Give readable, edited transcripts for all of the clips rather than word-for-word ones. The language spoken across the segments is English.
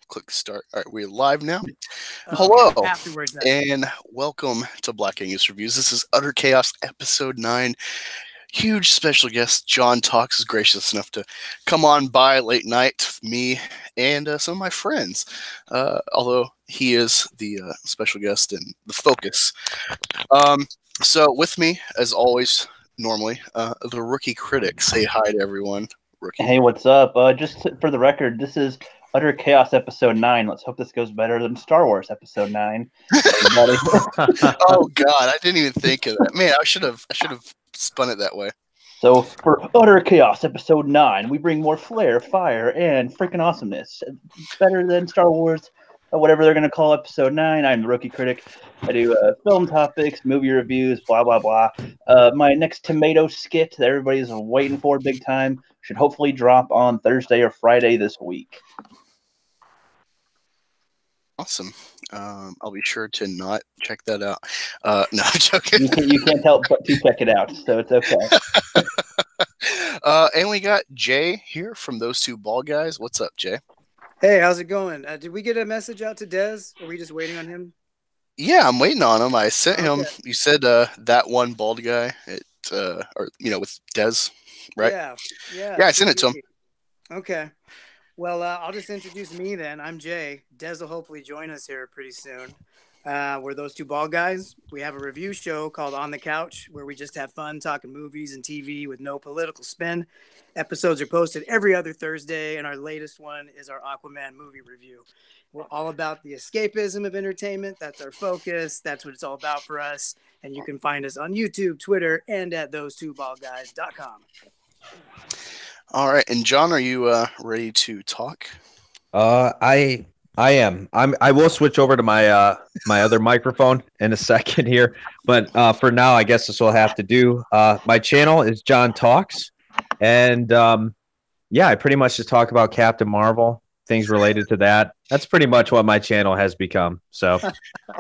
Click start. All right, we're live now. Okay, Hello, afterwards then. and welcome to Black Angus Reviews. This is Utter Chaos, Episode 9. Huge special guest John Talks is gracious enough to come on by late night with me and some of my friends. Although he is the special guest and the focus. So with me, as always, normally, the rookie critic. Say hi to everyone, rookie. Hey, what's up? Just for the record, this is Utter Chaos Episode 9. Let's hope this goes better than Star Wars Episode 9. Oh God, I didn't even think of that. Man, I should have spun it that way. So for Utter Chaos Episode 9, we bring more flair, fire, and freaking awesomeness. Better than Star Wars, whatever they're going to call Episode 9. I'm the rookie critic. I do film topics, movie reviews, blah, blah, blah. My next tomato skit that everybody's waiting for big time should hopefully drop on Thursday or Friday this week. Awesome. I'll be sure to not check that out. No, I'm joking. You can't help but to check it out, so it's okay. And we got Jay here from Those Two Bald Guys. What's up, Jay? Hey, how's it going? Did we get a message out to Dez? Are we just waiting on him? Yeah, I'm waiting on him. I sent him. You said that one bald guy, with Dez, right? Yeah. Yeah, I sent it to him. Okay. Well, I'll just introduce me then. I'm Jay. Dez will hopefully join us here pretty soon. We're Those Two Bald Guys. We have a review show called On the Couch where we just have fun talking movies and TV with no political spin. Episodes are posted every other Thursday, and our latest one is our Aquaman movie review. We're all about the escapism of entertainment. That's our focus. That's what it's all about for us. And you can find us on YouTube, Twitter, and at thosetwobaldguys.com. All right, and John, are you ready to talk? I am. I will switch over to my my other microphone in a second here, but for now, I guess this will have to do. My channel is John Talks, and I pretty much just talk about Captain Marvel, things related to that. That's pretty much what my channel has become. So,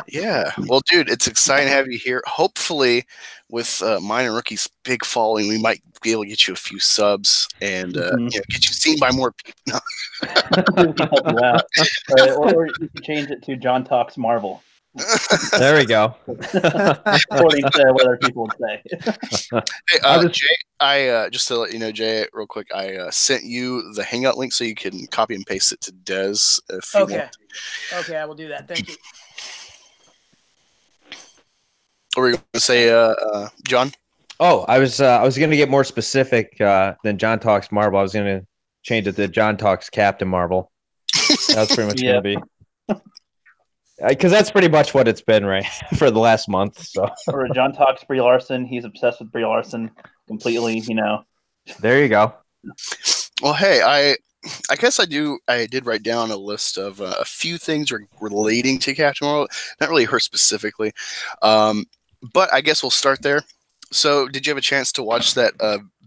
yeah. Well, dude, it's exciting to have you here. Hopefully, with mine and Rookie's big following, we might be able to get you a few subs and get you seen by more people. No. Or you can change it to John Talks Marvel. There we go. According to what other people would say. Hey, Jay, I just to let you know, Jay, real quick, I sent you the Hangout link so you can copy and paste it to Dez if you want. Okay, I will do that. Thank you. What were you going to say, John? Oh, I was going to get more specific than John Talks Marvel. I was going to change it to John Talks Captain Marvel. That's pretty much going to be. Because that's pretty much what it's been, right, for the last month. So, or John Talks Brie Larson. He's obsessed with Brie Larson completely. There you go. Well, hey, I guess I did write down a list of a few things relating to Captain Marvel. Not really her specifically, but I guess we'll start there. So, did you have a chance to watch that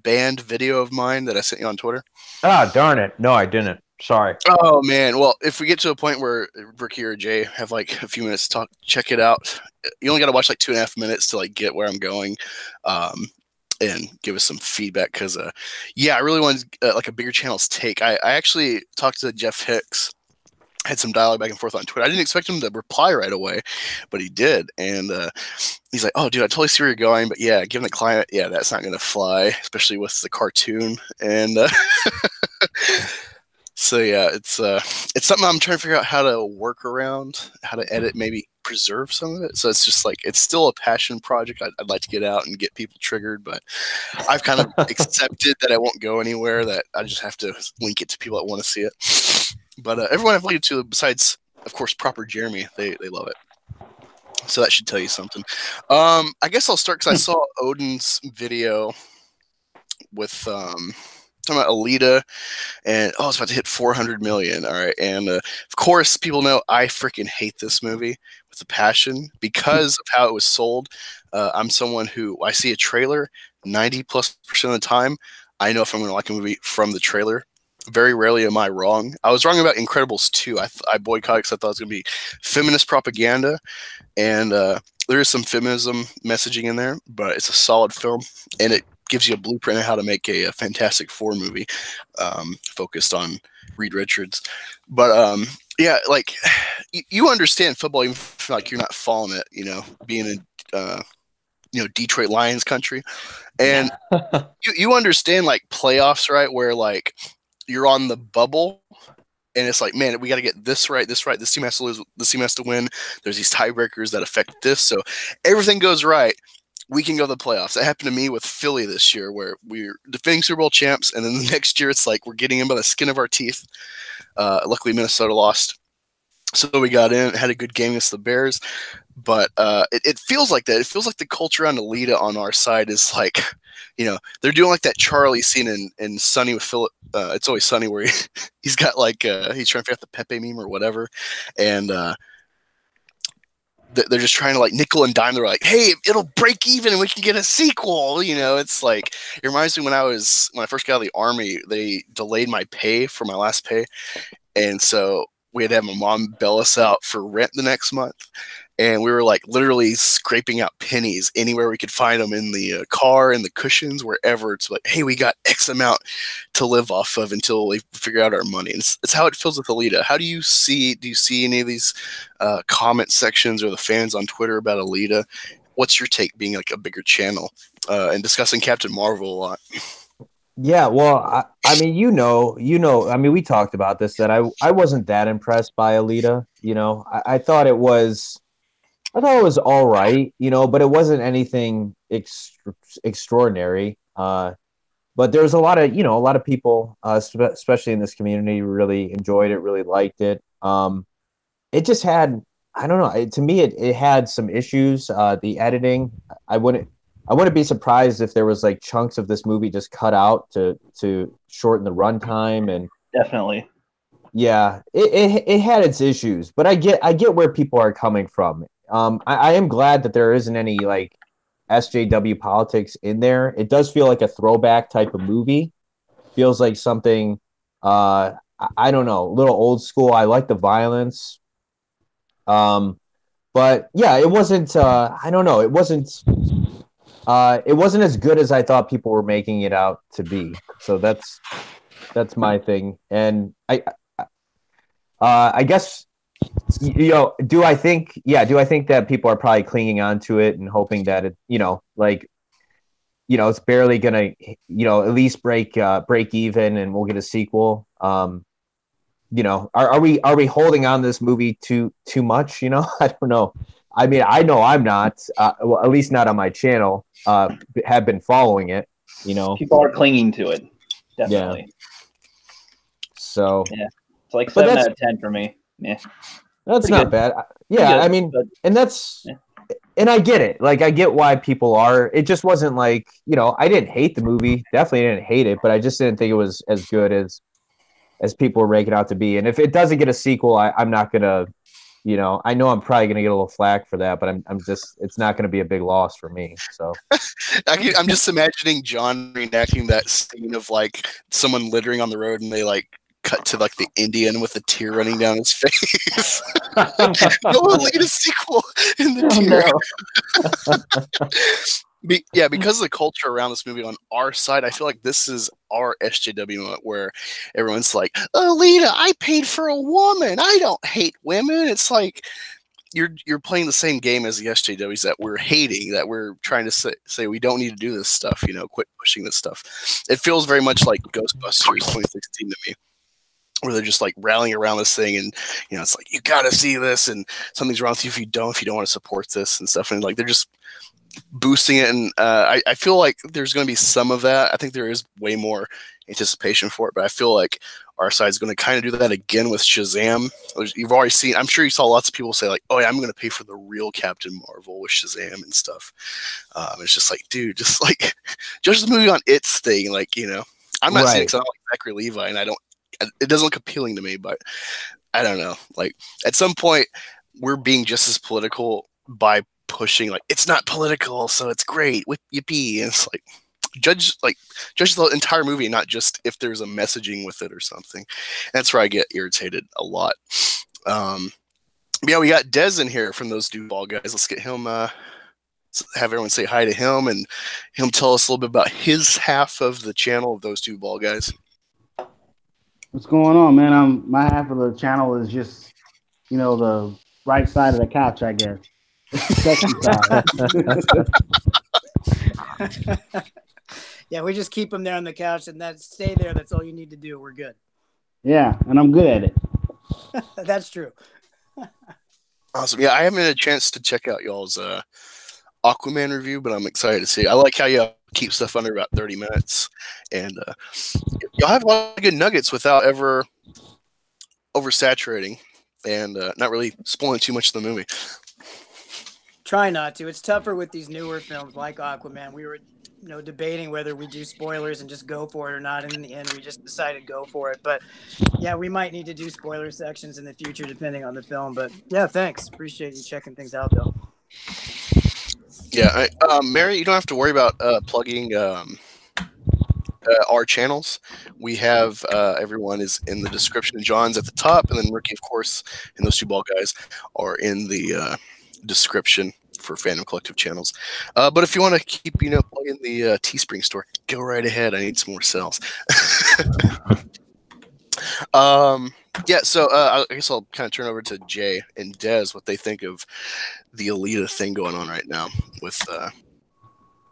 banned video of mine that I sent you on Twitter? Ah, darn it! No, I didn't. Sorry. Oh man, well, if we get to a point where Ricky or Jay have like a few minutes to talk, check it out. You only got to watch like 2.5 minutes to like get where I'm going, and give us some feedback because, I really wanted like a bigger channel's take. I actually talked to Jeff Hicks, had some dialogue back and forth on Twitter. I didn't expect him to reply right away, but he did, and he's like, "Oh, dude, I totally see where you're going, but yeah, given the climate, yeah, that's not going to fly, especially with the cartoon." And so yeah, it's something I'm trying to figure out how to work around, how to edit, maybe preserve some of it. So it's just like it's still a passion project. I'd like to get out and get people triggered, but I've kind of accepted that I won't go anywhere. That I just have to link it to people that want to see it. But everyone I've linked to, besides of course Proper Jeremy, they love it. So that should tell you something. I guess I'll start because I saw Odin's video with talking about Alita, and it's about to hit 400 million. All right, and of course, people know I freaking hate this movie with a passion because of how it was sold. I'm someone who I see a trailer 90+% of the time. I know if I'm going to like a movie from the trailer. Very rarely am I wrong. I was wrong about Incredibles 2. I boycotted because I thought it was going to be feminist propaganda, and there is some feminism messaging in there, but it's a solid film, and it gives you a blueprint of how to make a Fantastic Four movie focused on Reed Richards. But Yeah, like you understand football, even if like you're not following it. Being in Detroit Lions country, and you understand like playoffs, right? Where like you're on the bubble, and it's like, man, we got to get this right, this right. This team has to lose. This team has to win. There's these tiebreakers that affect this, so everything goes right. We can go to the playoffs. That happened to me with Philly this year, where we're defending Super Bowl champs, and then the next year it's like we're getting in by the skin of our teeth. Luckily, Minnesota lost. So we got in, had a good game against the Bears, but it feels like that. It feels like the culture on Alita on our side is like, they're doing like that Charlie scene in Sunny with Philip. It's Always Sunny, where he's got like he's trying to figure out the Pepe meme or whatever, and they're just trying to like nickel and dime. They're like, hey, it'll break even and we can get a sequel. It's like, it reminds me when I first got out of the Army, they delayed my pay for my last pay, and so we had to have my mom bail us out for rent the next month. And we were like literally scraping out pennies anywhere we could find them, in the car, in the cushions, wherever. It's like, hey, we got X amount to live off of until we figure out our money. And it's how it feels with Alita. How do you see any of these comment sections or the fans on Twitter about Alita? What's your take, being like a bigger channel and discussing Captain Marvel a lot? Yeah, well, I mean, I mean, we talked about this, that I wasn't that impressed by Alita. I thought it was all right, but it wasn't anything extraordinary. But there was a lot of people, especially in this community, really enjoyed it, really liked it. It just had, I don't know, to me, it had some issues. The editing, I wouldn't be surprised if there was like chunks of this movie just cut out to shorten the runtime. And Definitely. yeah, it had its issues, but I get where people are coming from. I am glad that there isn't any like SJW politics in there. It does feel like a throwback type of movie. Feels like something, I don't know, a little old school. I like the violence. But yeah, it wasn't, I don't know, it wasn't as good as I thought people were making it out to be. So that's my thing. And I guess, do I think that people are probably clinging on to it and hoping that it, it's barely gonna, at least break even and we'll get a sequel. Are we holding on to this movie too much? I don't know. I mean, I know I'm not, well, at least not on my channel, have been following it, People are clinging to it. Definitely. Yeah. So. Yeah. It's like 7 out of 10 for me. Yeah. That's not bad. Yeah, I mean, and that's, and I get it. Like, I get why people are. It just wasn't like, I didn't hate the movie. Definitely didn't hate it, but I just didn't think it was as good as people were making out to be. And if it doesn't get a sequel, I'm not gonna, I know I'm probably gonna get a little flack for that, but I'm just, it's not gonna be a big loss for me. So I'm just imagining John reenacting that scene of like someone littering on the road, and they like cut to like the Indian with a tear running down his face. No, lead a sequel in the tear. Yeah, because of the culture around this movie on our side, I feel like this is our SJW moment where everyone's like, Alita, I paid for a woman. I don't hate women. It's like you're playing the same game as the SJWs that we're hating, that we're trying to say we don't need to do this stuff, quit pushing this stuff. It feels very much like Ghostbusters 2016 to me, where they're just like rallying around this thing, and it's like, you gotta see this, and something's wrong with you if you don't want to support this and stuff, and like they're just boosting it. And I feel like there's going to be some of that. I think there is way more anticipation for it, but I feel like our side's going to kind of do that again with Shazam. You've already seen, I'm sure you saw lots of people say like, oh yeah, I'm going to pay for the real Captain Marvel with Shazam and stuff. It's just like, dude, just like judge the movie on its thing. Like, I'm not seeing it because I don't like Zachary Levi, and it doesn't look appealing to me, but I don't know. Like, at some point we're being just as political by pushing like, it's not political, so it's great, yippee. And it's like, judge the entire movie, not just if there's a messaging with it or something. And that's where I get irritated a lot. Yeah, we got Dez in here from those Duval guys. Let's get him, have everyone say hi to him, and him tell us a little bit about his half of the channel of those Duval guys. What's going on, man? My half of the channel is just, the right side of the couch, I guess. It's the sexy side. Yeah, we just keep them there on the couch and that stay there. That's all you need to do. We're good. Yeah, and I'm good at it. That's true. Awesome. Yeah, I haven't had a chance to check out y'all's Aquaman review, but I'm excited to see. I like how you keep stuff under about 30 minutes, and y'all have a lot of good nuggets without ever oversaturating and not really spoiling too much of the movie. Try not to. It's tougher with these newer films like Aquaman. We were, debating whether we do spoilers and just go for it or not. And in the end, we just decided go for it. But yeah, we might need to do spoiler sections in the future depending on the film. But yeah, thanks. Appreciate you checking things out, though. Yeah, Mary, you don't have to worry about plugging our channels. We have everyone is in the description. John's at the top, and then Ricky, of course, and those two bald guys are in the description for Fandom Collective channels. But if you want to keep, plugging the Teespring store, go right ahead. I need some more sales. Yeah, so I guess I'll kind of turn over to Jay and Des what they think of the Alita thing going on right now with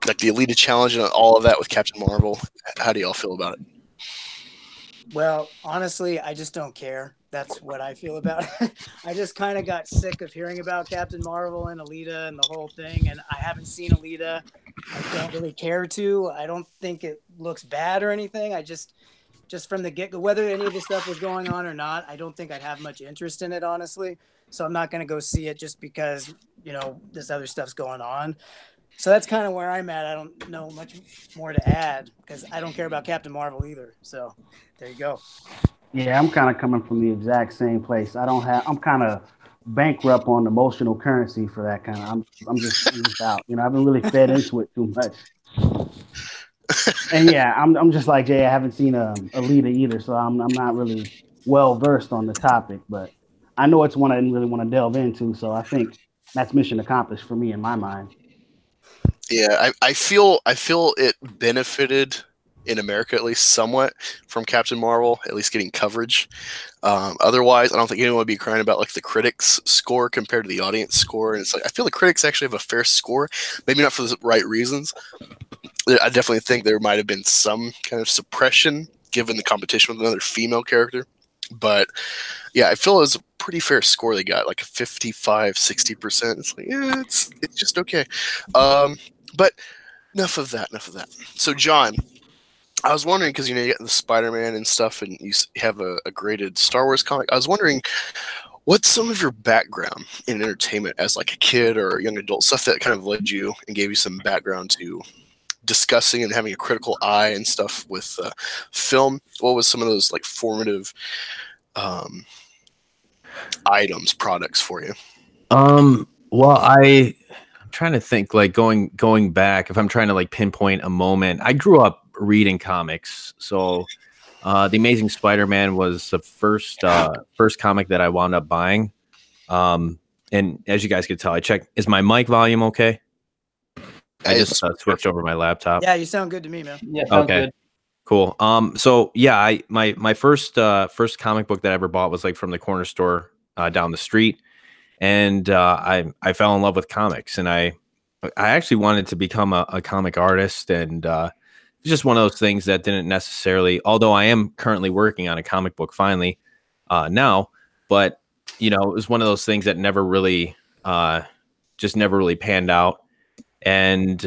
like the Alita challenge and all of that with Captain Marvel. How do y'all feel about it? Well, honestly, I just don't care. That's what I feel about it. I just kind of got sick of hearing about Captain Marvel and Alita and the whole thing, and I haven't seen Alita. I don't really care to. I don't think it looks bad or anything. I just from the get-go, whether any of this stuff was going on or not, I don't think I'd have much interest in it, honestly. So I'm not going to go see it just because, this other stuff's going on. So that's kind of where I'm at. I don't know much more to add because I don't care about Captain Marvel either. So there you go. Yeah, I'm kind of coming from the exact same place. I'm kind of bankrupt on emotional currency for that kind of. I'm just out. I haven't really fed into it too much. And yeah, I'm just like Jay. I haven't seen Alita either, so I'm not really well versed on the topic. But I know it's one I didn't really want to delve into. So I think that's mission accomplished for me in my mind. Yeah, I feel it benefited in America at least somewhat from Captain Marvel, at least getting coverage. Otherwise, I don't think anyone would be crying about like the critics' score compared to the audience score. And it's like I feel the critics actually have a fair score, maybe not for the right reasons. I definitely think there might have been some kind of suppression given the competition with another female character. But yeah, I feel it was a pretty fair score they got, like a 55, 60%. It's like, yeah, it's just okay. But enough of that. So, John, I was wondering, because you get the Spider-Man and stuff, and you have a graded Star Wars comic. I was wondering, what's some of your background in entertainment as like a kid or a young adult, stuff that kind of led you and gave you some background to discussing and having a critical eye and stuff with film? What was some of those like formative items, products for you? Well, I'm trying to think, like going back, if I'm trying to like pinpoint a moment. I grew up reading comics, so The Amazing Spider-Man was the first comic that I wound up buying. And as you guys can tell, I checked. Is my mic volume okay? I just switched over my laptop. Yeah, you sound good to me, man. Yeah, sounds good. Cool. So yeah, my first comic book that I ever bought was like from the corner store down the street, and I fell in love with comics, and I actually wanted to become a comic artist, and it's just one of those things that didn't necessarily. Although I am currently working on a comic book finally now, but it was one of those things that never really panned out, and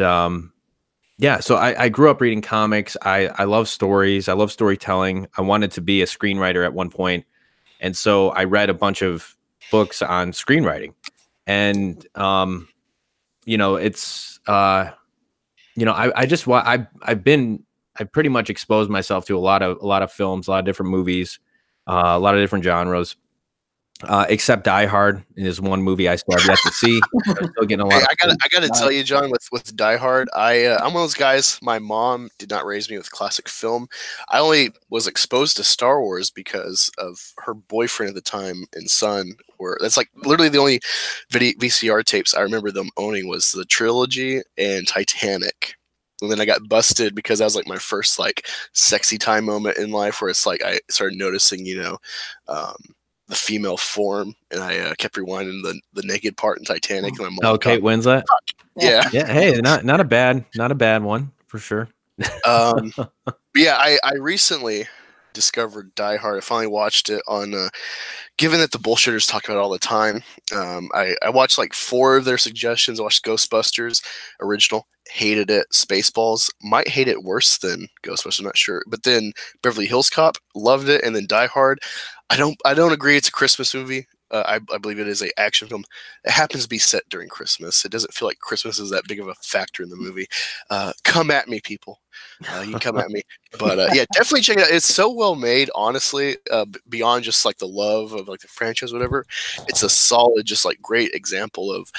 yeah, so I grew up reading comics. I love stories. I love storytelling. I wanted to be a screenwriter at one point. And so I read a bunch of books on screenwriting. And, I've pretty much exposed myself to a lot of films, a lot of different movies, a lot of different genres. Except Die Hard is one movie I still have yet to see. I'm still getting a lot. I gotta tell you, John, with Die Hard, I'm one of those guys. My mom did not raise me with classic film. I only was exposed to Star Wars because of her boyfriend at the time and son. That's like literally the only VCR tapes I remember them owning was the trilogy and Titanic. And then I got busted because that was like my first like sexy time moment in life, where it's like I started noticing, the female form, and I kept rewinding the naked part in Titanic. And my mom Kate Winslet. Yeah. Yeah. Hey, not a bad one for sure. Yeah, I recently discovered Die Hard. I finally watched it on. Given that the bullshitters talk about it all the time, I watched like 4 of their suggestions. I watched Ghostbusters original, hated it. Spaceballs, might hate it worse than Ghostbusters, I'm not sure. But then Beverly Hills Cop, loved it, and then Die Hard. I don't agree it's a Christmas movie. I believe it is an action film. It happens to be set during Christmas. It doesn't feel like Christmas is that big of a factor in the movie. Come at me, people. You can come at me. But yeah, definitely check it out. It's so well made, honestly, beyond just like the love of like the franchise, whatever. It's a solid, just like great example of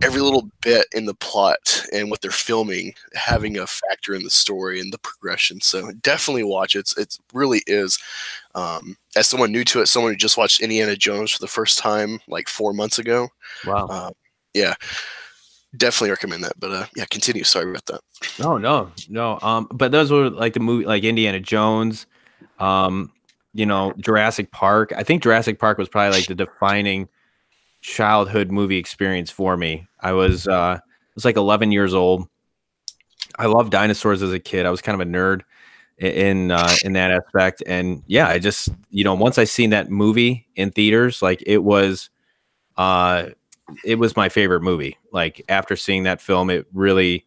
every little bit in the plot and what they're filming having a factor in the story and the progression. So definitely watch it. It really is. As someone new to it, someone who just watched Indiana Jones for the first time like 4 months ago. Wow. Yeah, definitely recommend that. But yeah, continue. Sorry about that. No. But those were like the movie, like Indiana Jones, Jurassic Park. I think Jurassic Park was probably like the defining childhood movie experience for me. I was like 11 years old. I loved dinosaurs as a kid. I was kind of a nerd in that aspect, and yeah, I just once I seen that movie in theaters, like it was my favorite movie. Like after seeing that film, it really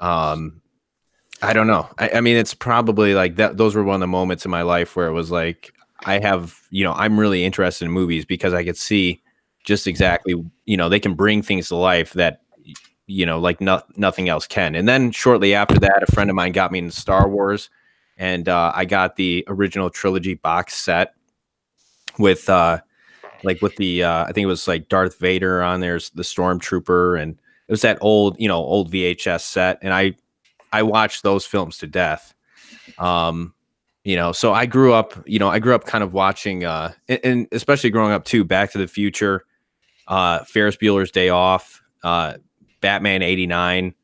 I don't know. I mean, it's probably like that. Those were one of the moments in my life where it was like I'm really interested in movies because I could see just exactly, they can bring things to life that, like nothing else can. And then shortly after that, a friend of mine got me into Star Wars, and I got the original trilogy box set with I think it was like Darth Vader on there's the Stormtrooper, and it was that old VHS set, and I watched those films to death. So I grew up kind of watching, and especially growing up too, Back to the Future, Ferris Bueller's Day Off, Batman '89.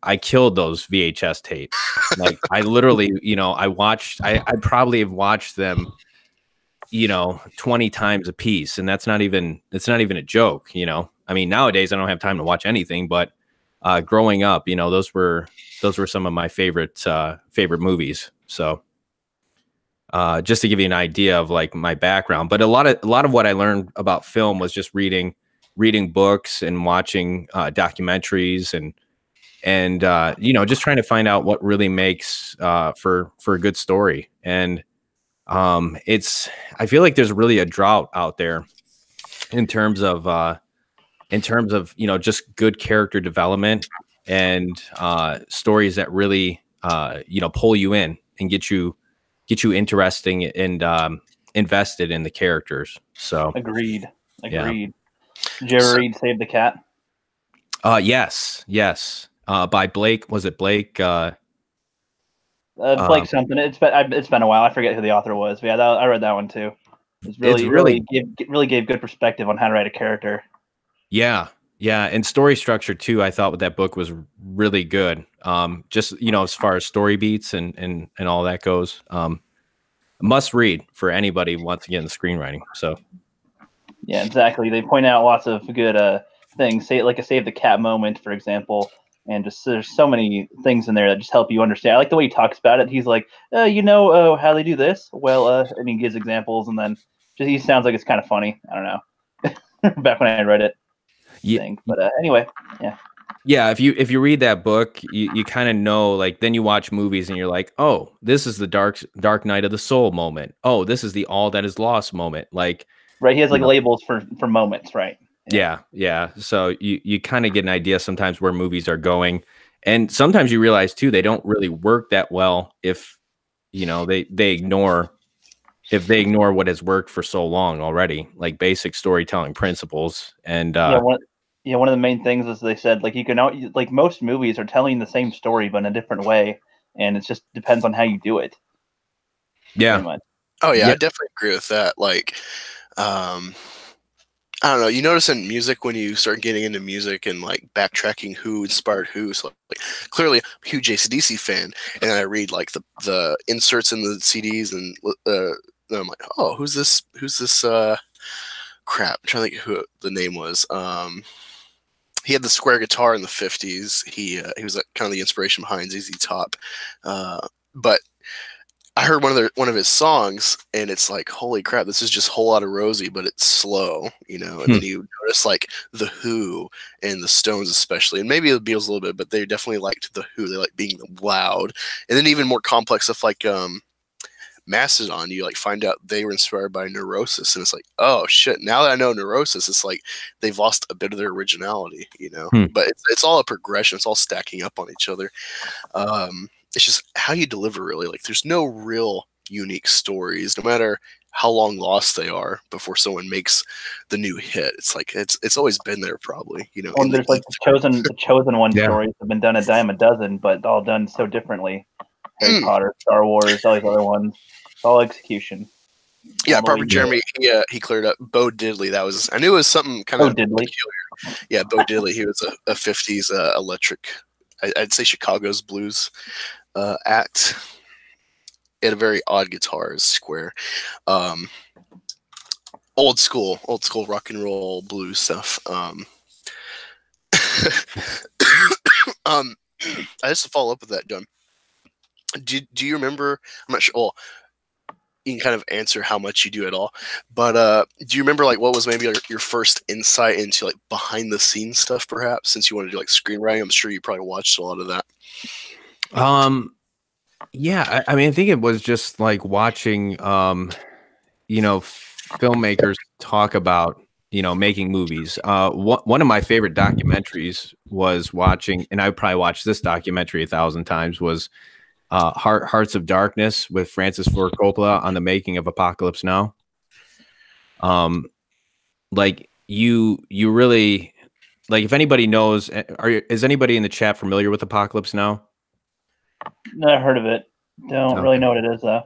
I killed those VHS tapes. Like I literally, I probably have watched them, 20 times a piece, and it's not even a joke. I mean, nowadays I don't have time to watch anything, but growing up, those were some of my favorite movies. So just to give you an idea of like my background, but a lot of what I learned about film was just reading books and watching documentaries and just trying to find out what really makes for a good story. And I feel like there's really a drought out there in terms of just good character development and stories that really pull you in and get you interesting and invested in the characters. So agreed. Yeah. Did you ever read Save the Cat? Yes. By Blake. Was it Blake? Blake something. It's been a while. I forget who the author was. But yeah, I read that one too. It's really gave good perspective on how to write a character. Yeah, and story structure too. I thought that book was really good. Just as far as story beats and all that goes. Must read for anybody who wants to get into screenwriting. So yeah, exactly. They point out lots of good things. Say like a Save the Cat moment, for example. And just there's so many things in there that just help you understand. I like the way he talks about it. He's like, how they do this? Well, and he gives examples, and then he sounds like it's kind of funny. I don't know. Back when I read it. Yeah. But anyway, yeah. Yeah, if you read that book, you kind of know, like, then you watch movies and you're like, oh, this is the dark night of the soul moment. Oh, this is the all that is lost moment. Like, right, he has like labels for moments, right? Yeah. So you kind of get an idea sometimes where movies are going, and sometimes you realize too they don't really work that well if they ignore what has worked for so long already, like basic storytelling principles. And one of the main things is they said like like most movies are telling the same story but in a different way, and it just depends on how you do it. Yeah. Oh yeah, I definitely agree with that. Like, I don't know. You notice in music when you start getting into music and like backtracking who inspired who. So like clearly, I'm a huge AC/DC fan, and then I read like the inserts in the CDs, and then I'm like, oh, who's this? Who's this? Crap. I'm trying to think who the name was. He had the square guitar in the 50s. He was like, kind of the inspiration behind ZZ Top. But I heard one of his songs, and it's like, holy crap, this is just Whole Lotta Rosie, but it's slow, you know. And then you notice like the Who and the Stones, especially, and maybe the Beatles a little bit, but they definitely liked the Who. They like being loud, and then even more complex stuff like Mastodon. You like find out they were inspired by Neurosis, and it's like, oh shit. Now that I know Neurosis, it's like they've lost a bit of their originality, you know. But it's all a progression. It's all stacking up on each other. It's just how you deliver, really. Like, there's no real unique stories, no matter how long lost they are before someone makes the new hit. It's like it's always been there, probably. You know, well, there's like the chosen one stories have been done a dime a dozen, but all done so differently. Harry Potter, Star Wars, all these other ones, all execution. Yeah, Barbara Jeremy, he cleared up Bo Diddley. That was, I knew it was something kind of peculiar. Yeah, Bo Diddley. He was a 50s electric, I'd say Chicago's blues act. He had a very odd guitar, square. Old school rock and roll blues stuff. I just to follow up with that, John. Do you remember? I'm not sure. Well, you can kind of answer how much you do at all, but do you remember like what was maybe like your first insight into like behind the scenes stuff, perhaps, since you want to do like screenwriting? I'm sure you probably watched a lot of that. Yeah, I mean, I think it was just like watching, you know, filmmakers talk about, you know, making movies. One of my favorite documentaries was watching, and I probably watched this documentary 1,000 times, was Hearts of Darkness with Francis Ford Coppola on the making of Apocalypse Now. Like you really, like, if anybody knows, is anybody in the chat familiar with Apocalypse Now? Never heard of it. Don't really know what it is though.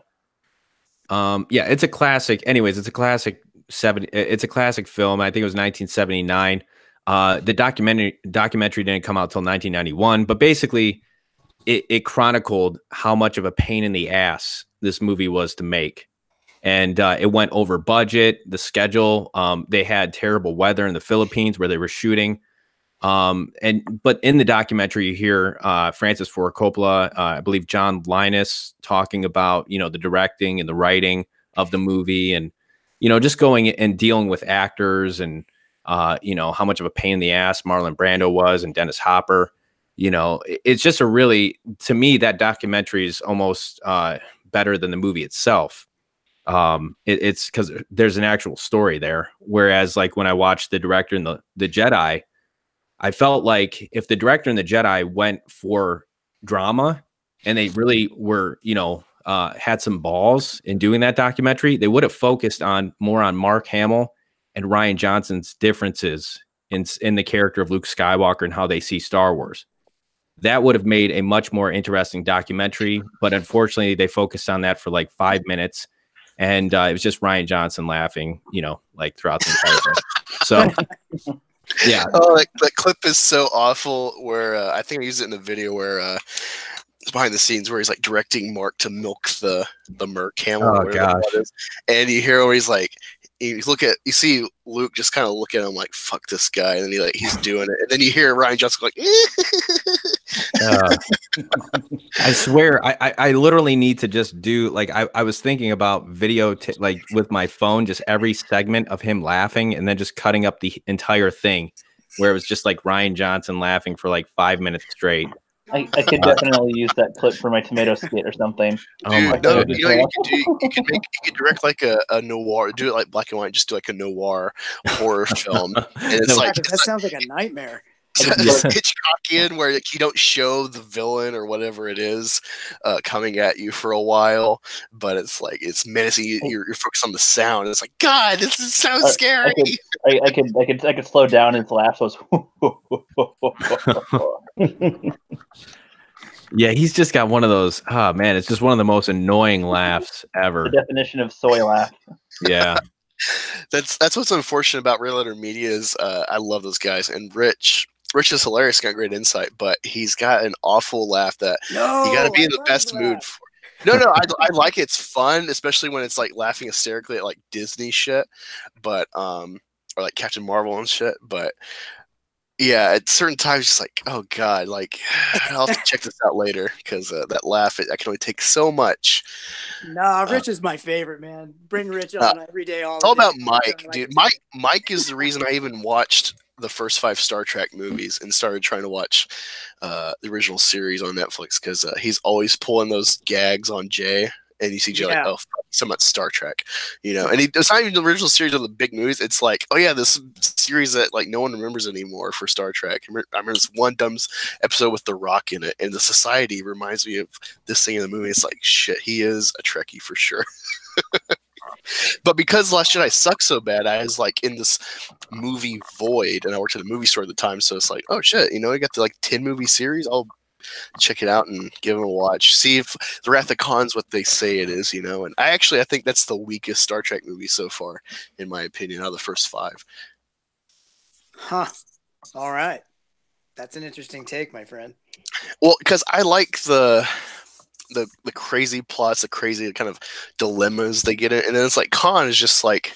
Yeah, it's a classic. Anyways, it's a classic It's a classic film. I think it was 1979. The documentary didn't come out till 1991, but basically, it chronicled how much of a pain in the ass this movie was to make, and it went over budget. The schedule. They had terrible weather in the Philippines where they were shooting. But in the documentary, you hear Francis Ford Coppola, I believe John Linus, talking about, you know, the directing and the writing of the movie, and, you know, just going and dealing with actors, and you know, how much of a pain in the ass Marlon Brando was, and Dennis Hopper. You know, it's just a really, to me, that documentary is almost better than the movie itself. It's because there's an actual story there. Whereas, like, when I watched the director and the Jedi, I felt like if the director and the Jedi went for drama and they really were, you know, had some balls in doing that documentary, they would have focused more on Mark Hamill and Rian Johnson's differences in the character of Luke Skywalker and how they see Star Wars. That would have made a much more interesting documentary, but unfortunately they focused on that for like 5 minutes, and it was just Rian Johnson laughing, you know, like throughout the entire thing. So yeah. Oh, that clip is so awful. Where I think I used it in the video where it's behind the scenes where he's like directing Mark to milk the Merc camel. Oh gosh! And you hear where he's like, you see Luke just kind of look at him like, "Fuck this guy," and then he's doing it, and then you hear Rian Johnson like, I swear, I literally need to just do, like, I was thinking about video, like, with my phone, just every segment of him laughing, and then just cutting up the entire thing, where it was just like Rian Johnson laughing for like 5 minutes straight. I could definitely use that clip for my tomato skit or something. Dude, no, you know, you could direct like a noir, do it like black and white, just do like a noir horror film. And it's like, that sounds like a nightmare. It's Hitchcockian, where like, you don't show the villain or whatever it is coming at you for a while, but it's like it's menacing. You're focused on the sound. It's like, God, this sounds scary. I could slow down his laugh. So yeah, he's just got one of those. Oh man, it's just one of the most annoying laughs ever. The definition of soy laugh. Yeah. That's what's unfortunate about Red Letter Media is I love those guys, and Rich is hilarious, got great insight, but he's got an awful laugh that No, you got to be I in the love best the mood laugh. for. No, I like it. It's fun, especially when it's like laughing hysterically at like Disney shit, but or like Captain Marvel and shit. But yeah, at certain times, just like, oh god, like I'll have to check this out later because that laugh, I can only take so much. Nah, Rich is my favorite, man. Bring Rich Uh, on every day, all It's all the day. about Mike, I like dude. it. Mike is the reason I even watched the first 5 Star Trek movies and started trying to watch the original series on Netflix because he's always pulling those gags on Jay, and you see Jay like, Yeah. oh, fuck, so much Star Trek, you know. And it's not even the original series of the big movies. It's like, oh yeah, this series that like no one remembers anymore for Star Trek. I remember this one dumb episode with The Rock in it, and the Society reminds me of this thing in the movie. It's like, shit, he is a Trekkie for sure. But because Last Jedi sucked so bad, I was like in this movie void, and I worked at a movie store at the time, so it's like, oh shit, you know, I got the like 10 movie series. I'll check it out and give them a watch. See if the Wrath of Khan's what they say it is, you know. And I think that's the weakest Star Trek movie so far, in my opinion, out of the first 5. Huh. All right. That's an interesting take, my friend. Well, because I like the crazy plots, the crazy kind of dilemmas they get in, and then it's like Khan is just like,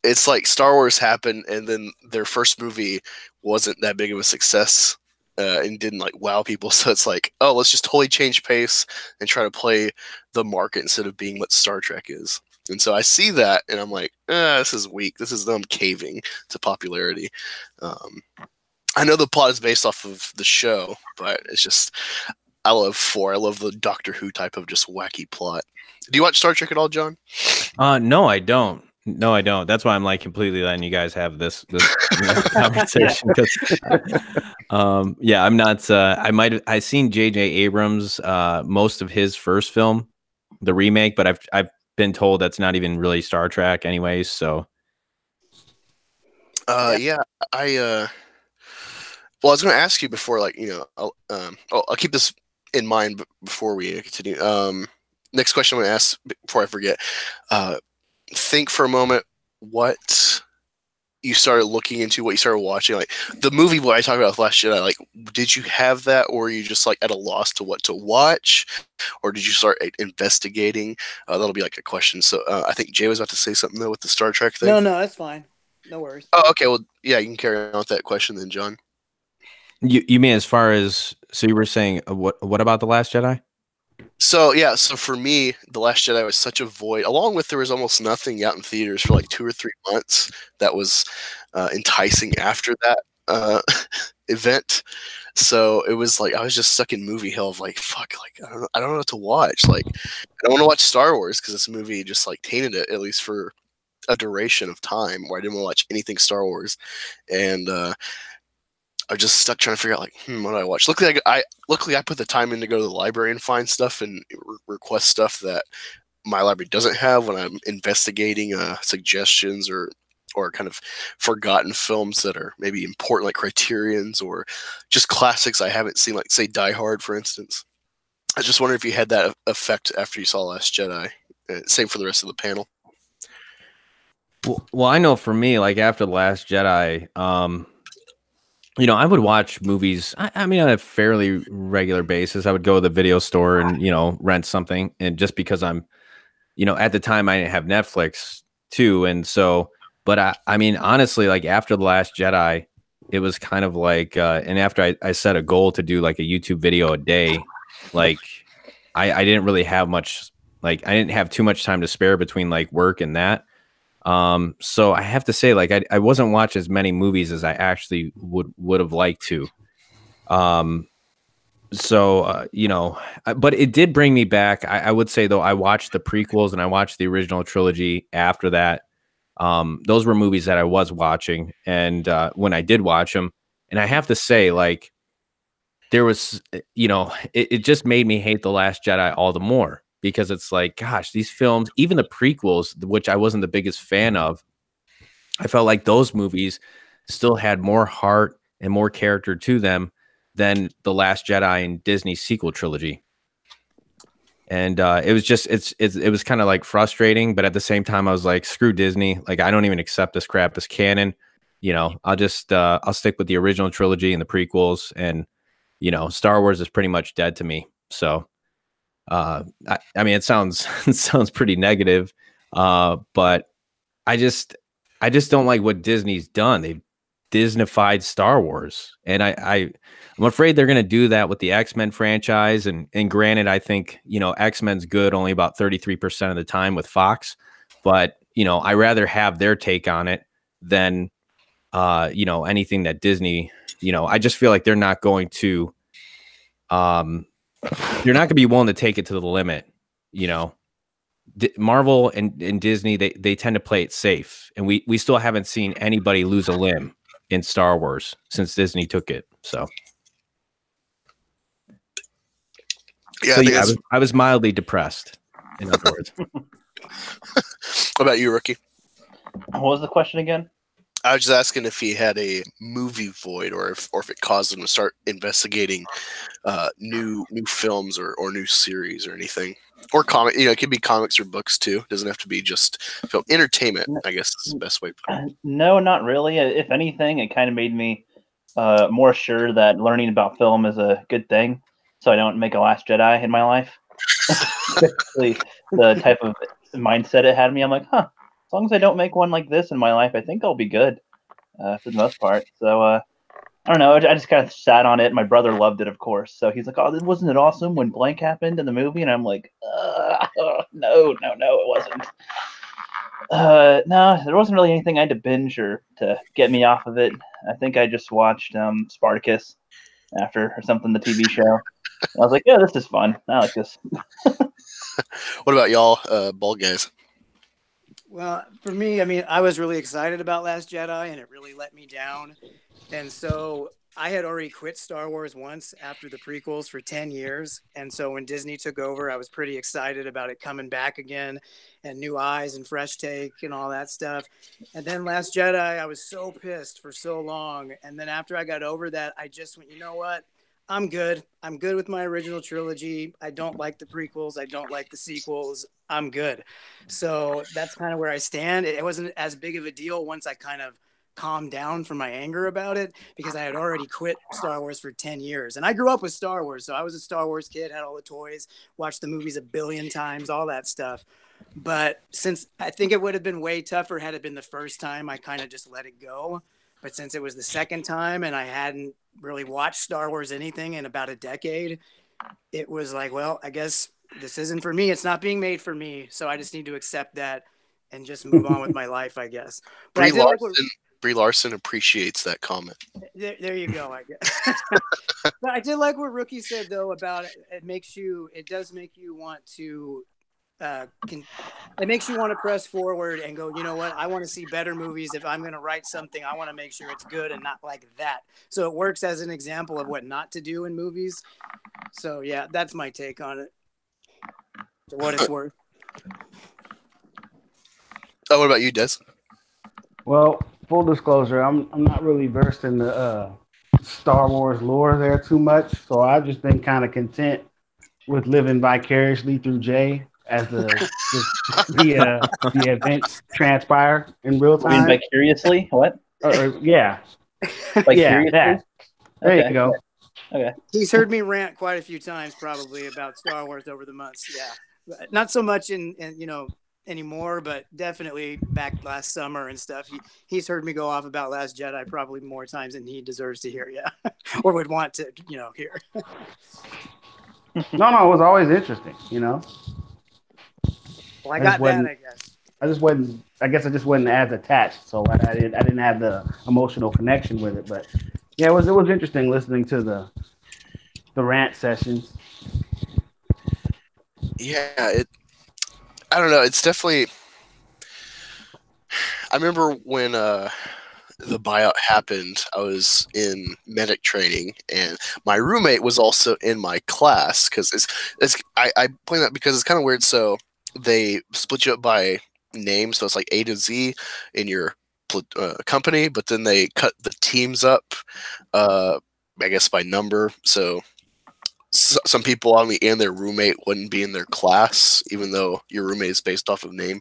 it's like Star Wars happened, and then their first movie wasn't that big of a success and didn't like wow people. So it's like, oh, let's just totally change pace and try to play the market instead of being what Star Trek is. And so I see that, and I'm like, this is weak. This is them caving to popularity. I know the plot is based off of the show, but it's just, I love 4. I love the Doctor Who type of just wacky plot. Do you watch Star Trek at all, John? No, I don't. No, I don't. That's why I'm like completely letting you guys have this conversation. Yeah, I'm not. I seen J.J. Abrams most of his first film, the remake, but I've been told that's not even really Star Trek, anyways. So, yeah, well, I was going to ask you before, like, you know, I'll keep this in mind before we continue. Next question I'm going to ask before I forget. Think for a moment what you started looking into, what you started watching, like the movie what I talked about with Last Jedi. Like, did you have that, or were you just like at a loss to what to watch, or did you start investigating? That'll be like a question. So I think Jay was about to say something though with the Star Trek thing. No, that's fine. No worries. Oh, okay. Well, yeah, you can carry on with that question then, John. you mean as far as, so you were saying what about The Last Jedi? So yeah, so for me, The Last Jedi was such a void. Along with there was almost nothing out in theaters for like 2 or 3 months that was enticing after that event. So it was like I was just stuck in movie hell of like, fuck, like I don't know what to watch. Like I don't want to watch Star Wars because this movie just like tainted it, at least for a duration of time where I didn't want to watch anything Star Wars, and I was just stuck trying to figure out like, what do I watch? Luckily I put the time in to go to the library and find stuff and request stuff that my library doesn't have when I'm investigating suggestions or kind of forgotten films that are maybe important, like Criterion's, or just classics I haven't seen, like say Die Hard, for instance. I just wonder if you had that effect after you saw Last Jedi. Same for the rest of the panel. Well, I know for me, like after The Last Jedi, you know, I would watch movies. I mean, on a fairly regular basis. I would go to the video store and, you know, rent something. And just because I'm, you know, at the time I didn't have Netflix too. And so, but I mean, honestly, like after The Last Jedi, it was kind of like, and after I set a goal to do like a YouTube video a day, like I didn't really have much, like I didn't have too much time to spare between like work and that. So I have to say, like, I wasn't watching as many movies as I actually would have liked to. You know, but it did bring me back. I would say though, I watched the prequels and I watched the original trilogy after that. Those were movies that I was watching, and when I did watch them, and I have to say, like, there was, you know, it just made me hate The Last Jedi all the more. Because it's like, gosh, these films, even the prequels, which I wasn't the biggest fan of, I felt like those movies still had more heart and more character to them than The Last Jedi and Disney's sequel trilogy. And it was just it was kind of like frustrating, but at the same time I was like, screw Disney, like I don't even accept this crap as canon. You know, I'll stick with the original trilogy and the prequels, and you know, Star Wars is pretty much dead to me. So I mean, it sounds it sounds pretty negative, but I just don't like what Disney's done. They've Disneyfied Star Wars, and I'm afraid they're going to do that with the X-Men franchise. And granted, I think, you know, X-Men's good only about 33% of the time with Fox, but you know, I rather have their take on it than you know, anything that Disney, you know, I just feel like they're not going to be willing to take it to the limit, you know. Marvel and Disney, they tend to play it safe, and we still haven't seen anybody lose a limb in Star Wars since Disney took it. So yeah, so yeah, I was mildly depressed, in other words. What about you, Rookie? What was the question again? I was just asking if he had a movie void, or if it caused him to start investigating new films or new series or anything, or comic. You know, it could be comics or books too. It doesn't have to be just film. Entertainment, I guess, is the best way to put it. No, not really. If anything, it kind of made me more sure that learning about film is a good thing, so I don't make a Last Jedi in my life. Basically, the type of mindset it had me, I'm like, huh. As long as I don't make one like this in my life, I think I'll be good for the most part. So I don't know. I just kind of sat on it. My brother loved it, of course. So he's like, "Oh, wasn't it awesome when blank happened in the movie?" And I'm like, "No, it wasn't." No, there wasn't really anything I had to binge or to get me off of it. I think I just watched Spartacus or something, the TV show. I was like, "Yeah, this is fun. I like this." What about y'all, bald guys? Well, for me, I mean, I was really excited about Last Jedi, and it really let me down. And so I had already quit Star Wars once after the prequels for 10 years. And so when Disney took over, I was pretty excited about it coming back again, and new eyes and fresh take and all that stuff. And then Last Jedi, I was so pissed for so long. And then after I got over that, I just went, you know what? I'm good. I'm good with my original trilogy. I don't like the prequels. I don't like the sequels. I'm good. So that's kind of where I stand. It wasn't as big of a deal once I kind of calmed down from my anger about it, because I had already quit Star Wars for 10 years. And I grew up with Star Wars. So I was a Star Wars kid, had all the toys, watched the movies a billion times, all that stuff. But since I think it would have been way tougher had it been the first time, I kind of just let it go. But since it was the second time and I hadn't really watched Star Wars anything in about a decade, it was like, well, I guess this isn't for me. It's not being made for me. So I just need to accept that and just move on with my life, I guess. But Brie Larson appreciates that comment. There you go, I guess. But I did like what Rookie said, though, about it does make you want to it makes you want to press forward and go, you know what? I want to see better movies. If I'm going to write something, I want to make sure it's good and not like that. So it works as an example of what not to do in movies. So yeah, that's my take on it. For what it's worth. Oh, what about you, Des? Well, full disclosure, I'm not really versed in the Star Wars lore there too much, so I've just been kind of content with living vicariously through Jay as the events transpire in real time. You mean vicariously? What? Yeah. Vicariously? Yeah, that. There you go. Okay. He's heard me rant quite a few times, probably, about Star Wars over the months. Yeah, not so much in anymore, but definitely back last summer and stuff. He's heard me go off about Last Jedi probably more times than he deserves to hear. Yeah, or would want to, hear. No, it was always interesting. Well, I got that, I guess. I guess I just wasn't as attached, so I didn't have the emotional connection with it. But yeah, it was interesting listening to the rant sessions. Yeah, I don't know. It's definitely. I remember when the buyout happened. I was in medic training, and my roommate was also in my class because I point that because it's kind of weird. So they split you up by name, so it's like A to Z in your company, but then they cut the teams up, I guess by number. So some people on me and their roommate wouldn't be in their class, even though your roommate is based off of name.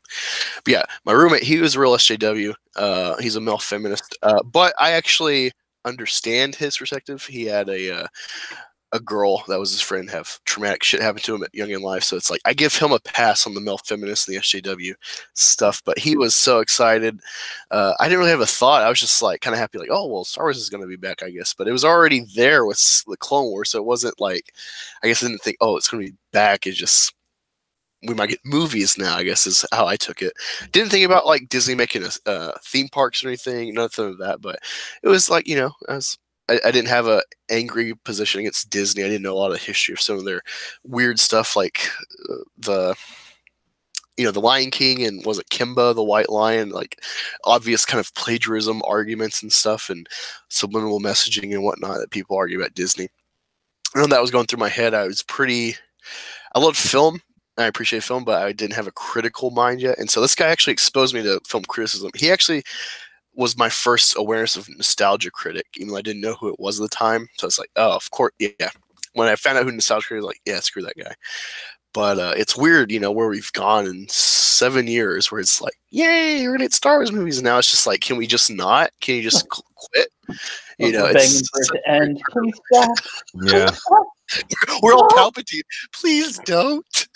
But yeah, my roommate, he was a real SJW. He's a male feminist. But I actually understand his perspective. He had a girl that was his friend have traumatic shit happen to him at young in life. So it's like I give him a pass on the male feminist and the SJW stuff. But he was so excited. I didn't really have a thought. I was just like kind of happy, like, oh well, Star Wars is going to be back, I guess. But it was already there with the Clone Wars, so it wasn't like I guess I didn't think, oh, it's going to be back. It's just we might get movies now, I guess is how I took it. Didn't think about like Disney making a theme parks or anything, nothing of that. But it was like, I didn't have a angry position against Disney. I didn't know a lot of the history of some of their weird stuff, like the Lion King and was it Kimba the White Lion, like obvious kind of plagiarism arguments and stuff, and subliminal messaging and whatnot that people argue about Disney. I know that was going through my head. I loved film. I appreciate film, but I didn't have a critical mind yet. And so this guy actually exposed me to film criticism. He actually was my first awareness of nostalgia critic, even though I didn't know who it was at the time. So it's like, oh, of course, yeah. When I found out who nostalgia critic was, like, yeah, screw that guy. But it's weird, where we've gone in 7 years, where it's like, yay, we're gonna get Star Wars movies. And now it's just like, can we just not? Can you just quit? We're begging for it to end. Please stop. Yeah. We're all Palpatine. Please don't.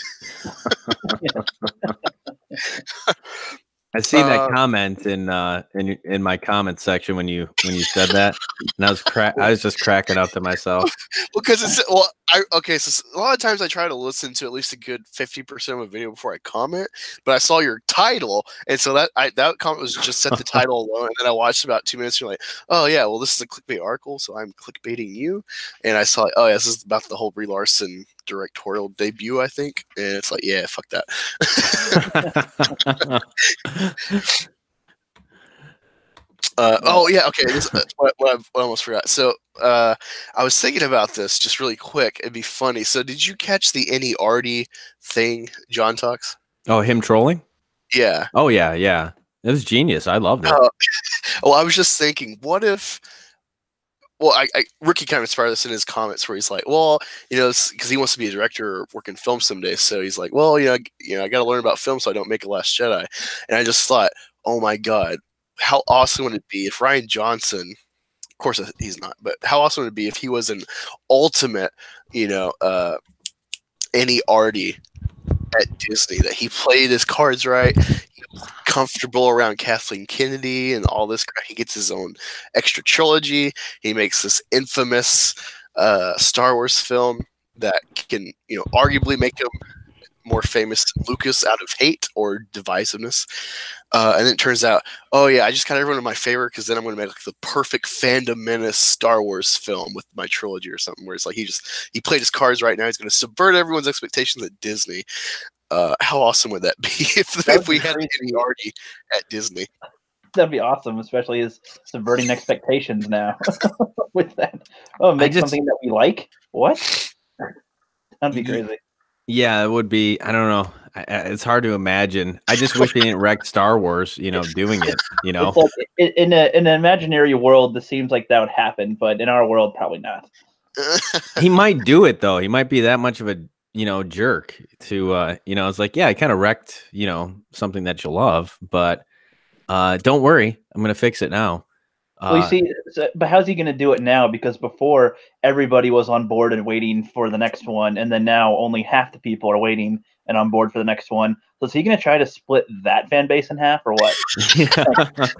I seen that comment in my comment section when you said that, and I was just cracking up to myself. Because so a lot of times I try to listen to at least a good 50% of a video before I comment, but I saw your title, and so that comment was just set the title alone, and then I watched about 2 minutes. And you're like, oh yeah, well this is a clickbait article, so I'm clickbaiting you, and I saw, oh yeah, this is about the whole Brie Larson directorial debut, I think, and it's like, yeah, fuck that. Oh yeah, okay. This, what I almost forgot. So I was thinking about this just really quick. It'd be funny. So did you catch the Any Artie thing, John Talks? Oh, him trolling? Yeah. Oh yeah. It was genius. I loved it. Well, I was just thinking, what if? Well, Ricky kind of inspired this in his comments where he's like, well, because he wants to be a director or work in film someday. So he's like, well, I got to learn about film so I don't make a Last Jedi. And I just thought, oh my God, how awesome would it be if Rian Johnson, of course he's not, but how awesome would it be if he was an ultimate, Any Artie at Disney, that he played his cards right, he was comfortable around Kathleen Kennedy and all this. He gets his own extra trilogy. He makes this infamous Star Wars film that can, arguably make him more famous than Lucas out of hate or divisiveness. And then it turns out, oh yeah, I just got everyone in my favor because then I'm going to make like the perfect Fandom menace Star Wars film with my trilogy or something, where it's like he played his cards right now. He's going to subvert everyone's expectations at Disney. How awesome would that be if we had Any Artie at Disney? That'd be awesome, especially as subverting expectations now with that. Oh, make something that we like? What? That'd be crazy. Yeah, it would be. I don't know. It's hard to imagine. I just wish they didn't wreck Star Wars, doing it, It's like, in an imaginary world, this seems like that would happen, but in our world, probably not. He might do it, though. He might be that much of a, jerk to, it's like, yeah, I kind of wrecked, something that you love, but don't worry. I'm going to fix it now. Well, you see, but how's he going to do it now? Because before, everybody was on board and waiting for the next one, and then now only half the people are waiting and on board for the next one. So is he going to try to split that fan base in half, or what?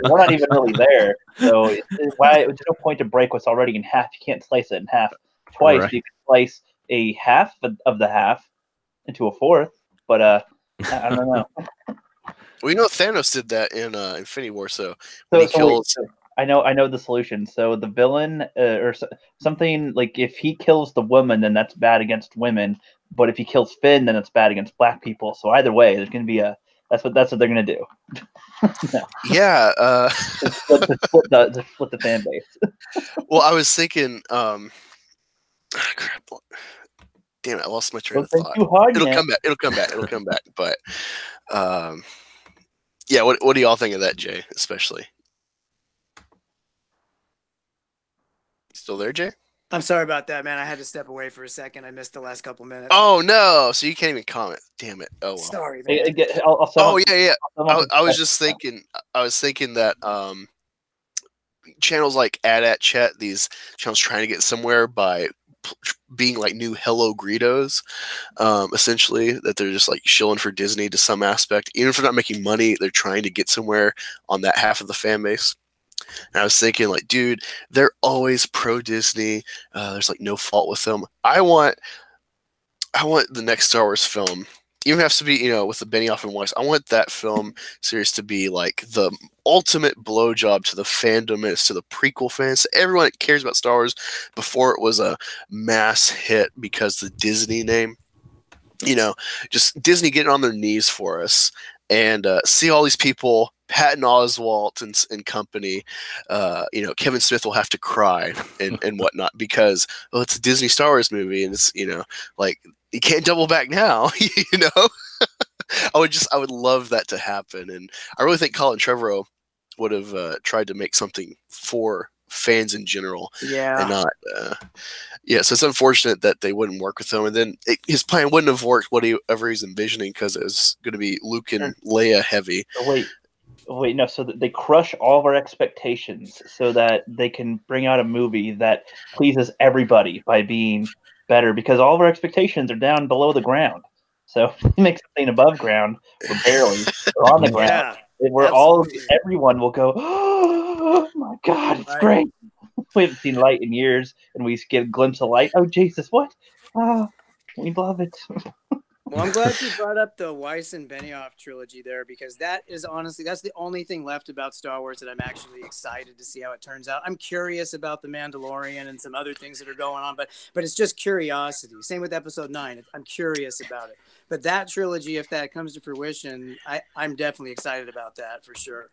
We're not even really there. So there's no point to break what's already in half. You can't slice it in half twice. Right. You can slice a half of the half into a fourth, but I don't know. Well, Thanos did that in Infinity War. So he kills. I know the solution. So the villain or something, like if he kills the woman, then that's bad against women. But if he kills Finn, then it's bad against black people. So either way, there's going to be that's what they're going to do. No. Yeah. to split the fan base. Well, I was thinking. Crap. Damn it! I lost my train of thought. It'll come back. But yeah. What do y'all think of that, Jay? Especially. Still there, Jay? I'm sorry about that, man. I had to step away for a second. I missed the last couple minutes. Oh no! So you can't even comment. Damn it! Oh well. Sorry, man. Oh yeah. I was just thinking. I was thinking that channels like AT Chat, these channels trying to get somewhere by being like new Hello Greedos, essentially, that they're just like shilling for Disney to some aspect. Even if they're not making money, they're trying to get somewhere on that half of the fan base. And I was thinking, like, dude, they're always pro Disney. There's like no fault with them. I want the next Star Wars film, even if it has to be, you know, with the Benioff and Weiss. I want that film series to be like the ultimate blowjob to the fandom and to the prequel fans, everyone that cares about Star Wars before it was a mass hit because the Disney name. You know, just Disney getting on their knees for us, and see all these people, Patton Oswalt and company. You know, Kevin Smith will have to cry and whatnot because, well, it's a Disney Star Wars movie, and it's, you know, like, you can't double back now. You know, I would love that to happen, and I really think Colin Trevorrow would have tried to make something for fans in general, and not. Yeah, so it's unfortunate that they wouldn't work with him, and then his plan wouldn't have worked whatever he's envisioning because it was going to be Luke and Leia heavy. Wait, no. So they crush all of our expectations so that they can bring out a movie that pleases everybody by being better, because all of our expectations are down below the ground. So if they make something above ground, or barely, or on the ground, everyone will go, oh my God, it's great. We haven't seen light in years, and we get a glimpse of light. Oh, Jesus, what? Oh, we love it. Well, I'm glad you brought up the Weiss and Benioff trilogy there, because that is honestly, that's the only thing left about Star Wars that I'm actually excited to see how it turns out. I'm curious about The Mandalorian and some other things that are going on, but it's just curiosity. Same with Episode 9. I'm curious about it. But that trilogy, if that comes to fruition, I'm definitely excited about that for sure.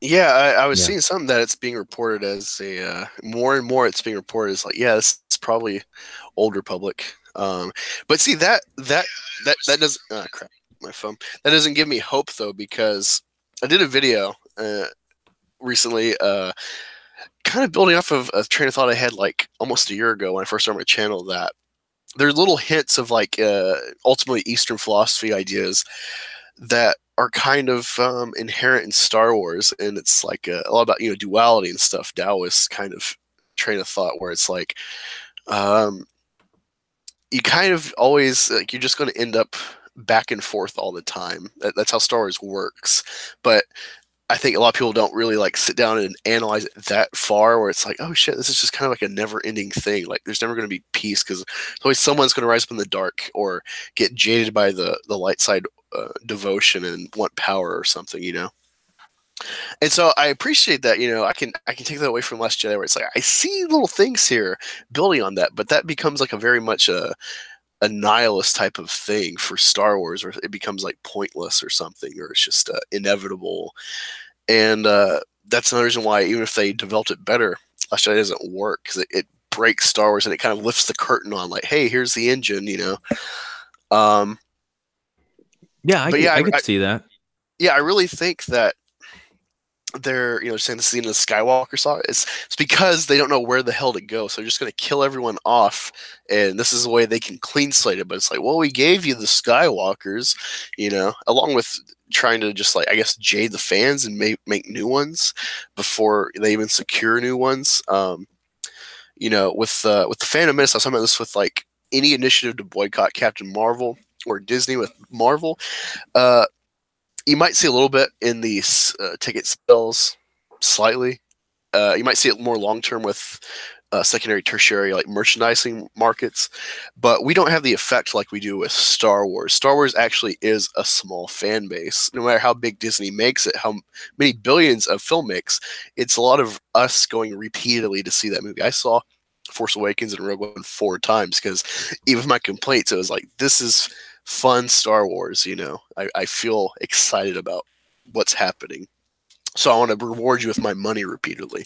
Yeah, I was seeing something that it's being reported as a more and more it's being reported as like, yeah, this is probably Old Republic. But see that doesn't crap, my phone. That doesn't give me hope though, because I did a video recently, kind of building off of a train of thought I had like almost a year ago when I first started my channel, that there's little hints of like ultimately Eastern philosophy ideas that are kind of inherent in Star Wars, and it's like a lot about, you know, duality and stuff, Taoist kind of train of thought, where it's like you kind of always, like, you're just going to end up back and forth all the time. That's how Star Wars works. But I think a lot of people don't really like sit down and analyze it that far, where it's like, oh shit, this is just kind of like a never-ending thing. Like, there's never going to be peace, because always someone's going to rise up in the dark or get jaded by the light side devotion and want power or something, you know. And so I appreciate that, you know, I can take that away from Last Jedi, where it's like I see little things here building on that, but that becomes like a very much a nihilist type of thing for Star Wars, where it becomes like pointless or something, or it's just inevitable. And that's another reason why, even if they developed it better, Last Jedi doesn't work, because it breaks Star Wars and it kind of lifts the curtain on like, hey, here's the engine, you know. Yeah, I could see that. Yeah, I really think that they're, you know, saying this is the end of the Skywalker saga. It's because they don't know where the hell to go, so they're just going to kill everyone off, and this is the way they can clean slate it. But it's like, well, we gave you the Skywalkers, you know, along with trying to just, like, I guess, jade the fans and make new ones before they even secure new ones. You know, with the Phantom Menace, I was talking about this with like any initiative to boycott Captain Marvel or Disney with Marvel. You might see a little bit in these ticket sales, slightly. You might see it more long-term with secondary, tertiary, like merchandising markets. But we don't have the effect like we do with Star Wars. Star Wars actually is a small fan base. No matter how big Disney makes it, how many billions of film makes, it's a lot of us going repeatedly to see that movie. I saw Force Awakens and Rogue One 4 times, because even my complaints, it was like, this is fun Star Wars, you know. I feel excited about what's happening, so I want to reward you with my money repeatedly.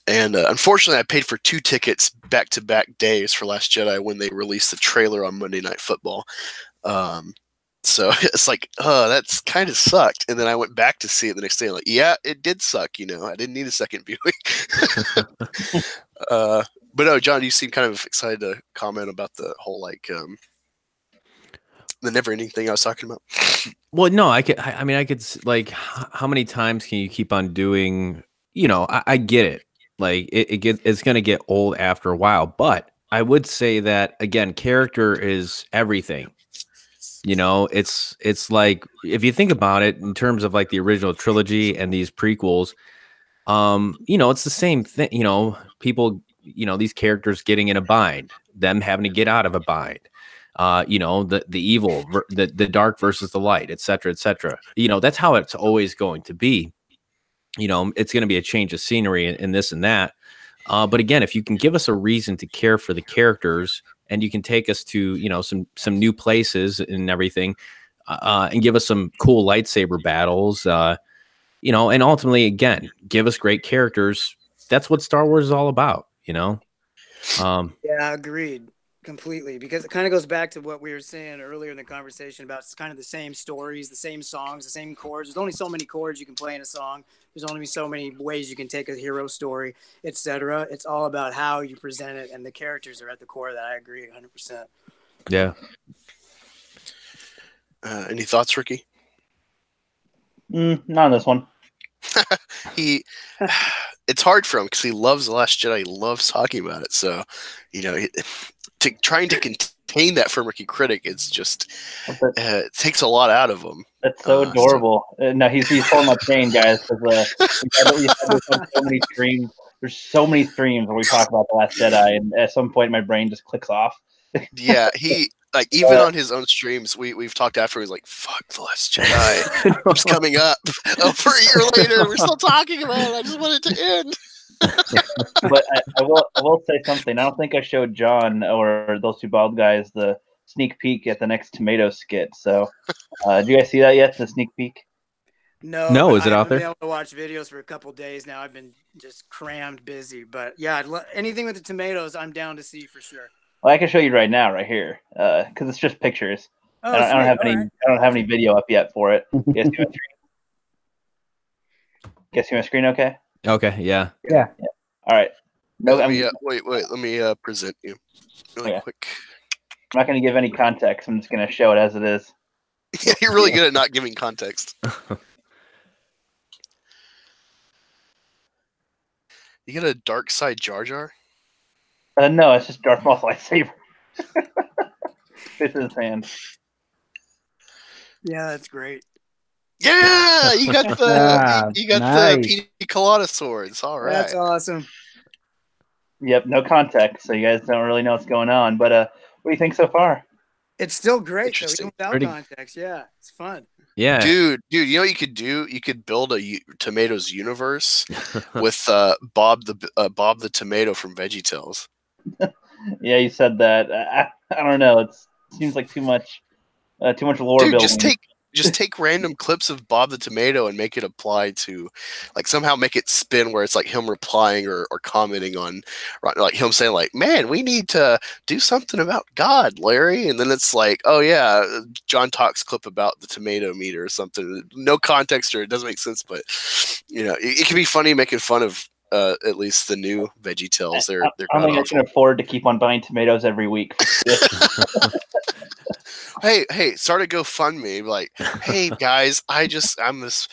And unfortunately, I paid for 2 tickets back-to-back days for Last Jedi when they released the trailer on Monday Night Football. So it's like, oh, that's kind of sucked. And then I went back to see it the next day. I'm like, yeah, it did suck. You know, I didn't need a second viewing. But no, John, you seem kind of excited to comment about the whole like the never-ending thing I was talking about. Well, no, I mean, I could like, how many times can you keep on doing? You know, I get it. Like, it's gonna get old after a while. But I would say that again, character is everything. You know, it's like, if you think about it in terms of like the original trilogy and these prequels, you know, it's the same thing. You know, people, you know, these characters getting in a bind, them having to get out of a bind. You know, the evil, the dark versus the light, et cetera, et cetera. You know, that's how it's always going to be. You know, it's going to be a change of scenery and this and that. But again, if you can give us a reason to care for the characters, and you can take us to, you know, some new places and everything, and give us some cool lightsaber battles, you know, and ultimately, again, give us great characters. That's what Star Wars is all about, you know? Yeah, agreed completely, because it kind of goes back to what we were saying earlier in the conversation about kind of the same stories, the same songs, the same chords. There's only so many chords you can play in a song. There's only so many ways you can take a hero story, etc. It's all about how you present it, and the characters are at the core of that. I agree 100%. Yeah. Any thoughts, Ricky? Not on this one. It's hard for him because he loves The Last Jedi. He loves talking about it. So, you know, trying to contain that from Ricky Critic is just it takes a lot out of him. That's so adorable. No, he's pulling my chain, guys. Because there's so many streams. There's so many streams where we talk about The Last Jedi, and at some point my brain just clicks off. Yeah, he like even on his own streams, we've talked after. He's like, "Fuck The Last Jedi, it's coming up." Over a year later, we're still talking about it. I just want it to end. But I will say something. I don't think I showed John or those two bald guys the sneak peek at the next tomato skit. So, do you guys see that yet? The sneak peek? No, is it out there? I've been able to watch videos for a couple days now. I've been just crammed busy, but yeah, anything with the tomatoes, I'm down to see for sure. Well, I can show you right now, right here, because it's just pictures. Oh, I don't have any. I don't have any video up yet for it. You guys see my screen? You guys see my screen? Okay. Okay. Yeah. Yeah. All right. No, wait. Let me present you really quick. I'm not going to give any context. I'm just going to show it as it is. Yeah, you're really good at not giving context. You got a dark side Jar Jar? No, it's just Darth Maul's lightsaber. This is his hand. Yeah, that's great. Yeah, you got the the pina colada swords. All right, that's awesome. Yep, no context, so you guys don't really know what's going on. But what do you think so far? It's still great though, even without context. Yeah, it's fun. Yeah, dude, you know what you could do? You could build a Tomatoes universe with Bob the Tomato from VeggieTales. Yeah, you said that. I don't know. It seems like too much lore dude, building. Just take random clips of Bob the Tomato and make it apply to, like, somehow make it spin where it's like him replying or commenting on, like him saying like, "Man, we need to do something about God, Larry," and then it's like, "Oh yeah, John talks clip about the tomato meter or something." No context, or it doesn't make sense, but you know, it can be funny making fun of at least the new VeggieTales. They're I don't think I can afford to keep on buying tomatoes every week. Hey, start a GoFundMe. Like, hey guys, I'm this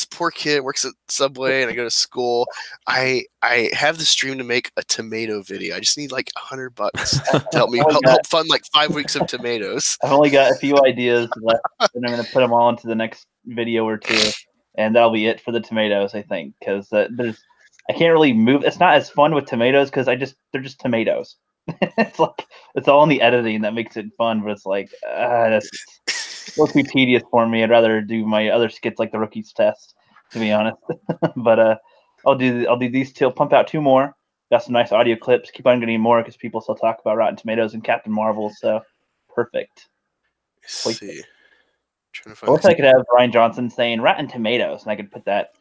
poor kid, works at Subway, and I go to school. I have this dream to make a tomato video. I just need like $100 to help me help fund like 5 weeks of tomatoes. I've only got a few ideas left, and I'm going to put them all into the next video or two, and that'll be it for the tomatoes, I think, because I can't really move. It's not as fun with tomatoes because they're just tomatoes. It's like it's all in the editing that makes it fun, but it's like that's supposed to be tedious for me. I'd rather do my other skits like the Rookies Test, to be honest. But I'll do these two. Pump out 2 more. Got some nice audio clips. Keep on getting more because people still talk about Rotten Tomatoes and Captain Marvel. So perfect. Let's see. I wish I could have Ryan Johnson saying Rotten Tomatoes, and I could put that.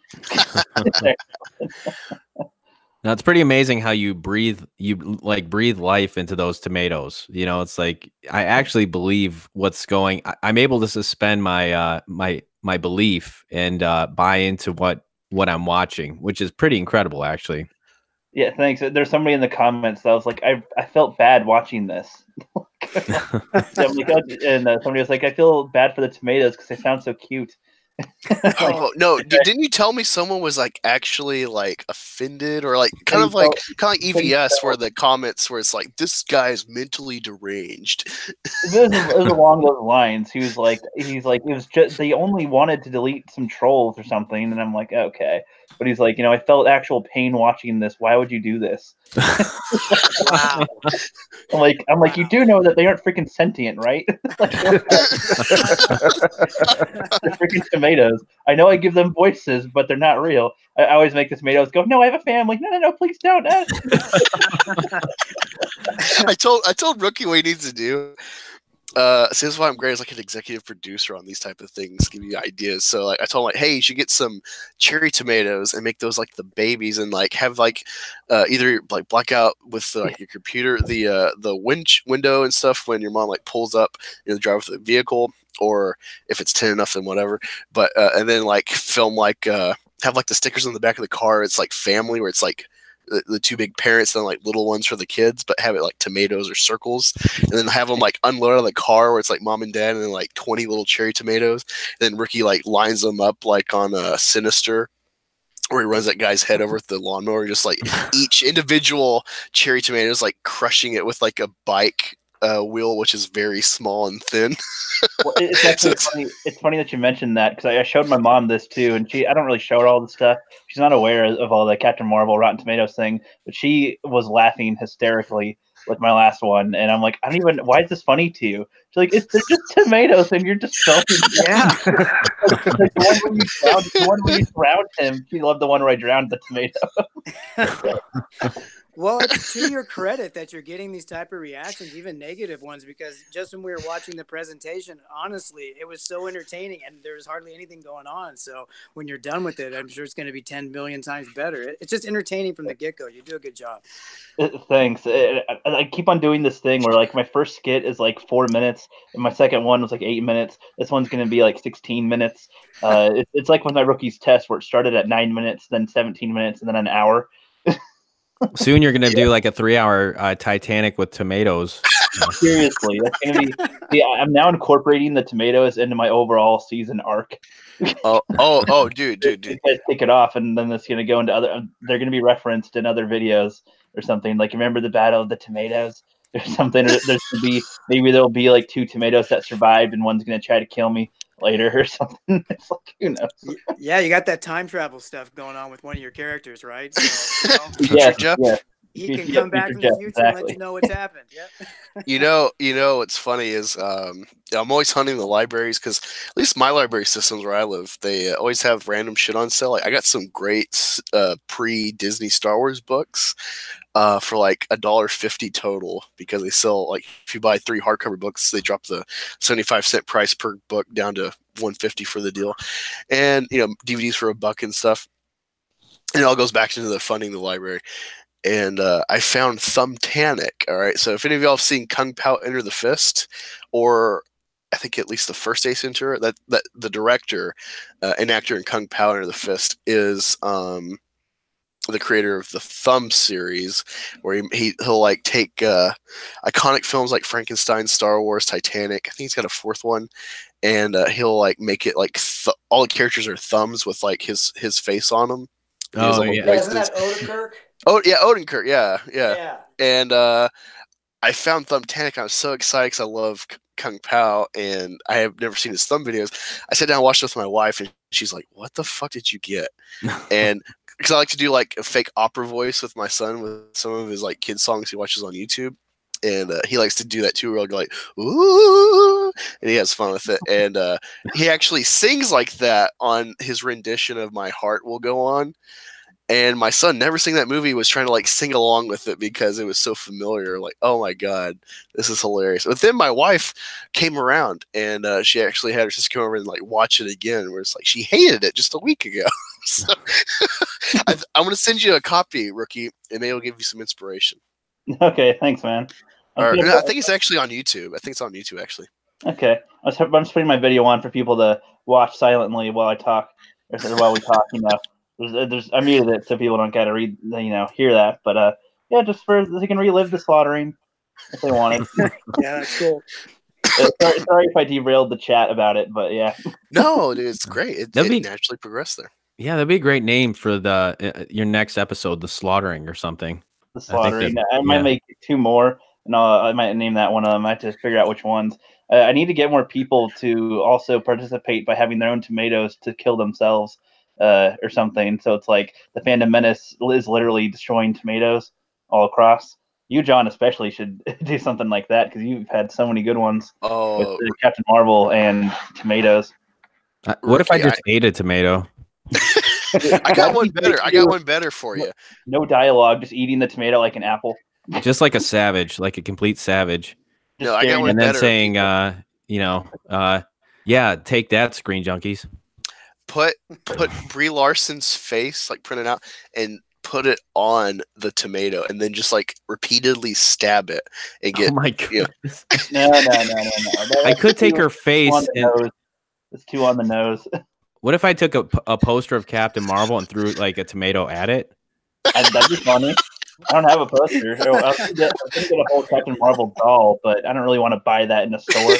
Now it's pretty amazing how you breathe life into those tomatoes. You know, it's like I actually believe what's going. I'm able to suspend my my belief and buy into what I'm watching, which is pretty incredible, actually. Yeah, thanks. There's somebody in the comments that was like, I felt bad watching this. Yeah, I'm like, and somebody was like, I feel bad for the tomatoes because they sound so cute. Oh no! Didn't you tell me someone was like actually like offended or like kind of like EVS where the comments where it's like this guy is mentally deranged. It was along those lines. He's like, it was just they only wanted to delete some trolls or something, and I'm like, okay. But he's like, I felt actual pain watching this. Why would you do this? Wow. I'm like, you do know that they aren't freaking sentient, right? Like, they're freaking tomatoes. I know I give them voices, but they're not real. I always make the tomatoes go, no, I have a family. No, please don't. I told Rookie what he needs to do. So this is why I'm great as like an executive producer on these type of things, give you ideas. So like I told him like, hey, you should get some cherry tomatoes and make those like the babies and like have like either like black out with like your computer the window and stuff when your mom like pulls up in the drive with the vehicle, or if it's tin enough then whatever. But and then like film like have like the stickers on the back of the car. It's like family where it's like the two big parents and like little ones for the kids, but have it like tomatoes or circles, and then have them like unload out of the car where it's like mom and dad and then like 20 little cherry tomatoes. And then Ricky like lines them up like on a Sinister where he runs that guy's head over with the lawnmower, just like each individual cherry tomato is like crushing it with like a bike wheel, which is very small and thin. Well, it's actually funny. It's funny that you mentioned that because I showed my mom this too, and I don't really show her all the stuff. She's not aware of all the Captain Marvel, Rotten Tomatoes thing, but she was laughing hysterically with my last one, and I'm like, I don't even. Why is this funny to you? She's like, they're just tomatoes, and you're just selling. Yeah. Like the one where you drowned him. She loved the one where I drowned the tomato. Well, to your credit that you're getting these type of reactions, even negative ones, because just when we were watching the presentation, honestly, it was so entertaining and there's hardly anything going on. So when you're done with it, I'm sure it's going to be 10 million times better. It's just entertaining from the get-go. You do a good job. Thanks. I keep on doing this thing where like my first skit is like 4 minutes and my second one was like 8 minutes. This one's going to be like 16 minutes. It's like with my rookie's test where it started at 9 minutes, then 17 minutes, and then an hour. Soon you're gonna do like a 3-hour Titanic with tomatoes. Seriously, that's gonna be. Yeah, I'm now incorporating the tomatoes into my overall season arc. Dude. Take it off, and then it's gonna go into other. They're gonna be referenced in other videos or something. Like remember the Battle of the Tomatoes or something. Or there's gonna be there'll be like 2 tomatoes that survived, and one's gonna try to kill me later or something. It's like who knows. Yeah, you got that time travel stuff going on with one of your characters, right? So, yes. He can come back from the future and let you know what's happened. Yeah. You know what's funny is I'm always hunting the libraries because at least my library systems where I live, they always have random shit on sale. Like I got some great pre-Disney Star Wars books for like $1.50 total because they sell like if you buy 3 hardcover books, they drop the 75-cent price per book down to $1.50 for the deal, and DVDs for $1 and stuff. And it all goes back into the funding the library. And I found Thumbtanic. All right, so if any of y'all have seen Kung Pao Enter the Fist, or I think at least the first Ace Ventura, that the director and actor in Kung Pao Enter the Fist is the creator of the Thumb series, where he'll like take iconic films like Frankenstein, Star Wars, Titanic. I think he's got a 4th one, and he'll like make it like all the characters are thumbs with like his face on them. Oh yeah, isn't that Odenkirk? Oh yeah, Odenkirk. Yeah. And I found Thumbtanic. I was so excited because I love Kung Pao, and I have never seen his thumb videos. I sat down and watched it with my wife, and she's like, "What the fuck did you get?" And because I like to do like a fake opera voice with my son with some of his like kid songs he watches on YouTube, and he likes to do that too. Where I'll go like, "Ooh," and he has fun with it. And he actually sings like that on his rendition of "My Heart Will Go On." And my son, never seen that movie, was trying to like sing along with it because it was so familiar. Like, oh my god, this is hilarious. But then my wife came around, and she actually had her sister come over and like watch it again. Where it's like she hated it just a week ago. So I'm going to send you a copy, Rookie, and maybe it'll give you some inspiration. Okay, thanks, man. I think it's actually on YouTube. I think it's on YouTube actually. Okay, I'm just putting my video on for people to watch silently while I talk, or while we talk. I muted it so people don't gotta hear that. But yeah, just for they can relive the slaughtering if they wanted. Yeah, that's cool. Sorry if I derailed the chat about it, but yeah. No, dude, it's great. It That'd be- naturally progressed there. Yeah, that'd be a great name for the your next episode, the slaughtering or something. The slaughtering. I might yeah. make 2 more, and I might name that one of them. I have to figure out which ones. I need to get more people to also participate by having their own tomatoes to kill themselves, or something. So it's like the Fandom Menace is literally destroying tomatoes all across. You, John, especially should do something like that because you've had so many good ones with Captain Marvel and tomatoes. What if I just ate a tomato? I got one better. I got one better for you. No dialogue, just eating the tomato like an apple. Just like a savage, like a complete savage. No, I got one and then better. saying, yeah, take that, Screen Junkies. Put Brie Larson's face, like print it out, and put it on the tomato, and then just like repeatedly stab it and get. Oh my goodness! No. I could take her face and. It's too on the nose. What if I took a poster of Captain Marvel and threw like a tomato at it? That'd be funny. I don't have a poster. I was gonna get a whole Captain Marvel doll, but I don't really want to buy that in a store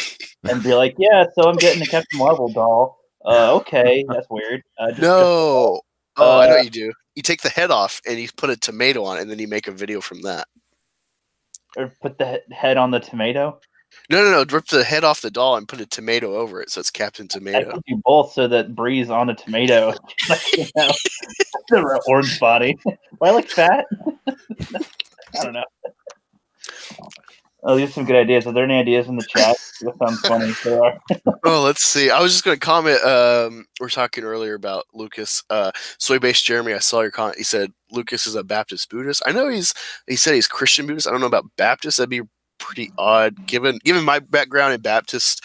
and be like, yeah, so I'm getting a Captain Marvel doll. Okay, that's weird. No. I know what you do. You take the head off and you put a tomato on it, and then you make a video from that. Or put the head on the tomato? No. Rip the head off the doll and put a tomato over it, so it's Captain Tomato. I could do both, so that Bree's on a tomato. The orange body. Why I look fat? I don't know. Oh, these are some good ideas. Are there any ideas in the chat? That sounds funny. Oh, let's see. I was just going to comment. We're talking earlier about Lucas. Soy-based Jeremy, I saw your comment. He said Lucas is a Baptist Buddhist. I know he said he's Christian Buddhist. I don't know about Baptist. That'd be pretty odd. Given my background in Baptist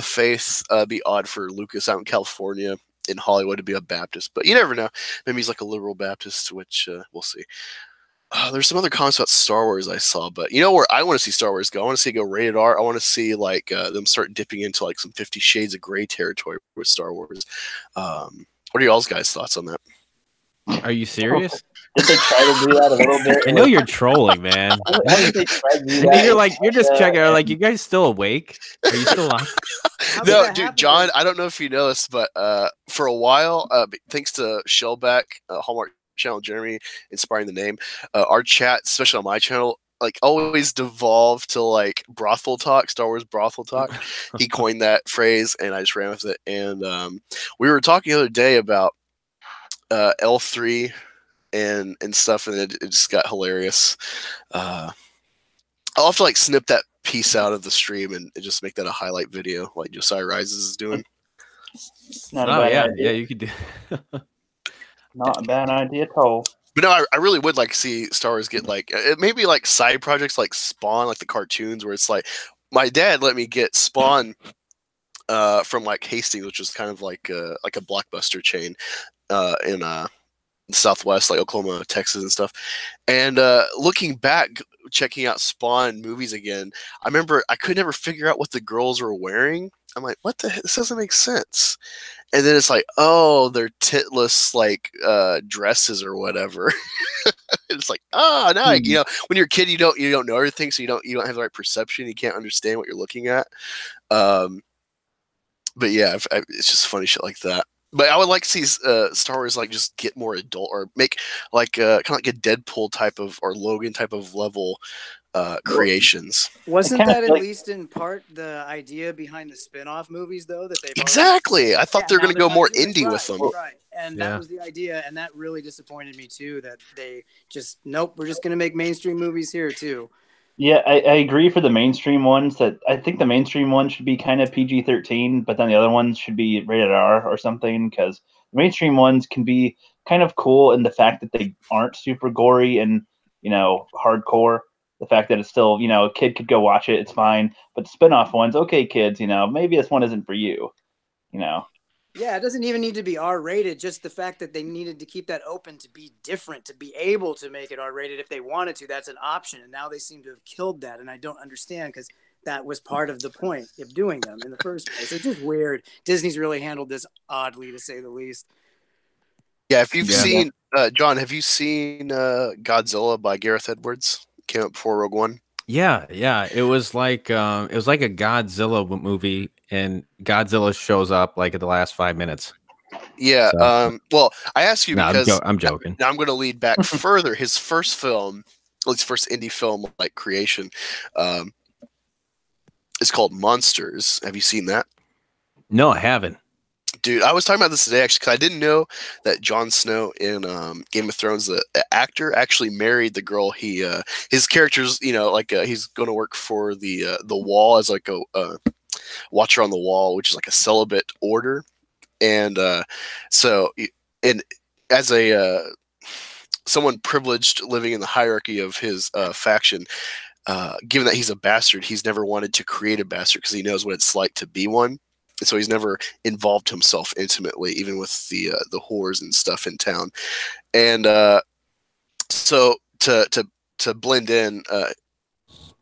faith, be odd for Lucas out in California, in Hollywood, to be a Baptist. But you never know. Maybe he's like a liberal Baptist, which we'll see. There's some other comments about Star Wars I saw, but you know where I want to see Star Wars go? I want to see it go rated R. I want to see like them start dipping into like some 50 Shades of Grey territory with Star Wars. What are y'all's guys' thoughts on that? Are you serious? Did they try to do that a little bit? I know you're trolling, man. You're just checking. Like, you guys still awake? Are you still on? No, dude, John. I don't know if you know this, but for a while, thanks to Shellback, Hallmark Channel, Jeremy inspiring the name, our chat, especially on my channel, like always devolved to like brothel talk, Star Wars brothel talk. He coined that phrase, and I just ran with it. And we were talking the other day about L3 and stuff, and it just got hilarious. I'll have to like snip that piece out of the stream and just make that a highlight video, like Josiah Rises is doing. Yeah, you could do. Not a bad idea at all. But no, I really would like to see Star Wars get like maybe like side projects like Spawn, like the cartoons, where it's like my dad let me get Spawn from like Hastings, which is kind of like a Blockbuster chain in Southwest, like Oklahoma, Texas, and stuff. And looking back, checking out Spawn movies again, I remember I could never figure out what the girls were wearing. I'm like, what the heck? This doesn't make sense. And then it's like, oh, they're titless like dresses or whatever. It's like, oh, no, you know, when you're a kid, you don't know everything, so you don't have the right perception. You can't understand what you're looking at. But yeah, it's just funny shit like that. But I would like to see Star Wars like just get more adult, or make like kind of like a Deadpool type of, or Logan type of level creations. Wasn't that at least in part the idea behind the spin-off movies, though? That they exactly. I thought they were going to go more indie with them. Right, and that was the idea, and that really disappointed me too. That they just we're just going to make mainstream movies here too. Yeah, I agree for the mainstream ones. That I think the mainstream ones should be kind of PG-13, but then the other ones should be rated R or something, because the mainstream ones can be kind of cool in the fact that they aren't super gory and, you know, hardcore. The fact that it's still, you know, a kid could go watch it, it's fine. But the spin-off ones, okay, kids, you know, maybe this one isn't for you, you know. Yeah, it doesn't even need to be R-rated. Just the fact that they needed to keep that open to be different, to be able to make it R-rated if they wanted to. That's an option. And now they seem to have killed that. And I don't understand, because that was part of the point of doing them in the first place. It's just weird. Disney's really handled this oddly, to say the least. Yeah, if you've Yeah. seen John, have you seen Godzilla by Gareth Edwards? Came out before Rogue One. Yeah, yeah. It was like a Godzilla movie, and Godzilla shows up like at the last 5 minutes. Yeah. So Well, I ask you no, because I'm joking. now I'm going to lead back further. His first film, well, his first indie film like creation, um, is called Monsters. Have you seen that? No, I haven't. Dude, I was talking about this today actually because I didn't know that Jon Snow in Game of Thrones, the actor, actually married the girl. His character's like he's going to work for the Wall as like a watcher on the Wall, which is like a celibate order, and so and as a someone privileged living in the hierarchy of his faction. Given that he's a bastard, he's never wanted to create a bastard because he knows what it's like to be one. And so he's never involved himself intimately, even with the whores and stuff in town. And so to blend in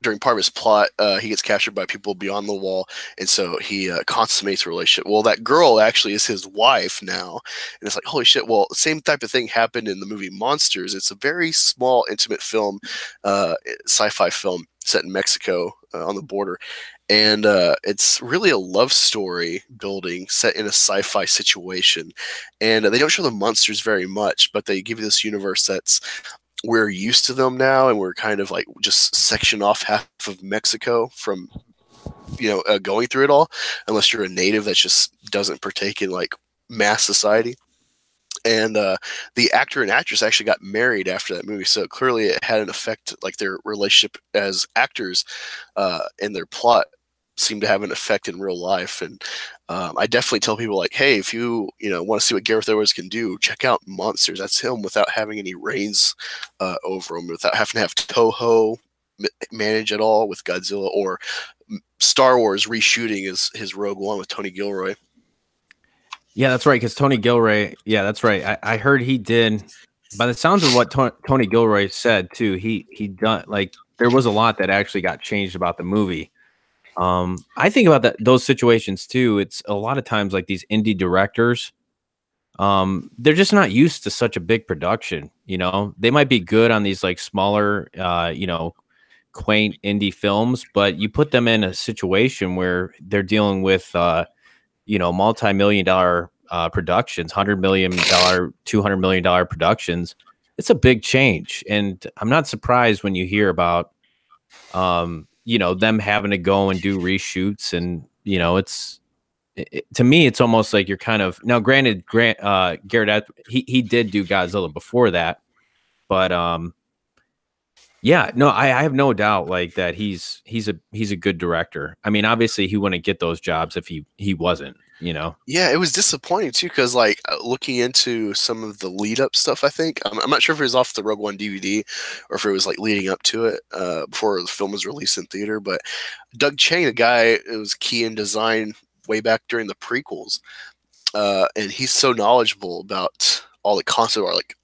during part of his plot, he gets captured by people beyond the Wall, and so he consummates a relationship. Well, that girl actually is his wife now, and it's like, holy shit. Well, the same type of thing happened in the movie Monsters. It's a very small, intimate film, sci-fi film set in Mexico on the border, and it's really a love story building set in a sci-fi situation. And they don't show the monsters very much, but they give you this universe that's we're used to them now, and we're kind of like just section off half of Mexico from going through it all, unless you're a native that just doesn't partake in like mass society. And the actor and actress actually got married after that movie, so clearly it had an effect. Like their relationship as actors and their plot seemed to have an effect in real life. And I definitely tell people like, hey, if you want to see what Gareth Edwards can do, check out Monsters. That's him without having any reins over him, without having to have Toho manage at all with Godzilla, or Star Wars reshooting his Rogue One with Tony Gilroy. Yeah, that's right. Because Tony Gilroy, yeah, that's right. I heard he did. By the sounds of what Tony Gilroy said too, he done like there was a lot that actually got changed about the movie. I think about those situations too. It's a lot of times like these indie directors, they're just not used to such a big production. They might be good on these like smaller, quaint indie films, but you put them in a situation where they're dealing with, multi-million-dollar productions, $100 million, $200 million productions. It's a big change, and I'm not surprised when you hear about them having to go and do reshoots, and to me it's almost like you're kind of now. Granted, Garrett, he did do Godzilla before that, but yeah, no, I have no doubt like that he's a good director. I mean, obviously he wouldn't get those jobs if he wasn't. Yeah, it was disappointing too, because like looking into some of the lead up stuff, I think I'm not sure if it was off the Rogue One DVD or if it was like leading up to it before the film was released in theater. But Doug Chiang, the guy, it was key in design way back during the prequels, and he's so knowledgeable about all the concept art. Like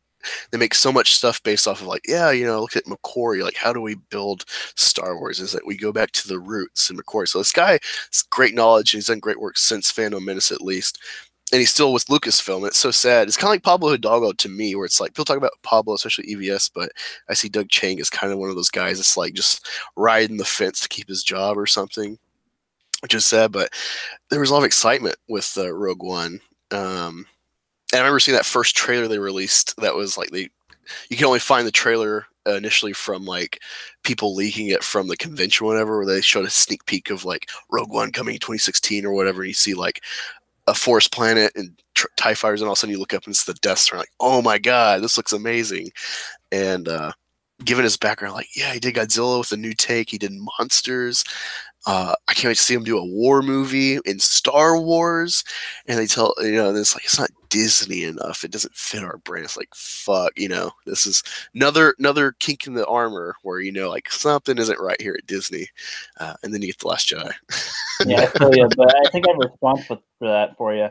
they make so much stuff based off of like, look at McQuarrie. Like, how do we build Star Wars? Is that we go back to the roots in McQuarrie. So this guy has great knowledge, and he's done great work since Phantom Menace at least. And he's still with Lucasfilm. And it's so sad. It's kind of like Pablo Hidalgo to me, where it's like people talk about Pablo, especially EVS, but I see Doug Chiang as kind of one of those guys that's like just riding the fence to keep his job or something, which is sad. But there was a lot of excitement with Rogue One. And I remember seeing that first trailer they released that was like you can only find the trailer initially from like people leaking it from the convention or whatever, where they showed a sneak peek of like Rogue One coming in 2016 or whatever. And you see like a forest planet and TIE fighters, and all of a sudden you look up and it's the Death Star. Like, oh my God, this looks amazing. And given his background, like, yeah, he did Godzilla with a new take. He did Monsters. I can't wait to see him do a war movie in Star Wars. And they tell, it's like, it's not Disney enough. It doesn't fit our brand. It's like, fuck, this is another kink in the armor where, like something isn't right here at Disney. And then you get The Last Jedi. Yeah, I feel you, but I think I have a response for that for you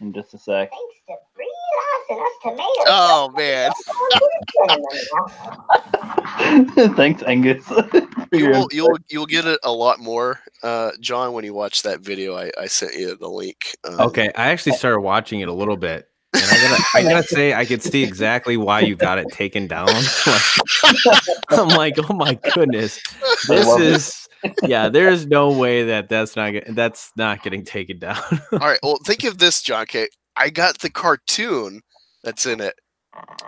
in just a sec. Thanks to Brioche and us tomatoes. Oh, man. Thanks, Angus. You'll get it a lot more, John, when you watch that video I sent you the link. Okay, I actually started watching it a little bit. And I gotta say, I could see exactly why you got it taken down. I'm like, oh my goodness, there's no way that's not getting taken down. All right, well, think of this, John. Okay, I got the cartoon that's in it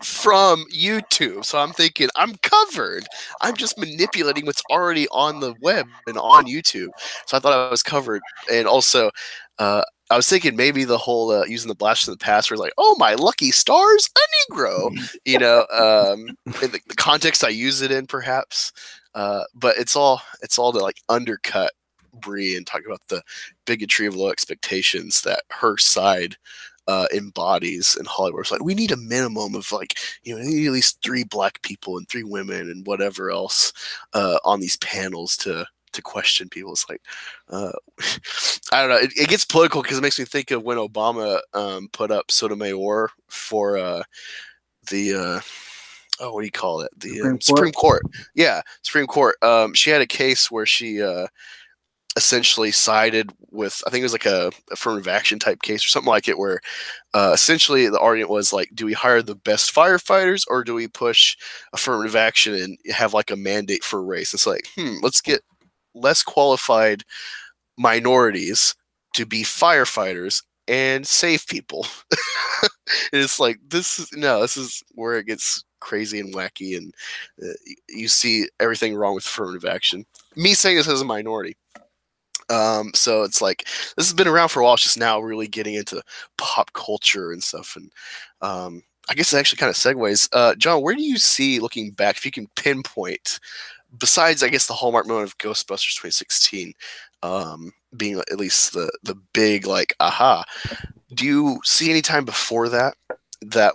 from YouTube, so I'm thinking I'm covered. I'm just manipulating what's already on the web and on YouTube, so I thought I was covered. And also, I was thinking maybe the whole using the blast from the past was like, oh, my lucky stars, a Negro, in the context I use it in, perhaps. But it's all to like undercut Brie and talk about the bigotry of low expectations that her side embodies in Hollywood. It's like, we need a minimum of like, we need at least 3 black people and 3 women and whatever else on these panels to question people. It's like, I don't know. It gets political because it makes me think of when Obama put up Sotomayor for the what do you call it? The Supreme Court. Yeah, Supreme Court. She had a case where she essentially sided with, I think it was like a affirmative action type case or something like it, where essentially the argument was like, do we hire the best firefighters or do we push affirmative action and have like a mandate for race? It's like, let's get less qualified minorities to be firefighters and save people. It's like, this is where it gets crazy and wacky, and you see everything wrong with affirmative action. Me saying this as a minority. So it's like, this has been around for a while. It's just now really getting into pop culture and stuff. And I guess it actually kind of segues. John, where do you see, looking back, if you can pinpoint, besides, I guess, the hallmark moment of Ghostbusters 2016 being at least the big, like, aha, do you see any time before that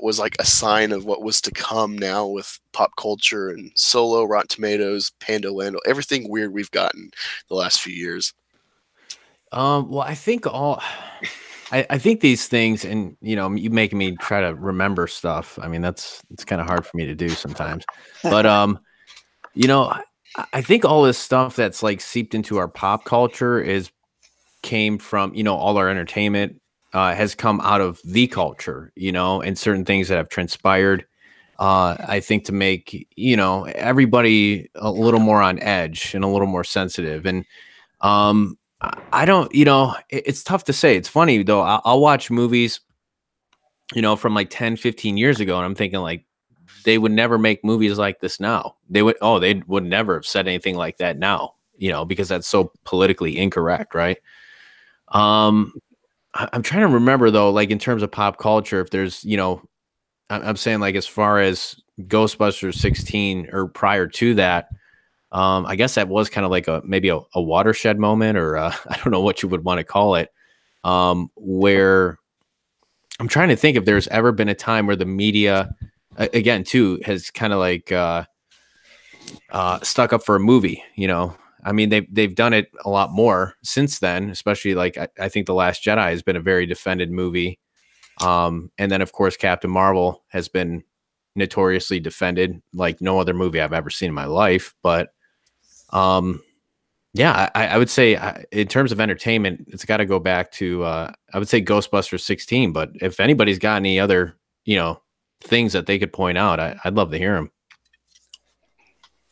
was like a sign of what was to come now with pop culture and Solo, Rotten Tomatoes, Panda Lando, everything weird we've gotten the last few years? Well, I think I think these things, and you making me try to remember stuff. I mean, it's kind of hard for me to do sometimes, but I think all this stuff that's like seeped into our pop culture came from, all our entertainment has come out of the culture, and certain things that have transpired. I think to make, everybody a little more on edge and a little more sensitive. And I don't, it's tough to say. It's funny though. I'll watch movies, from like 10, 15 years ago. And I'm thinking like, they would never make movies like this now. They would never have said anything like that now, because that's so politically incorrect. Right. I'm trying to remember though, like in terms of pop culture, if there's, I'm saying like, as far as Ghostbusters 16 or prior to that, I guess that was kind of like maybe a watershed moment, or I don't know what you would want to call it, where I'm trying to think if there's ever been a time where the media, again, too, has kind of like stuck up for a movie. I mean, they've done it a lot more since then, especially like I think The Last Jedi has been a very defended movie. And then, of course, Captain Marvel has been notoriously defended like no other movie I've ever seen in my life. But yeah, I would say in terms of entertainment, it's got to go back to I would say Ghostbusters 16. But if anybody's got any other, things that they could point out, I'd love to hear them.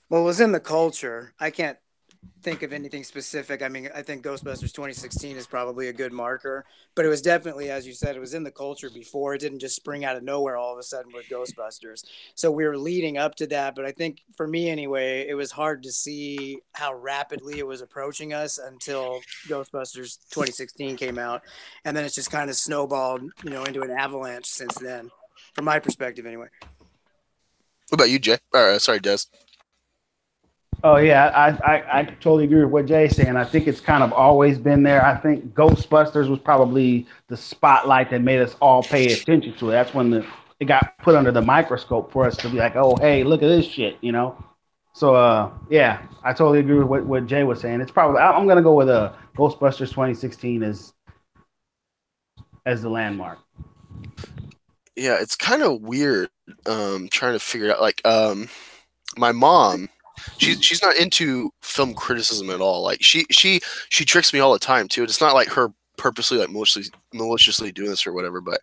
Well, it was in the culture. I can't think of anything specific. I mean, I think Ghostbusters 2016 is probably a good marker, but it was definitely, as you said, it was in the culture before. It didn't just spring out of nowhere all of a sudden with Ghostbusters. So we were leading up to that, but I think for me anyway, it was hard to see how rapidly it was approaching us until Ghostbusters 2016 came out. And then it's just kind of snowballed, into an avalanche since then, from my perspective anyway. What about you, Jay? Sorry, Des. Oh yeah, I totally agree with what Jay's saying. I think it's kind of always been there. I think Ghostbusters was probably the spotlight that made us all pay attention to it. That's when it got put under the microscope for us to be like, oh hey, look at this shit, So yeah, I totally agree with what Jay was saying. It's probably, I'm gonna go with Ghostbusters 2016 as the landmark. Yeah, it's kind of weird trying to figure out, like, my mom, she's not into film criticism at all. Like she tricks me all the time too. It's not like her purposely like maliciously doing this or whatever, but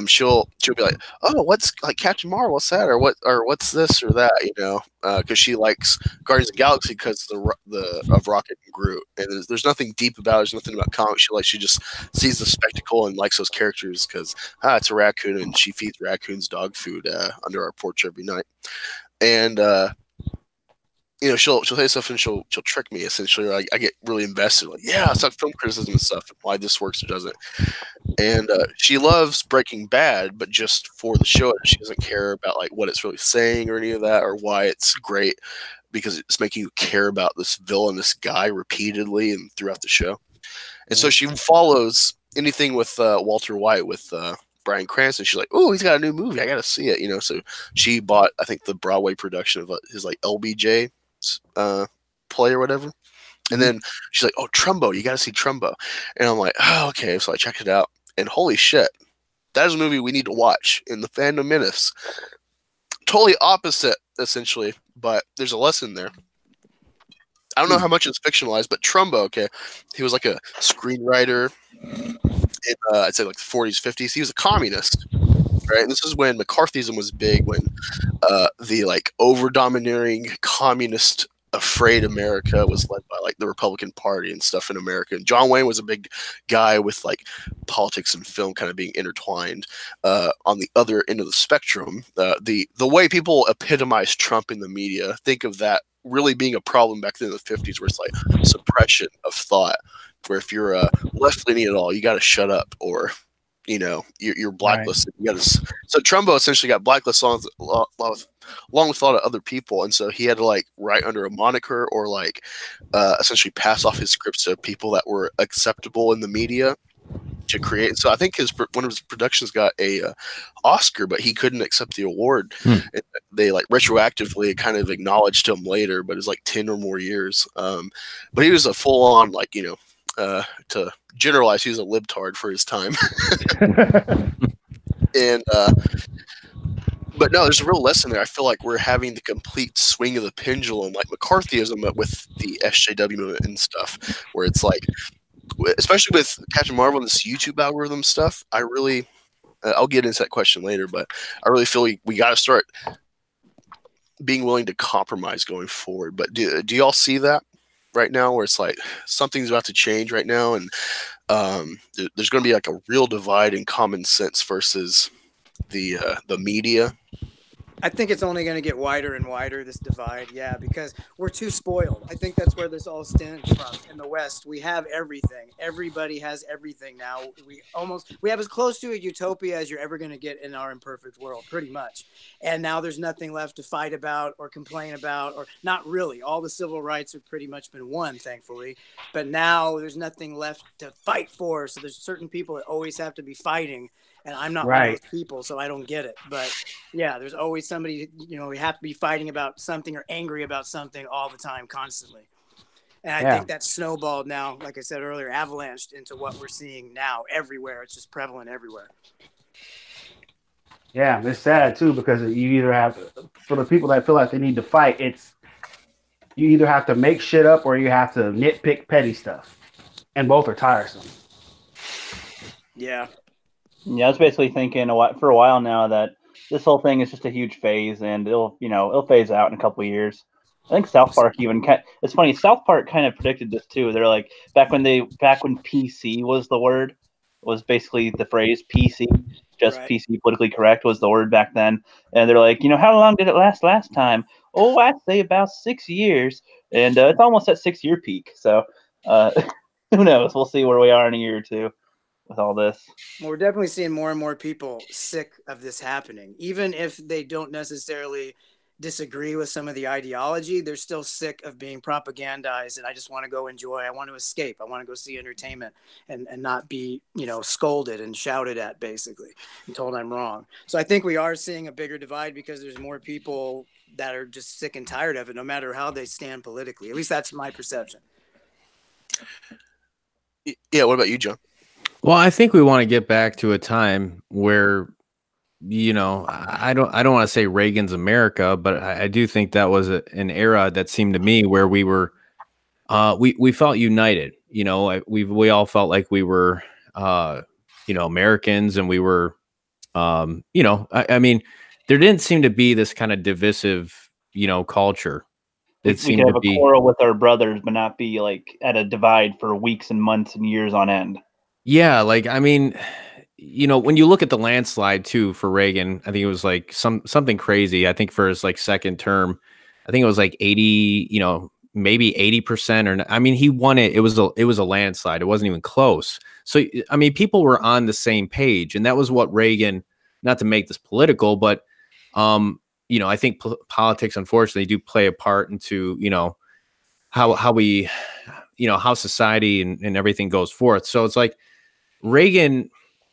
she'll be like, oh, what's like Captain Marvel, what's that, or what's this or that, you know, because she likes Guardians of the Galaxy because of Rocket and Groot, and there's nothing deep about it, there's nothing about comics. She just sees the spectacle and likes those characters because it's a raccoon and she feeds raccoons dog food under our porch every night, and you know, she'll say stuff and she'll trick me essentially. Or I get really invested, like, yeah, it's like film criticism and stuff, and why this works or doesn't. And she loves Breaking Bad, but just for the show. She doesn't care about like what it's really saying or any of that, or why it's great, because it's making you care about this villainous guy repeatedly and throughout the show. And so she follows anything with Walter White, with Bryan Cranston. She's like, oh, he's got a new movie, I gotta see it, you know. So she bought, I think, the Broadway production of his like LBJ play or whatever, and then she's like, oh, Trumbo, you gotta see Trumbo. And I'm like, oh, okay. So I checked it out, and holy shit, that is a movie we need to watch in the Fandom Menace. Totally opposite essentially, but there's a lesson there. I don't know how much it's fictionalized, but Trumbo, okay, he was like a screenwriter in I'd say like the 40s, 50s. He was a communist, right? And this is when McCarthyism was big, when the like over-domineering communist afraid America was led by like the Republican Party and stuff in America. And John Wayne was a big guy with like politics and film kind of being intertwined. On the other end of the spectrum, the way people epitomize Trump in the media, think of that really being a problem back then in the 50s, where it's like suppression of thought, where if you're left-leaning at all, you got to shut up, or you know, you're blacklisted. Right. So Trumbo essentially got blacklisted along with a lot of other people, and so he had to like write under a moniker, or like essentially pass off his scripts to people that were acceptable in the media to create. So I think one of his productions got a Oscar, but he couldn't accept the award. And they like retroactively kind of acknowledged him later, but it was like 10 or more years. But he was a full-on, like, you know, to generalize, he was a libtard for his time. And but no, there's a real lesson there. I feel like we're having the complete swing of the pendulum, like McCarthyism, but with the SJW movement and stuff, where it's like, especially with Captain Marvel and this YouTube algorithm stuff, I really, I'll get into that question later, but I really feel we got to start being willing to compromise going forward. But do y'all see that right now, where it's like something's about to change right now, and there's going to be like a real divide in common sense versus the media? I think it's only going to get wider and wider, this divide. Yeah, because we're too spoiled. I think that's where this all stems from. In the West, we have everything. Everybody has everything now. We have as close to a utopia as you're ever going to get in our imperfect world, pretty much. And now there's nothing left to fight about or complain about, or not really. All the civil rights have pretty much been won, thankfully. But now there's nothing left to fight for. So there's certain people that always have to be fighting. And I'm not one of those people, so I don't get it. But yeah, there's always somebody, you know, we have to be fighting about something or angry about something all the time, constantly. And I think that's snowballed now, like I said earlier, avalanched into what we're seeing now everywhere. It's just prevalent everywhere. Yeah, it's sad too, because you either have, for the people that feel like they need to fight, it's you either have to make shit up or you have to nitpick petty stuff. And both are tiresome. Yeah. Yeah, I was basically thinking for a while now that this whole thing is just a huge phase, and it'll phase out in a couple of years. I think South Park it's funny. South Park kind of predicted this too. They're like, back when PC was the word, was basically the phrase PC, just PC, politically correct, was the word back then. And they're like, how long did it last time? Oh, I'd say about 6 years, and it's almost at 6-year peak. So who knows? We'll see where we are in a year or two with all this. Well, we're definitely seeing more and more people sick of this happening. Even if they don't necessarily disagree with some of the ideology, they're still sick of being propagandized. And I just want to go enjoy. I want to escape. I want to go see entertainment and not be, scolded and shouted at, basically, and told I'm wrong. So I think we are seeing a bigger divide because there's more people that are just sick and tired of it, no matter how they stand politically. At least that's my perception. Yeah. What about you, John? Well, I think we want to get back to a time where, I don't want to say Reagan's America, but I do think that was an era that seemed to me where we were, we felt united. you know, we all felt like we were, you know, Americans, and we were, you know, I mean, there didn't seem to be this kind of divisive, you know, culture. We It seemed could to have a be, quarrel with our brothers, but not be like at a divide for weeks and months and years on end. yeah, like, I mean, you know, when you look at the landslide too for Reagan, I think it was like something crazy. I think for his like second term, I think it was like 80, you know, maybe 80%, or I mean, he won it. It was a landslide. It wasn't even close. So I mean, people were on the same page, and that was what Reagan. Not to make this political, but you know, I think politics unfortunately do play a part into, you know, how we, you know, how society and everything goes forth. So it's like Reagan,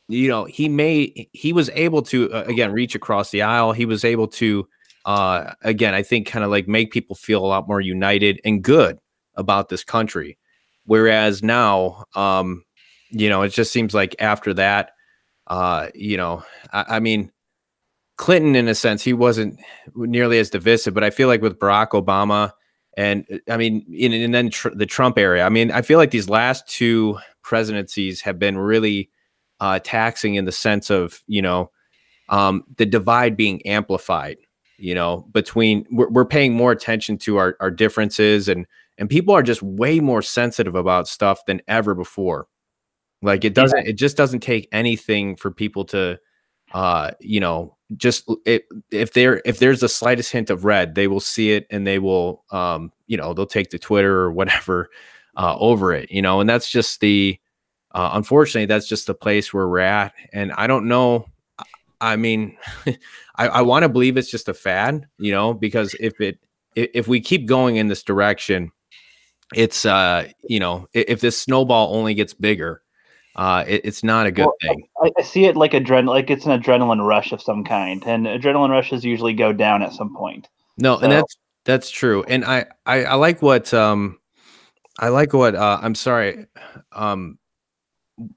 you know, he was able to again reach across the aisle. He was able to again, I think, kind of like make people feel a lot more united and good about this country. Whereas now, you know, it just seems like after that, you know, I mean, Clinton, in a sense, he wasn't nearly as divisive, but I feel like with Barack Obama and I mean, and then the Trump area, I mean, I feel like these last two presidencies have been really taxing in the sense of, you know, the divide being amplified, you know, between we're paying more attention to our differences, and people are just way more sensitive about stuff than ever before. Like it just doesn't take anything for people to, you know, just if there's the slightest hint of red, they will see it, and they will, you know, they'll take to Twitter or whatever over it, you know, and that's just the, unfortunately, that's just the place where we're at. And I don't know. I mean, I want to believe it's just a fad, you know, because if we keep going in this direction, it's, you know, if this snowball only gets bigger, it's not a good thing. I see it like like it's an adrenaline rush of some kind, and adrenaline rushes usually go down at some point. No, So, and that's true. And I like what I'm sorry,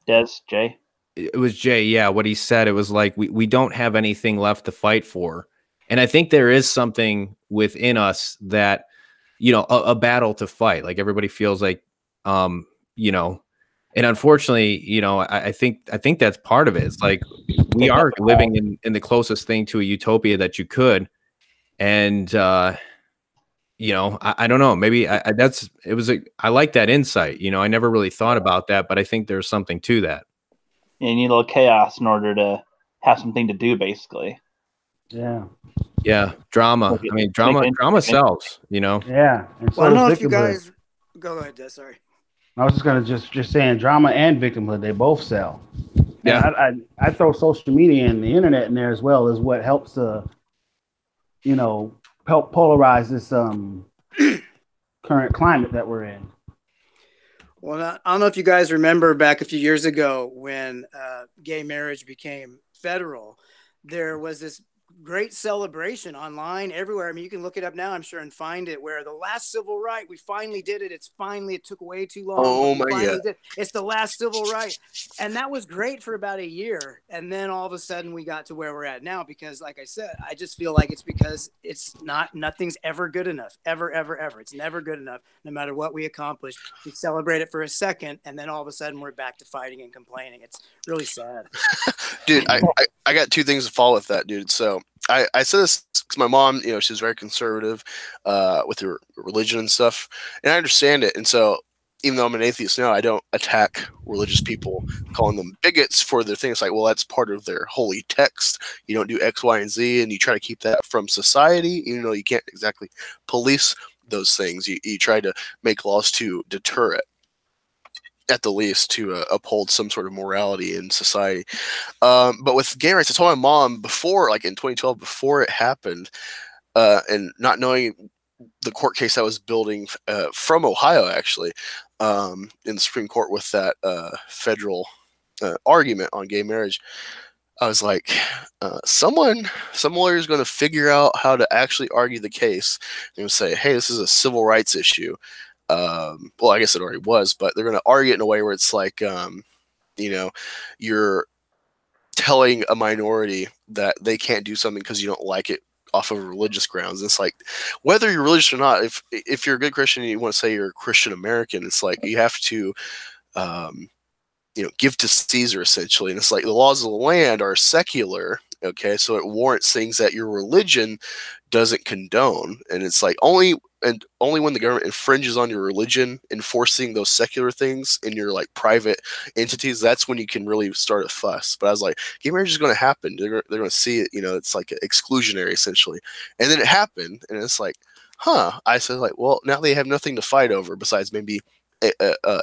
Jay. it was Jay, yeah, what he said. It was like we don't have anything left to fight for. And I think there is something within us that, you know, a battle to fight. Like everybody feels like, you know, and unfortunately, you know, I think that's part of it. It's like we are living in the closest thing to a utopia that you could. And you know, I don't know, maybe I like that insight. You know, I never really thought about that, but I think there's something to that. You need a little chaos in order to have something to do, basically. Yeah. Yeah, drama. I mean, drama sells, you know. Yeah. And so Well, I don't know if victimhood. you guys go ahead, Des. Sorry. I was just gonna just saying drama and victimhood, they both sell. Yeah. And I throw social media and the internet in there as well as what helps you know, help polarize this current climate that we're in. Well, I don't know if you guys remember back a few years ago when gay marriage became federal, there was this great celebration online everywhere. I mean, you can look it up now, I'm sure, and find it, where the last civil right, we finally did it. It took way too long. Oh my God. It's the last civil right. And that was great for about a year. And then all of a sudden we got to where we're at now, because like I said, I just feel like it's because nothing's ever good enough. Ever, ever, ever. It's never good enough. No matter what we accomplish, we celebrate it for a second, and then all of a sudden we're back to fighting and complaining. It's really sad. Dude, I got two things to follow with that, dude. So I said this because my mom, you know, she's very conservative with her religion and stuff, and I understand it. And so even though I'm an atheist now, I don't attack religious people, calling them bigots for their things. Like, well, that's part of their holy text. You don't do X, Y, and Z, and you try to keep that from society, even though you can't exactly police those things. You try to make laws to deter it, at the least, to uphold some sort of morality in society. But with gay rights, I told my mom before, like in 2012, before it happened, and not knowing the court case I was building from Ohio, actually, in the Supreme Court with that federal argument on gay marriage, I was like, some lawyer is going to figure out how to actually argue the case and say, hey, this is a civil rights issue. Well, I guess it already was, but they're going to argue it in a way where it's like, you know, you're telling a minority that they can't do something because you don't like it off of religious grounds. It's like, whether you're religious or not, if you're a good Christian and you want to say you're a Christian American, it's like you have to, give to Caesar essentially. And it's like the laws of the land are secular. Okay, so it warrants things that your religion doesn't condone, and it's like only when the government infringes on your religion, enforcing those secular things in your like private entities, that's when you can really start a fuss. But I was like, gay marriage is going to happen. They're going to see it. It's like exclusionary essentially, and then it happened, and it's like, I said like, well, now they have nothing to fight over besides maybe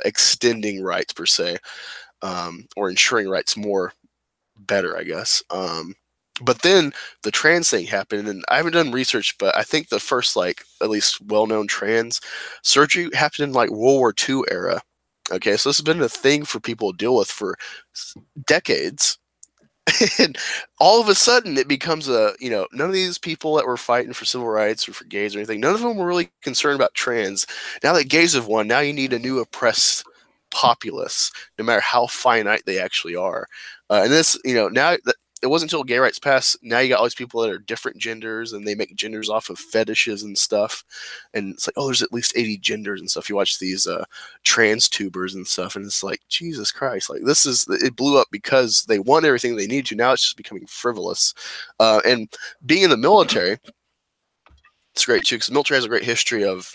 extending rights per se, or ensuring rights more better, I guess. But then the trans thing happened, and I haven't done research, but I think the first, like, at least well-known trans surgery happened in, like, World War II era. Okay, so this has been a thing for people to deal with for decades. And all of a sudden, it becomes none of these people that were fighting for civil rights or for gays or anything, none of them were really concerned about trans. Now that gays have won, now you need a new oppressed populace, no matter how finite they actually are. And this, now it wasn't until gay rights passed. Now you got all these people that are different genders, and they make genders off of fetishes and stuff. And it's like, oh, there's at least 80 genders and stuff. You watch these trans tubers and stuff, and it's like, Jesus Christ! Like, it blew up because they want everything they need to. Now it's just becoming frivolous. And being in the military, it's great too, because the military has a great history of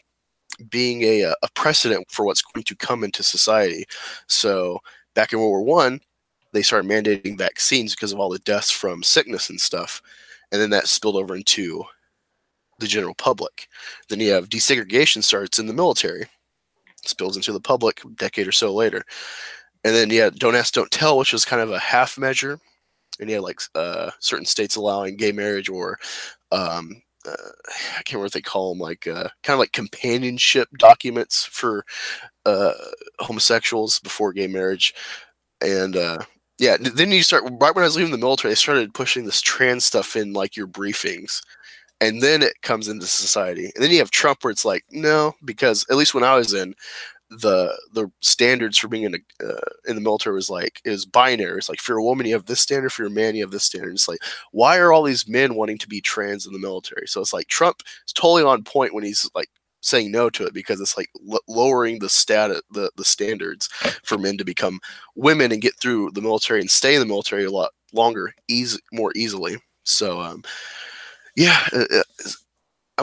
being a precedent for what's going to come into society. So back in World War I, they started mandating vaccines because of all the deaths from sickness and stuff. And then that spilled over into the general public. Then you have desegregation starts in the military, spills into the public a decade or so later. And then you had Don't Ask, Don't Tell, which was kind of a half measure. And you had like certain states allowing gay marriage, or I can't remember what they call them, like kind of like companionship documents for homosexuals before gay marriage. And then you start, right when I was leaving the military, they started pushing this trans stuff in like your briefings, and then it comes into society. And then you have Trump, where it's like, no, because at least when I was in, the standards for being in the military was like, it was binary. It's like, if you're a woman, you have this standard. If you're a man, you have this standard. It's like, why are all these men wanting to be trans in the military? So it's like Trump is totally on point when he's like saying no to it, because it's like lowering the standards for men to become women and get through the military and stay in the military a lot longer, more easily. So I'm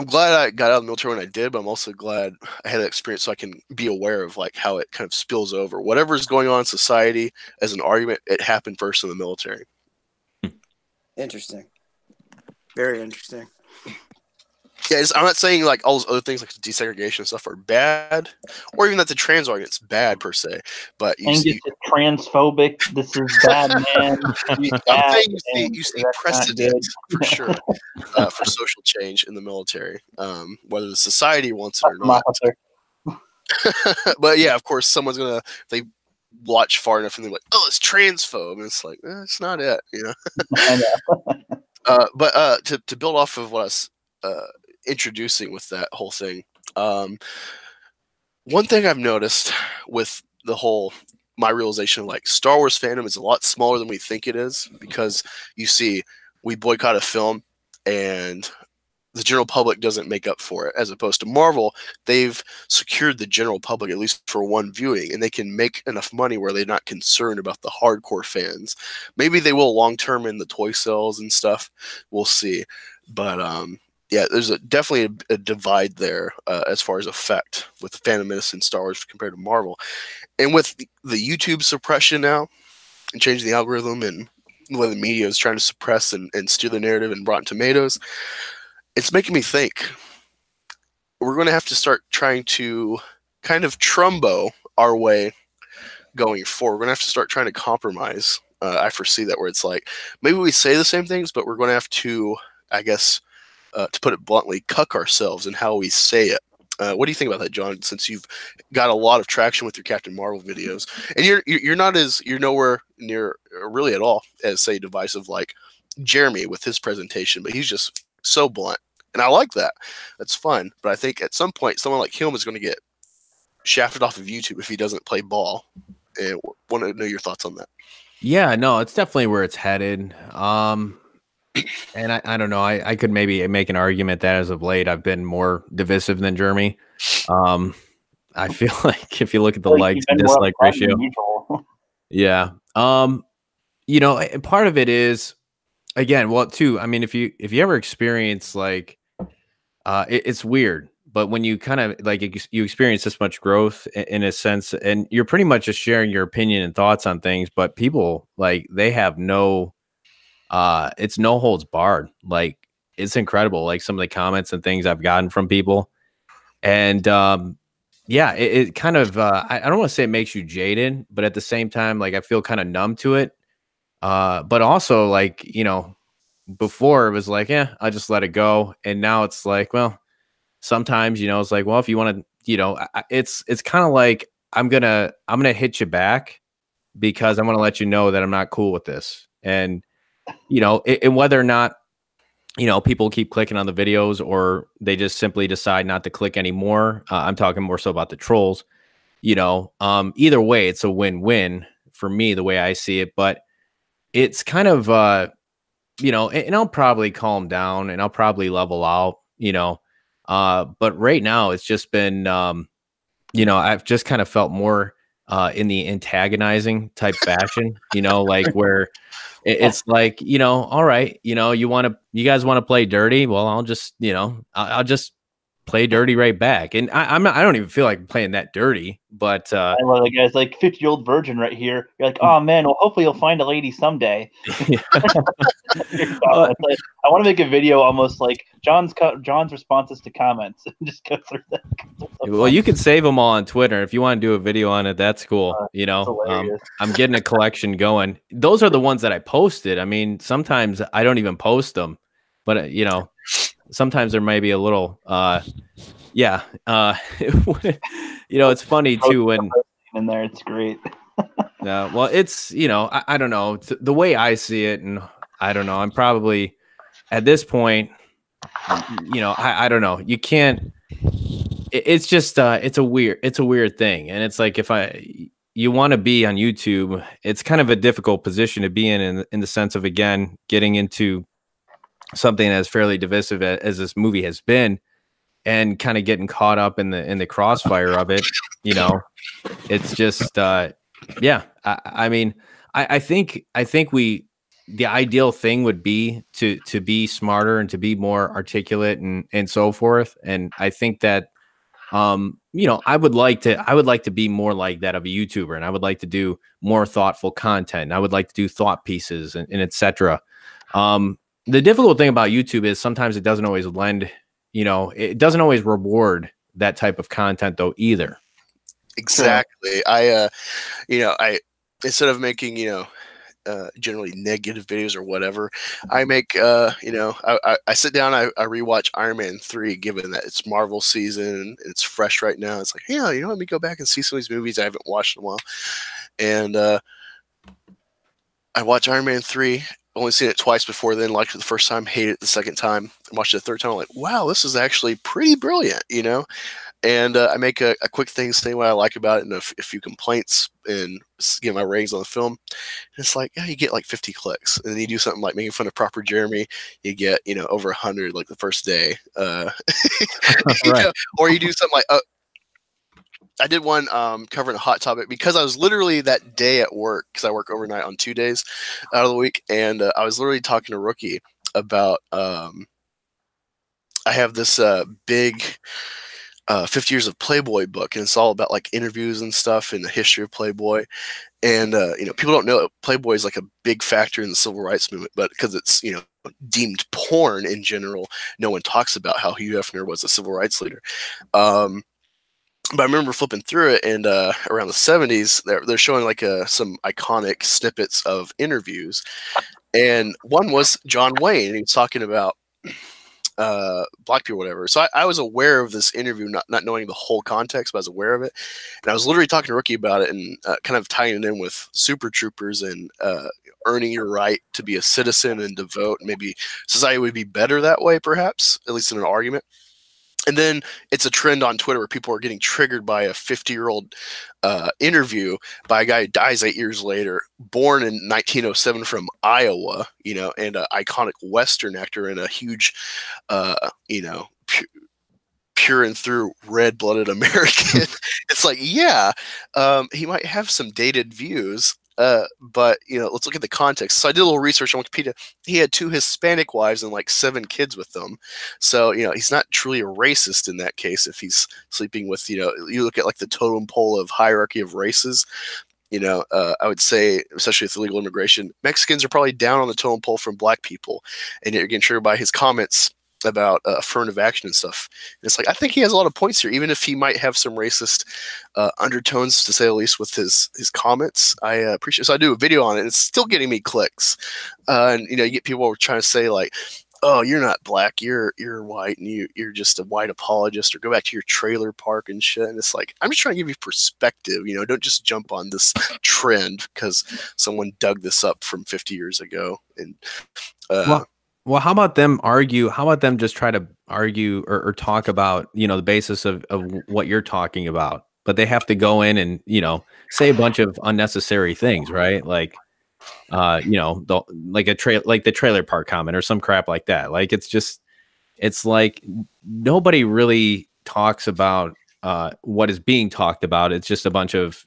glad I got out of the military when I did, but I'm also glad I had that experience so I can be aware of like how it kind of spills over. Whatever is going on in society as an argument, it happened first in the military. Interesting. Very interesting. Yeah, I'm not saying like all those other things like desegregation and stuff are bad, or even that the trans argument's bad per se. But Angus is transphobic. This is bad, man. I'm saying you see precedent for sure for social change in the military, whether the society wants it or not. But yeah, of course, someone's gonna, they watch far enough and they're like, "Oh, it's transphobe," and it's like, it's not it, I know. But to build off of what I was introducing with that whole thing, one thing I've noticed with the whole, my realization, like, Star Wars fandom is a lot smaller than we think it is, because you see, we boycott a film and the general public doesn't make up for it, as opposed to Marvel. They've secured the general public, at least for one viewing, and they can make enough money where they're not concerned about the hardcore fans. Maybe they will long term in the toy sales and stuff. We'll see. But yeah, there's definitely a divide there as far as effect with the Phantom Menace and Star Wars compared to Marvel. And with the YouTube suppression now and changing the algorithm, and the way the media is trying to suppress and steer the narrative and Rotten Tomatoes, it's making me think we're going to have to start trying to kind of Trumbo our way going forward. We're going to have to start trying to compromise. I foresee that, where it's like, maybe we say the same things, but we're going to have to, I guess, to put it bluntly, cuck ourselves in how we say it. What do you think about that, John? Since you've got a lot of traction with your Captain Marvel videos, and you're nowhere near really at all as, say, divisive like Jeremy with his presentation, but he's just so blunt, and I like that. That's fun. But I think at some point, someone like him is going to get shafted off of YouTube if he doesn't play ball. And want to know your thoughts on that. Yeah, no, it's definitely where it's headed. And I don't know. I could maybe make an argument that as of late I've been more divisive than Jeremy. I feel like if you look at the Like likes you've and been more dislike upfront than ratio, neutral. yeah. And part of it is again, well, too. I mean, if you ever experience like, it's weird, but when you kind of like you experience this much growth in a sense, and you're pretty much just sharing your opinion and thoughts on things, but people like they have no, it's no holds barred. Like it's incredible. Like some of the comments and things I've gotten from people, and yeah, it kind of, I don't want to say it makes you jaded, but at the same time, like I feel kind of numb to it. But also like, before it was like, yeah, I just let it go. And now it's like, well, sometimes, it's like, well, if you want to, it's kind of like, I'm going to hit you back because I want to let you know that I'm not cool with this. And, and whether or not, people keep clicking on the videos or they just simply decide not to click anymore. I'm talking more so about the trolls, either way, it's a win-win for me, the way I see it, but it's kind of, and I'll probably calm down and I'll probably level out, but right now it's just been, I've just kind of felt more in the antagonizing type fashion, like where it's like, all right, you guys want to play dirty. Well, I'll just, I'll just play dirty right back. And I don't even feel like playing that dirty, but I love the guy's like 50-year-old virgin right here. You're like, oh man, well hopefully you'll find a lady someday. I want to make a video almost like John's responses to comments and just go through that. Well, you can save them all on Twitter. If you want to do a video on it, that's cool. I'm getting a collection going. Those are the ones that I posted. I mean, sometimes I don't even post them, but sometimes there may be a little, yeah. It's funny too when in there. It's great. Yeah, well, it's, I don't know the way I see it, and I don't know. I'm probably at this point, I don't know. You can't. It's just it's a weird thing, and it's like if you want to be on YouTube, it's kind of a difficult position to be in the sense of again getting into something as fairly divisive as this movie has been, and kind of getting caught up in the crossfire of it. It's just yeah. I mean, I think the ideal thing would be to be smarter and to be more articulate and so forth. And I think that I would like to be more like that of a YouTuber, and I would like to do more thoughtful content. And I would like to do thought pieces and etc. The difficult thing about YouTube is sometimes it doesn't always lend, it doesn't always reward that type of content though either. Exactly. I instead of making, generally negative videos or whatever, I make, I sit down, I rewatch Iron Man 3, given that it's Marvel season and it's fresh right now. It's like, yeah, let me go back and see some of these movies I haven't watched in a while. And I watch Iron Man 3, only seen it twice before then, liked it the first time, hated it the second time, watched it the third time, I'm like, wow, this is actually pretty brilliant, And I make a quick thing saying what I like about it and a few complaints and give my ratings on the film. And it's like, yeah, you get like 50 clicks. And then you do something like making fun of Proper Jeremy, you get, over 100 like the first day. Right. Or you do something like, I did one covering a hot topic because I was literally that day at work, because I work overnight on 2 days out of the week. And I was literally talking to Rookie about, I have this big 50 Years of Playboy book, and it's all about like interviews and stuff in the history of Playboy. And people don't know that Playboy is like a big factor in the civil rights movement, but because it's deemed porn in general, no one talks about how Hugh Hefner was a civil rights leader. But I remember flipping through it, and around the 70s, they're showing like some iconic snippets of interviews, and one was John Wayne, and he was talking about black people, whatever. So I was aware of this interview, not knowing the whole context, but I was aware of it. And I was literally talking to Rookie about it and kind of tying it in with Super Troopers and earning your right to be a citizen and to vote. Maybe society would be better that way, perhaps, at least in an argument. And then it's a trend on Twitter where people are getting triggered by a 50-year-old interview by a guy who dies 8 years later, born in 1907 from Iowa, and an iconic Western actor and a huge, pure and through red-blooded American. It's like, yeah, he might have some dated views, but let's look at the context. So I did a little research on Wikipedia. He had 2 Hispanic wives and like 7 kids with them. So he's not truly a racist in that case if he's sleeping with you look at like the totem pole of hierarchy of races. I would say, especially with illegal immigration, Mexicans are probably down on the totem pole from black people, and you're getting triggered by his comments about affirmative action and stuff. And it's like, I think he has a lot of points here, even if he might have some racist undertones, to say the least, with his comments. I appreciate it. So I do a video on it, and it's still getting me clicks. And you get people trying to say like, oh, you're not black, you're white, and you're just a white apologist, or go back to your trailer park and shit. And it's like, I'm just trying to give you perspective. Don't just jump on this trend because someone dug this up from 50 years ago. And well, how about them argue? How about them just try to argue or talk about, the basis of what you're talking about? But they have to go in and, say a bunch of unnecessary things, right? Like, like the trailer park comment or some crap like that. Like, it's like nobody really talks about what is being talked about. It's just a bunch of,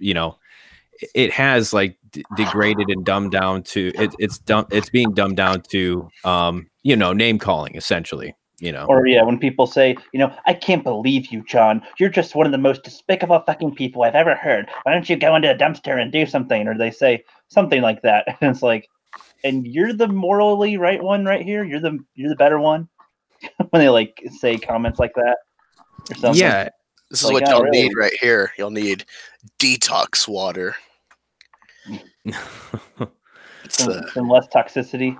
it has like degraded and dumbed down to it's being dumbed down to name calling, essentially. Or when people say, I can't believe you, John, you're just one of the most despicable fucking people I've ever heard, why don't you go into a dumpster and do something? Or they say something like that, and it's like, and you're the morally right one right here, you're the better one. When they like say comments like that or something. Yeah, this is like, what y'all need right here. You'll need detox water. Some less toxicity.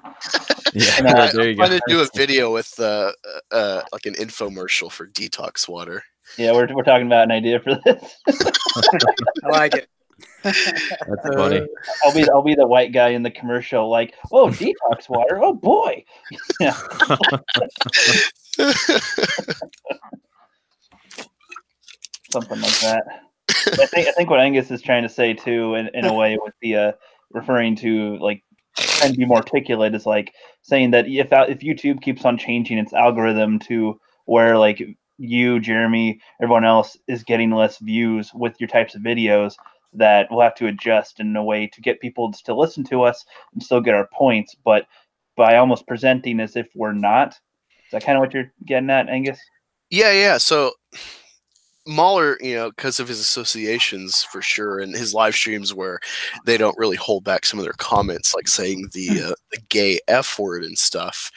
Yeah, there you go. I'm going to do a video with like an infomercial for detox water. Yeah, we're talking about an idea for this. I like it. That's funny. I'll be the white guy in the commercial, like, oh, detox water, oh boy. Yeah. Something like that. I think what Angus is trying to say too, in a way, with the referring to like trying to be more articulate, is like saying that if YouTube keeps on changing its algorithm to where like you, Jeremy, everyone else is getting less views with your types of videos, that we'll have to adjust in a way to get people to still listen to us and still get our points, but by almost presenting as if we're not. Is that kind of what you're getting at, Angus? Yeah. So Mahler, because of his associations for sure, and his live streams where they don't really hold back some of their comments, like saying the gay F word and stuff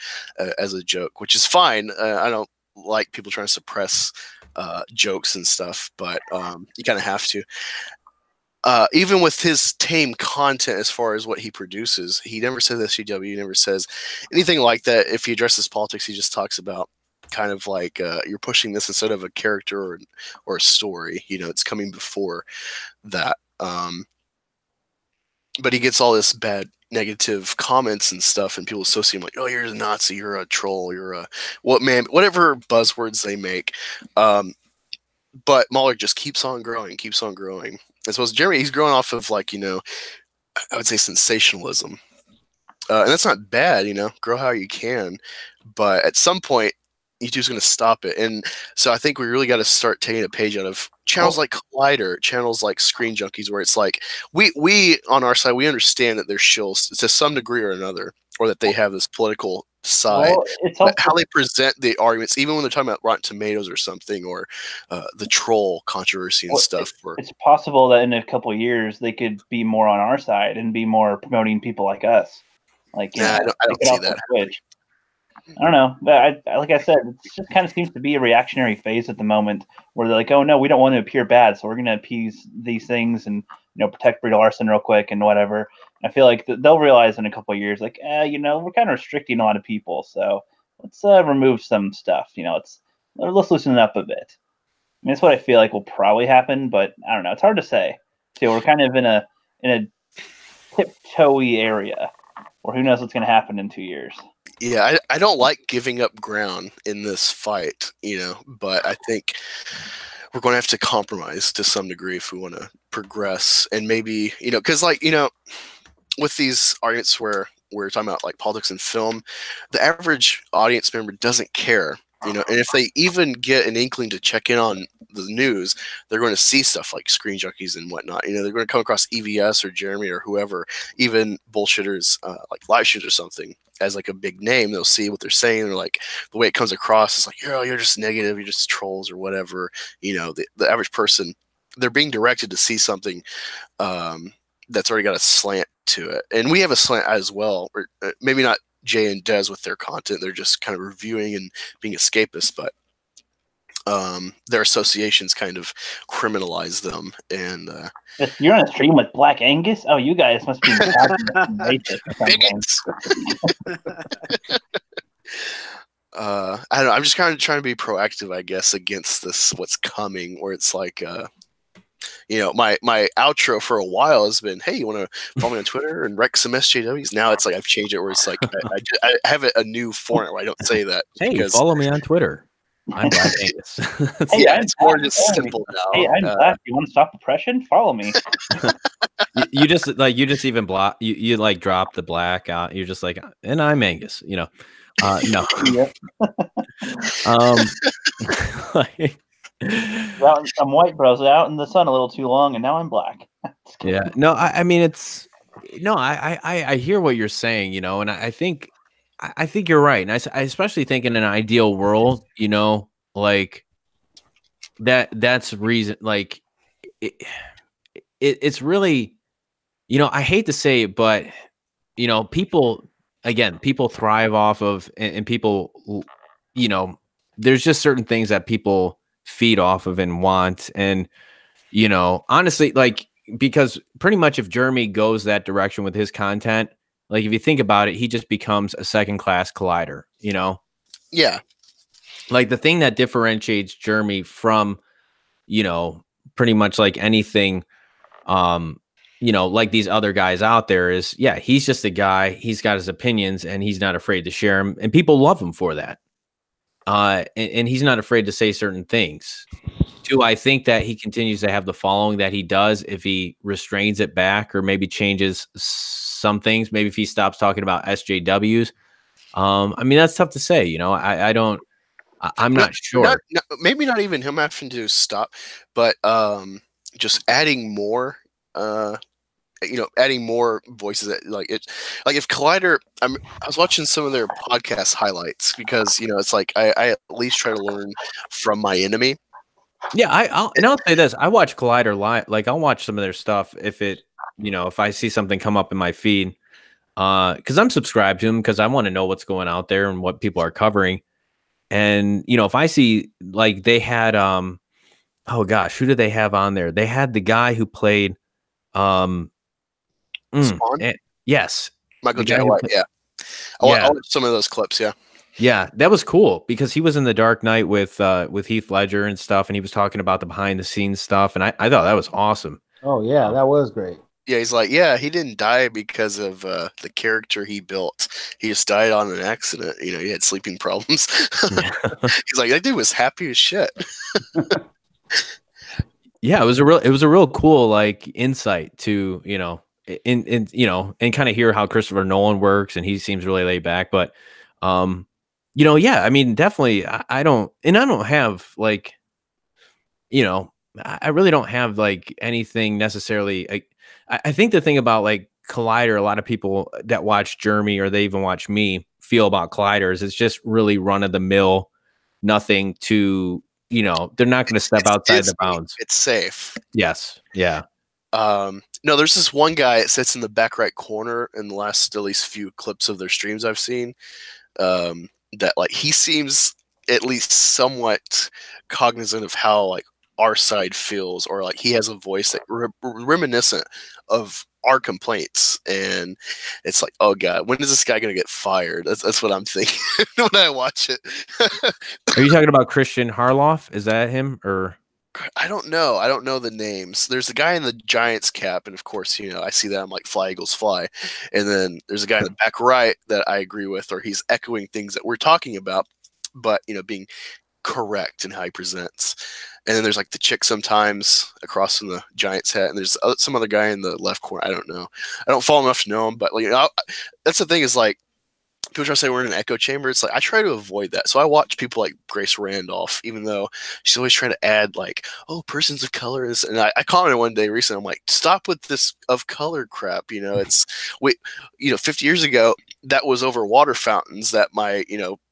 as a joke, which is fine. I don't like people trying to suppress jokes and stuff, but you kind of have to. Even with his tame content as far as what he produces, he never says SJW, he never says anything like that. If he addresses politics, he just talks about kind of like you're pushing this instead of a character or a story. It's coming before that. But he gets all this bad negative comments and stuff, and people associate him like, oh, you're a Nazi, you're a troll, you're a whatever buzzwords they make. But Mahler just keeps on growing. As well as Jeremy, he's growing off of like, I would say sensationalism. And that's not bad, grow how you can. But at some point, YouTube's going to stop it. And so I think we really got to start taking a page out of channels like Collider, channels like Screen Junkies, where it's like, we on our side, we understand that they're shills to some degree or another, or that they have this political side. Well, it's also how they present the arguments, even when they're talking about Rotten Tomatoes or something, or the troll controversy and stuff. It's possible that in a couple of years they could be more on our side and be more promoting people like us. Like, I don't see that. Switch. I don't know, but like I said, it just kind of seems to be a reactionary phase at the moment, where they're like, "Oh no, we don't want to appear bad, so we're going to appease these things and protect Brie Larson real quick and whatever." I feel like they'll realize in a couple of years, like, we're kind of restricting a lot of people, so let's remove some stuff. Let's loosen it up a bit. I mean, that's what I feel like will probably happen, but I don't know. It's hard to say. So we're kind of in a tiptoey area where who knows what's going to happen in 2 years. Yeah, I don't like giving up ground in this fight, but I think we're going to have to compromise to some degree if we want to progress. And maybe, because with these arguments where we're talking about like politics and film, the average audience member doesn't care, and if they even get an inkling to check in on the news, they're going to see stuff like Screen Junkies and whatnot. They're going to come across EVS or Jeremy or whoever, even bullshitters like Live Shoot or something, as like a big name. They'll see what they're saying, or like the way it comes across is like, you're just negative, you're just trolls or whatever. The average person, they're being directed to see something that's already got a slant to it, and we have a slant as well. Or maybe not Jay and Des with their content; they're just kind of reviewing and being escapists, but their associations kind of criminalize them. And you're on a stream with Black Angus. Oh, you guys must be bigots. I don't know. I'm just kind of trying to be proactive, I guess, against this what's coming. Where it's like, my outro for a while has been, hey, you want to follow me on Twitter and wreck some SJWs? Now it's like I've changed it where it's like I have a new format where I don't say that. Hey, follow me on Twitter. I'm Black Angus. It's more just simple now. Hey, I'm Black. You want to stop oppression? Follow me. you just even block. You like drop the Black out. You're just like, and I'm Angus. No. I'm white, bros. Out in the sun a little too long, and now I'm Black. Yeah. No, I mean it's I hear what you're saying, and I think you're right. And I especially think in an ideal world, like that's reason, like it's really, I hate to say it, but people thrive off of, and people, there's just certain things that people feed off of and want. And, honestly, like, because pretty much if Jeremy goes that direction with his content, like if you think about it, he just becomes a second-class collider, Yeah. Like the thing that differentiates Jeremy from, pretty much like anything, like these other guys out there is, he's just a guy. He's got his opinions and he's not afraid to share them, and people love him for that. And he's not afraid to say certain things. Do I think that he continues to have the following that he does if he restrains it back or maybe changes some things? Maybe if he stops talking about SJWs. I mean, that's tough to say. I'm not sure. Maybe not even him having to stop, but just adding more. Adding more voices that like it, like if Collider, I was watching some of their podcast highlights because it's like I at least try to learn from my enemy. Yeah, I'll say this: I watch Collider live. Like I'll watch some of their stuff if if I see something come up in my feed, because I'm subscribed to them because I want to know what's going out there and what people are covering. And if I see like they had oh gosh, who did they have on there? They had the guy who played yes, Michael J. White. Yeah, I watched some of those clips. Yeah, that was cool because he was in the Dark Knight with Heath Ledger and stuff, and he was talking about the behind the scenes stuff, and I thought that was awesome. Oh yeah, that was great. Yeah, he's like, he didn't die because of the character he built. He just died on an accident. He had sleeping problems. He's like, that dude was happy as shit. Yeah, it was a real cool like insight to and kind of hear how Christopher Nolan works, and he seems really laid back. But I mean, definitely, I don't have like, I really don't have like anything necessarily. I think the thing about like Collider, a lot of people that watch Jeremy or they even watch me feel about Collider is it's just really run of the mill, nothing to. They're not going to step outside the bounds. It's safe. Yes. Yeah. No, there's this one guy that sits in the back right corner in the last at least few clips of their streams I've seen. That like he seems at least somewhat cognizant of how like our side feels, or like he has a voice that reminiscent of our complaints, and it's like, oh god, when is this guy gonna get fired? That's what I'm thinking when I watch it. Are you talking about Christian Harloff? Is that him or I don't know. I don't know the names. There's the guy in the Giants cap, and of course, I see that I'm like fly Eagles fly. And then there's a guy in the back right that I agree with, or he's echoing things that we're talking about, but being correct in how he presents. And then there's like the chick sometimes across from the Giants hat, and there's some other guy in the left corner. I don't know. I don't follow enough to know him, but that's the thing is like people try to say we're in an echo chamber. It's like I try to avoid that. So I watch people like Grace Randolph, even though she's always trying to add like, oh, persons of color is. And I commented one day recently. I'm like, stop with this of color crap. It's 50 years ago that was over water fountains that my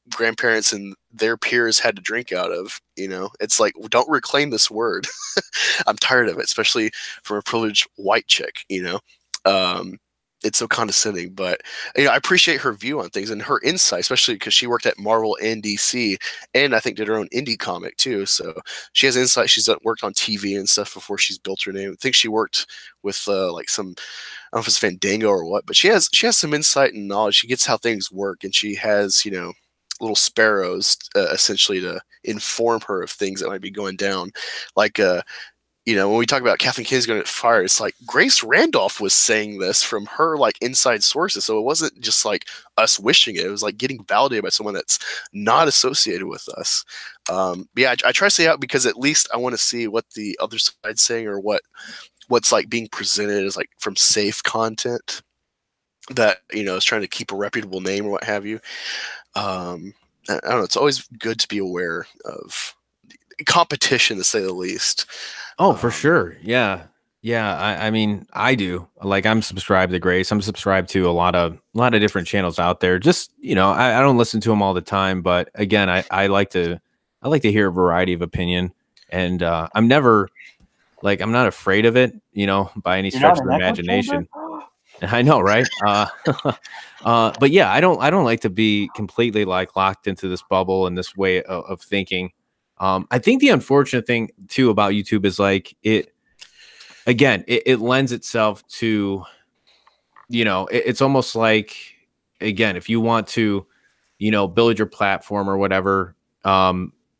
grandparents and their peers had to drink out of. It's like, don't reclaim this word. I'm tired of it, especially from a privileged white chick. It's so condescending, but I appreciate her view on things and her insight, especially because she worked at Marvel and DC, and I think did her own indie comic too. So she has insight. She's worked on TV and stuff before she's built her name. I think she worked with like some, I don't know if it's Fandango or what, but she has some insight and knowledge. She gets how things work, and she has little sparrows essentially to inform her of things that might be going down, like when we talk about Kathleen Kennedy going to get fired, it's like Grace Randolph was saying this from her like inside sources. So it wasn't just like us wishing it. It was like getting validated by someone that's not associated with us. Yeah, I try to stay out because at least I want to see what the other side's saying, or what's like being presented as like from safe content that, is trying to keep a reputable name or what have you. I don't know. It's always good to be aware of competition, to say the least. Oh, for sure. Yeah. Yeah. I mean, I do. Like, I'm subscribed to Grace. I'm subscribed to a lot of different channels out there. Just, I don't listen to them all the time, but again, I like to hear a variety of opinion, and I'm never like, I'm not afraid of it, by any stretch of the imagination. I know, right? But yeah, I don't like to be completely like locked into this bubble and this way of thinking. I think the unfortunate thing too about YouTube is like it lends itself to, it's almost like, again, if you want to, build your platform or whatever,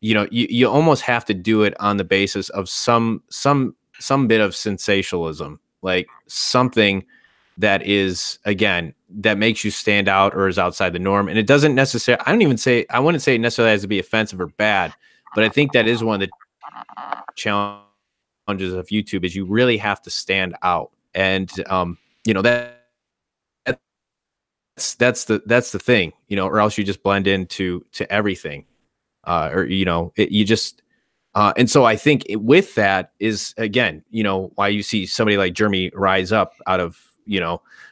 you almost have to do it on the basis of some bit of sensationalism, like something that is, again, that makes you stand out or is outside the norm. And it doesn't necessarily, I wouldn't say it necessarily has to be offensive or bad, but I think that is one of the challenges of YouTube, is you really have to stand out. And, that's the thing, or else you just blend into everything. You just, and so I think with that is, again, why you see somebody like Jeremy rise up out of,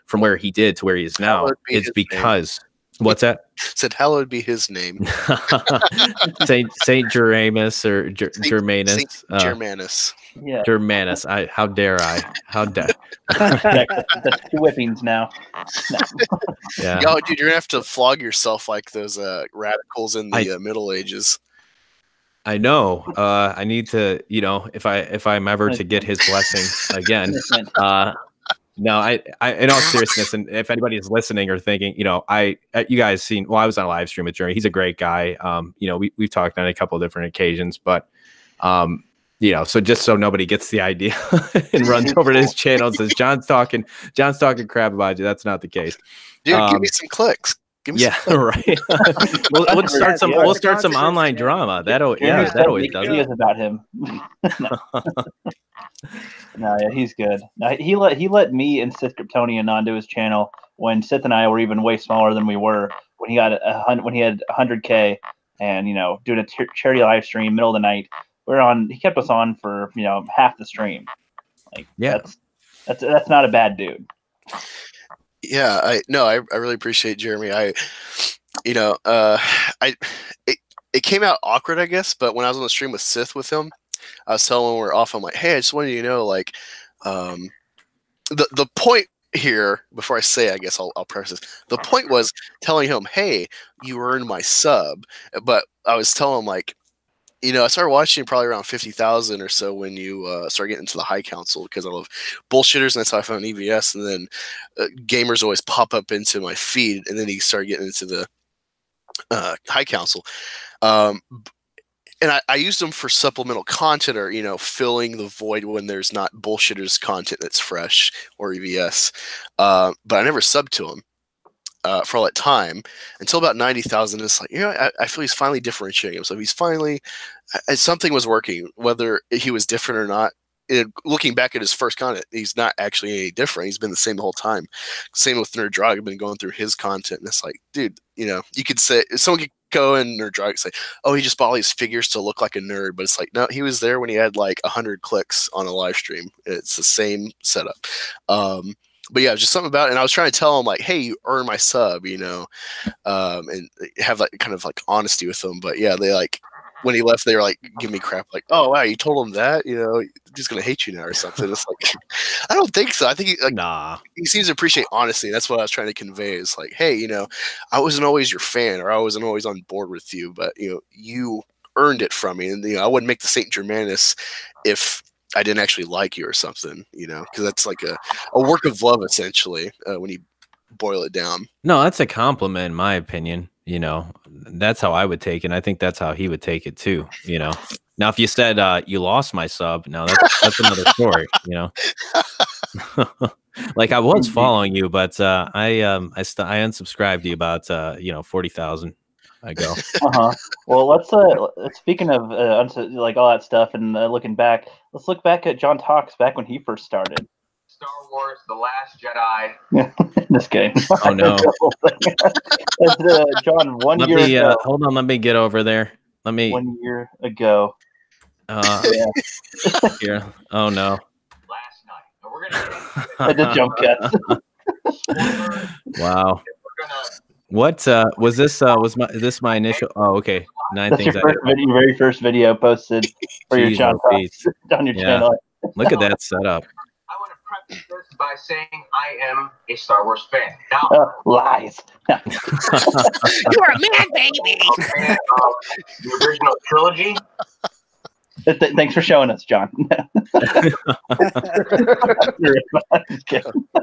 from where he did to where he is now. It's because what's that? Said hallowed be his name. Saint Germanus or Germanus. Saint Germanus. Yeah. Germanus. How dare I? How dare that's 2 whippings now. No. Yeah. Yo, dude, you're gonna have to flog yourself like those radicals in the Middle Ages. I know. I need to, if I'm ever to get his blessing again. No, I in all seriousness, and if anybody is listening or thinking, you guys seen, well, I was on a live stream with Jeremy. He's a great guy. We've talked on a couple of different occasions, but so just so nobody gets the idea and runs over to his channel and says John's talking crap about you. That's not the case. Dude, give me some clicks. Right. we'll start some online drama. That always does it. About him. No, yeah, he's good. He let me and Sith Kryptonian onto his channel when Sith and I were even way smaller than we were when he had 100K, and doing a charity live stream middle of the night. He kept us on for half the stream. Like, yeah, that's not a bad dude. Yeah, I really appreciate Jeremy. It came out awkward, I guess, but when I was on the stream with Sith with him, I was telling him when we were off, I'm like, hey, I just wanted you to know, like, the point here, before I say it, I guess I'll preface this. The point was telling him, hey, you earned my sub. But I was telling him, like, I started watching probably around 50,000 or so when you start getting into the high council, because I love bullshitters, and that's how I found EVS. And then gamers always pop up into my feed, and then he started getting into the high council. and I use them for supplemental content or, filling the void when there's not bullshitters content that's fresh or EVS. But I never subbed to him for all that time until about 90,000. It's like, I feel he's finally differentiating himself. He's finally, something was working, whether he was different or not. Looking back at his first content, he's not actually any different. He's been the same the whole time. Same with Nerd Drog. I've been going through his content, and it's like, dude, you could say, someone could go in Nerd Drog and say, oh, he just bought all these figures to look like a nerd, but it's like, no, he was there when he had like 100 clicks on a live stream. It's the same setup. But yeah, just something about it. And I was trying to tell him like, hey, you earn my sub, and have that kind of like honesty with them. But yeah, they like, when he left, they were like, give me crap, like, oh wow, you told him that, he's gonna hate you now or something. It's like, I don't think so. I think he seems to appreciate honesty. That's what I was trying to convey. Is like, hey, I wasn't always your fan, or I wasn't always on board with you, but you earned it from me, and I wouldn't make the Saint Germanus if I didn't actually like you or something, because that's like a work of love essentially when you boil it down. No, that's a compliment in my opinion. That's how I would take it. And I think that's how he would take it too. Now, if you said you lost my sub, now that's another story. Like I was following you, but I unsubscribed to you about 40,000 ago. Well, let's speaking of like all that stuff and looking back, let's look back at John Talks back when he first started. Star Wars: The Last Jedi. This game. Oh no. That's, John, 1 year ago. Hold on, let me get over there. 1 year ago. Here. Oh no. Last night. And we're gonna I did jump cuts. Wow. What was this? Is this my initial? Oh, okay. 9 That's things. Your very first video posted for your John Talks on your channel. Look at that setup. I want to preface this by saying I am a Star Wars fan. Now, lies. You are a man, baby. Fan of the original trilogy. Thanks for showing us, John.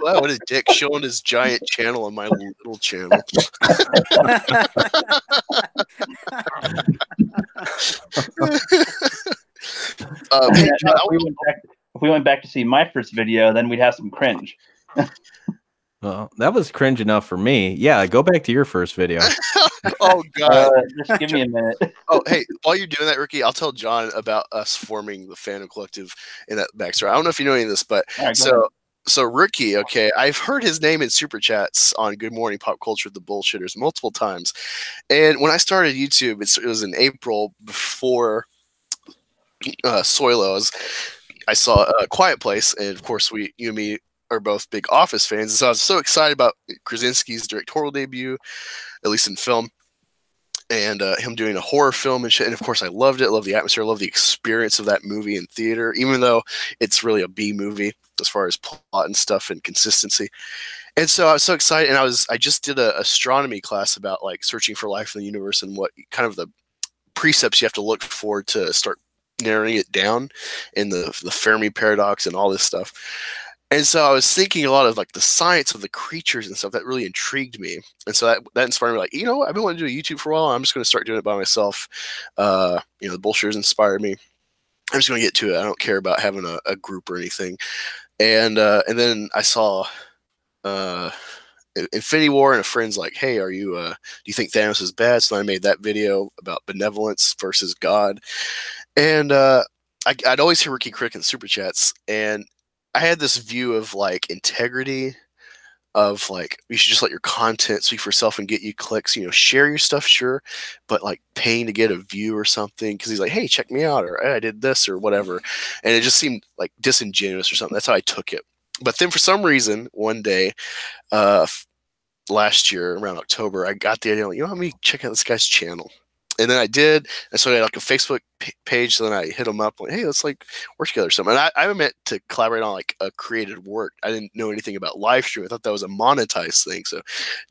Wow, what a dick, showing his giant channel on my little channel. If we went back to see my first video, then we'd have some cringe. Well, that was cringe enough for me. Yeah, go back to your first video. Oh god, just give me a minute. Oh, hey, while you're doing that, Ricky, I'll tell John about us forming the Fandom Collective in that backstory. I don't know if you know any of this, but right, so Ricky, okay, I've heard his name in super chats on Good Morning Pop Culture, the Bullshitters, multiple times. And when I started YouTube, it was in April before Soilos. I saw a Quiet Place, and of course, you and me are both big Office fans. And so I was so excited about Krasinski's directorial debut, at least in film, and him doing a horror film and shit. And of course, I loved it. I loved the atmosphere. I loved the experience of that movie in theater, even though it's really a B movie as far as plot and stuff and consistency. And so I was so excited. And I just did a astronomy class about like searching for life in the universe and what kind of the precepts you have to look for to start narrowing it down in the Fermi paradox and all this stuff. And so I was thinking a lot of like the science of the creatures and stuff that really intrigued me. And so that inspired me, like, I've been wanting to do a YouTube for a while. I'm just going to start doing it by myself. The Bullshitters inspired me. I'm just going to get to it. I don't care about having a group or anything. And then I saw Infinity War, and a friend's like, hey, do you think Thanos is bad? So I made that video about benevolence versus God. And I'd always hear Ricky Crick in super chats, and I had this view of like integrity, of like you should just let your content speak for itself and get you clicks. Share your stuff, sure, but like paying to get a view or something because he's like, hey, check me out, or hey, I did this or whatever, and it just seemed like disingenuous or something. That's how I took it. But then for some reason, one day, last year around October, I got the idea, like, let me check out this guy's channel. And then I did, and so I had like a Facebook page. So then I hit him up, like, "Hey, let's like work together or something." And I meant to collaborate on like a created work. I didn't know anything about live stream. I thought that was a monetized thing, so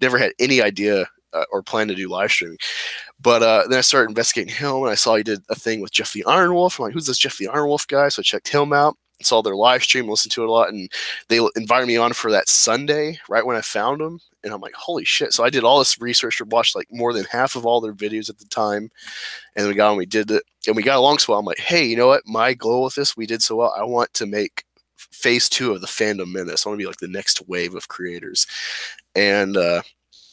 never had any idea or plan to do live streaming. But then I started investigating him, and I saw he did a thing with Jeff the Iron Wolf. I'm like, "Who's this Jeff the Iron Wolf guy?" So I checked him out, saw their live stream, listened to it a lot, and they invited me on for that Sunday right when I found them. And I'm like, holy shit. So I did all this research, watched like more than half of all their videos at the time. And we got on, we did it, and we got along so well. I'm like, hey, you know what? My goal with this, we did so well. I want to make phase 2 of the Fandom Menace. I want to be like the next wave of creators. And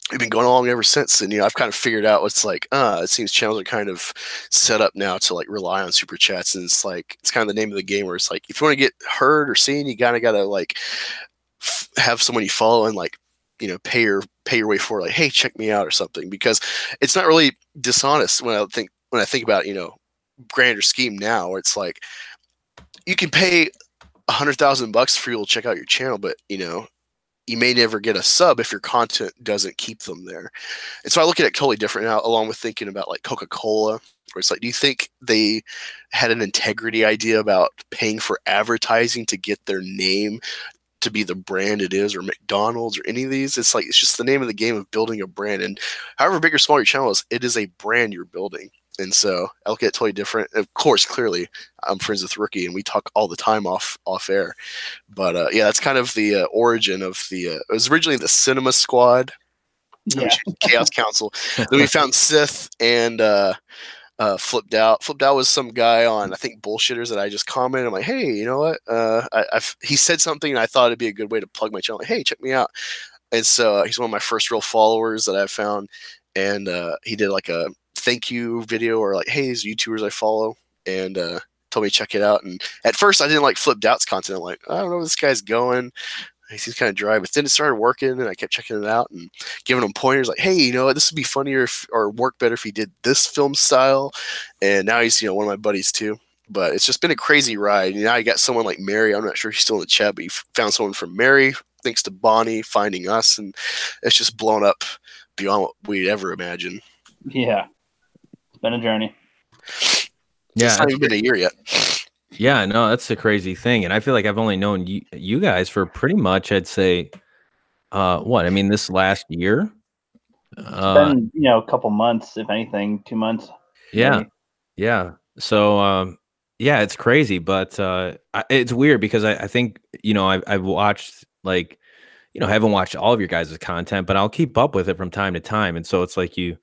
we've been going along ever since. And, I've kind of figured out what's like, it seems channels are kind of set up now to like rely on super chats. And it's like, it's kind of the name of the game where it's like, if you want to get heard or seen, you kind of got to like have someone you follow and like, pay your way for, like, hey, check me out or something, because it's not really dishonest when I think about, grander scheme now, where it's like you can pay $100,000 for people to check out your channel, but you may never get a sub if your content doesn't keep them there. And so I look at it totally different now, along with thinking about like Coca-Cola, where it's like, do you think they had an integrity idea about paying for advertising to get their name to be the brand it is, or McDonald's or any of these? It's like, it's just the name of the game of building a brand. And however big or small your channel is, it is a brand you're building. And so I look at it totally different. Of course, clearly I'm friends with Rookie and we talk all the time off air, but yeah, that's kind of the origin of the, it was originally the Cinema Squad, Chaos Council. Then we found Sith and Flipped Out. Flipped Out was some guy on, I think, Bullshitters that I just commented. I'm like, hey, you know what? He said something and I thought it'd be a good way to plug my channel. Like, hey, check me out. And so he's one of my first real followers that I've found. And he did like a thank you video, or like, hey, these YouTubers I follow, and told me to check it out. And at first I didn't like Flipped Out's content. I'm like, I don't know where this guy's going. He seems kind of dry, but then it started working, and I kept checking it out and giving him pointers like, hey, this would be funnier or work better if he did this film style. And now he's, one of my buddies too. But it's just been a crazy ride. Now you got someone like Mary. I'm not sure if he's still in the chat, but he found someone from Mary, thanks to Bonnie finding us, and it's just blown up beyond what we'd ever imagine. Yeah. It's been a journey. Yeah. It's not even been a year yet. Yeah, no, that's the crazy thing. And I feel like I've only known you guys for pretty much, I'd say, this last year? It's been, a couple months, if anything, 2 months. Yeah. Maybe. Yeah. So, yeah, it's crazy, but it's weird because I think, I've watched like, I haven't watched all of your guys' content, but I'll keep up with it from time to time. And so it's like you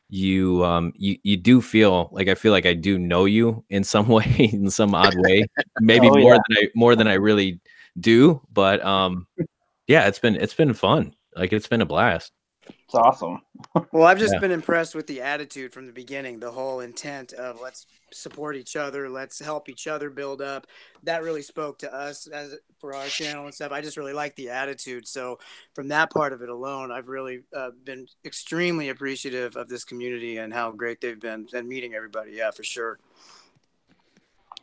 do feel like, I feel like I do know you in some way, in some odd way, maybe more than I really do. But yeah, it's been fun. Like, it's been a blast. It's awesome. Well, I've just been impressed with the attitude from the beginning, the whole intent of let's support each other, let's help each other build up. That really spoke to us for our channel and stuff. I just really like the attitude. So from that part of it alone, I've really been extremely appreciative of this community and how great they've been and meeting everybody. Yeah, for sure.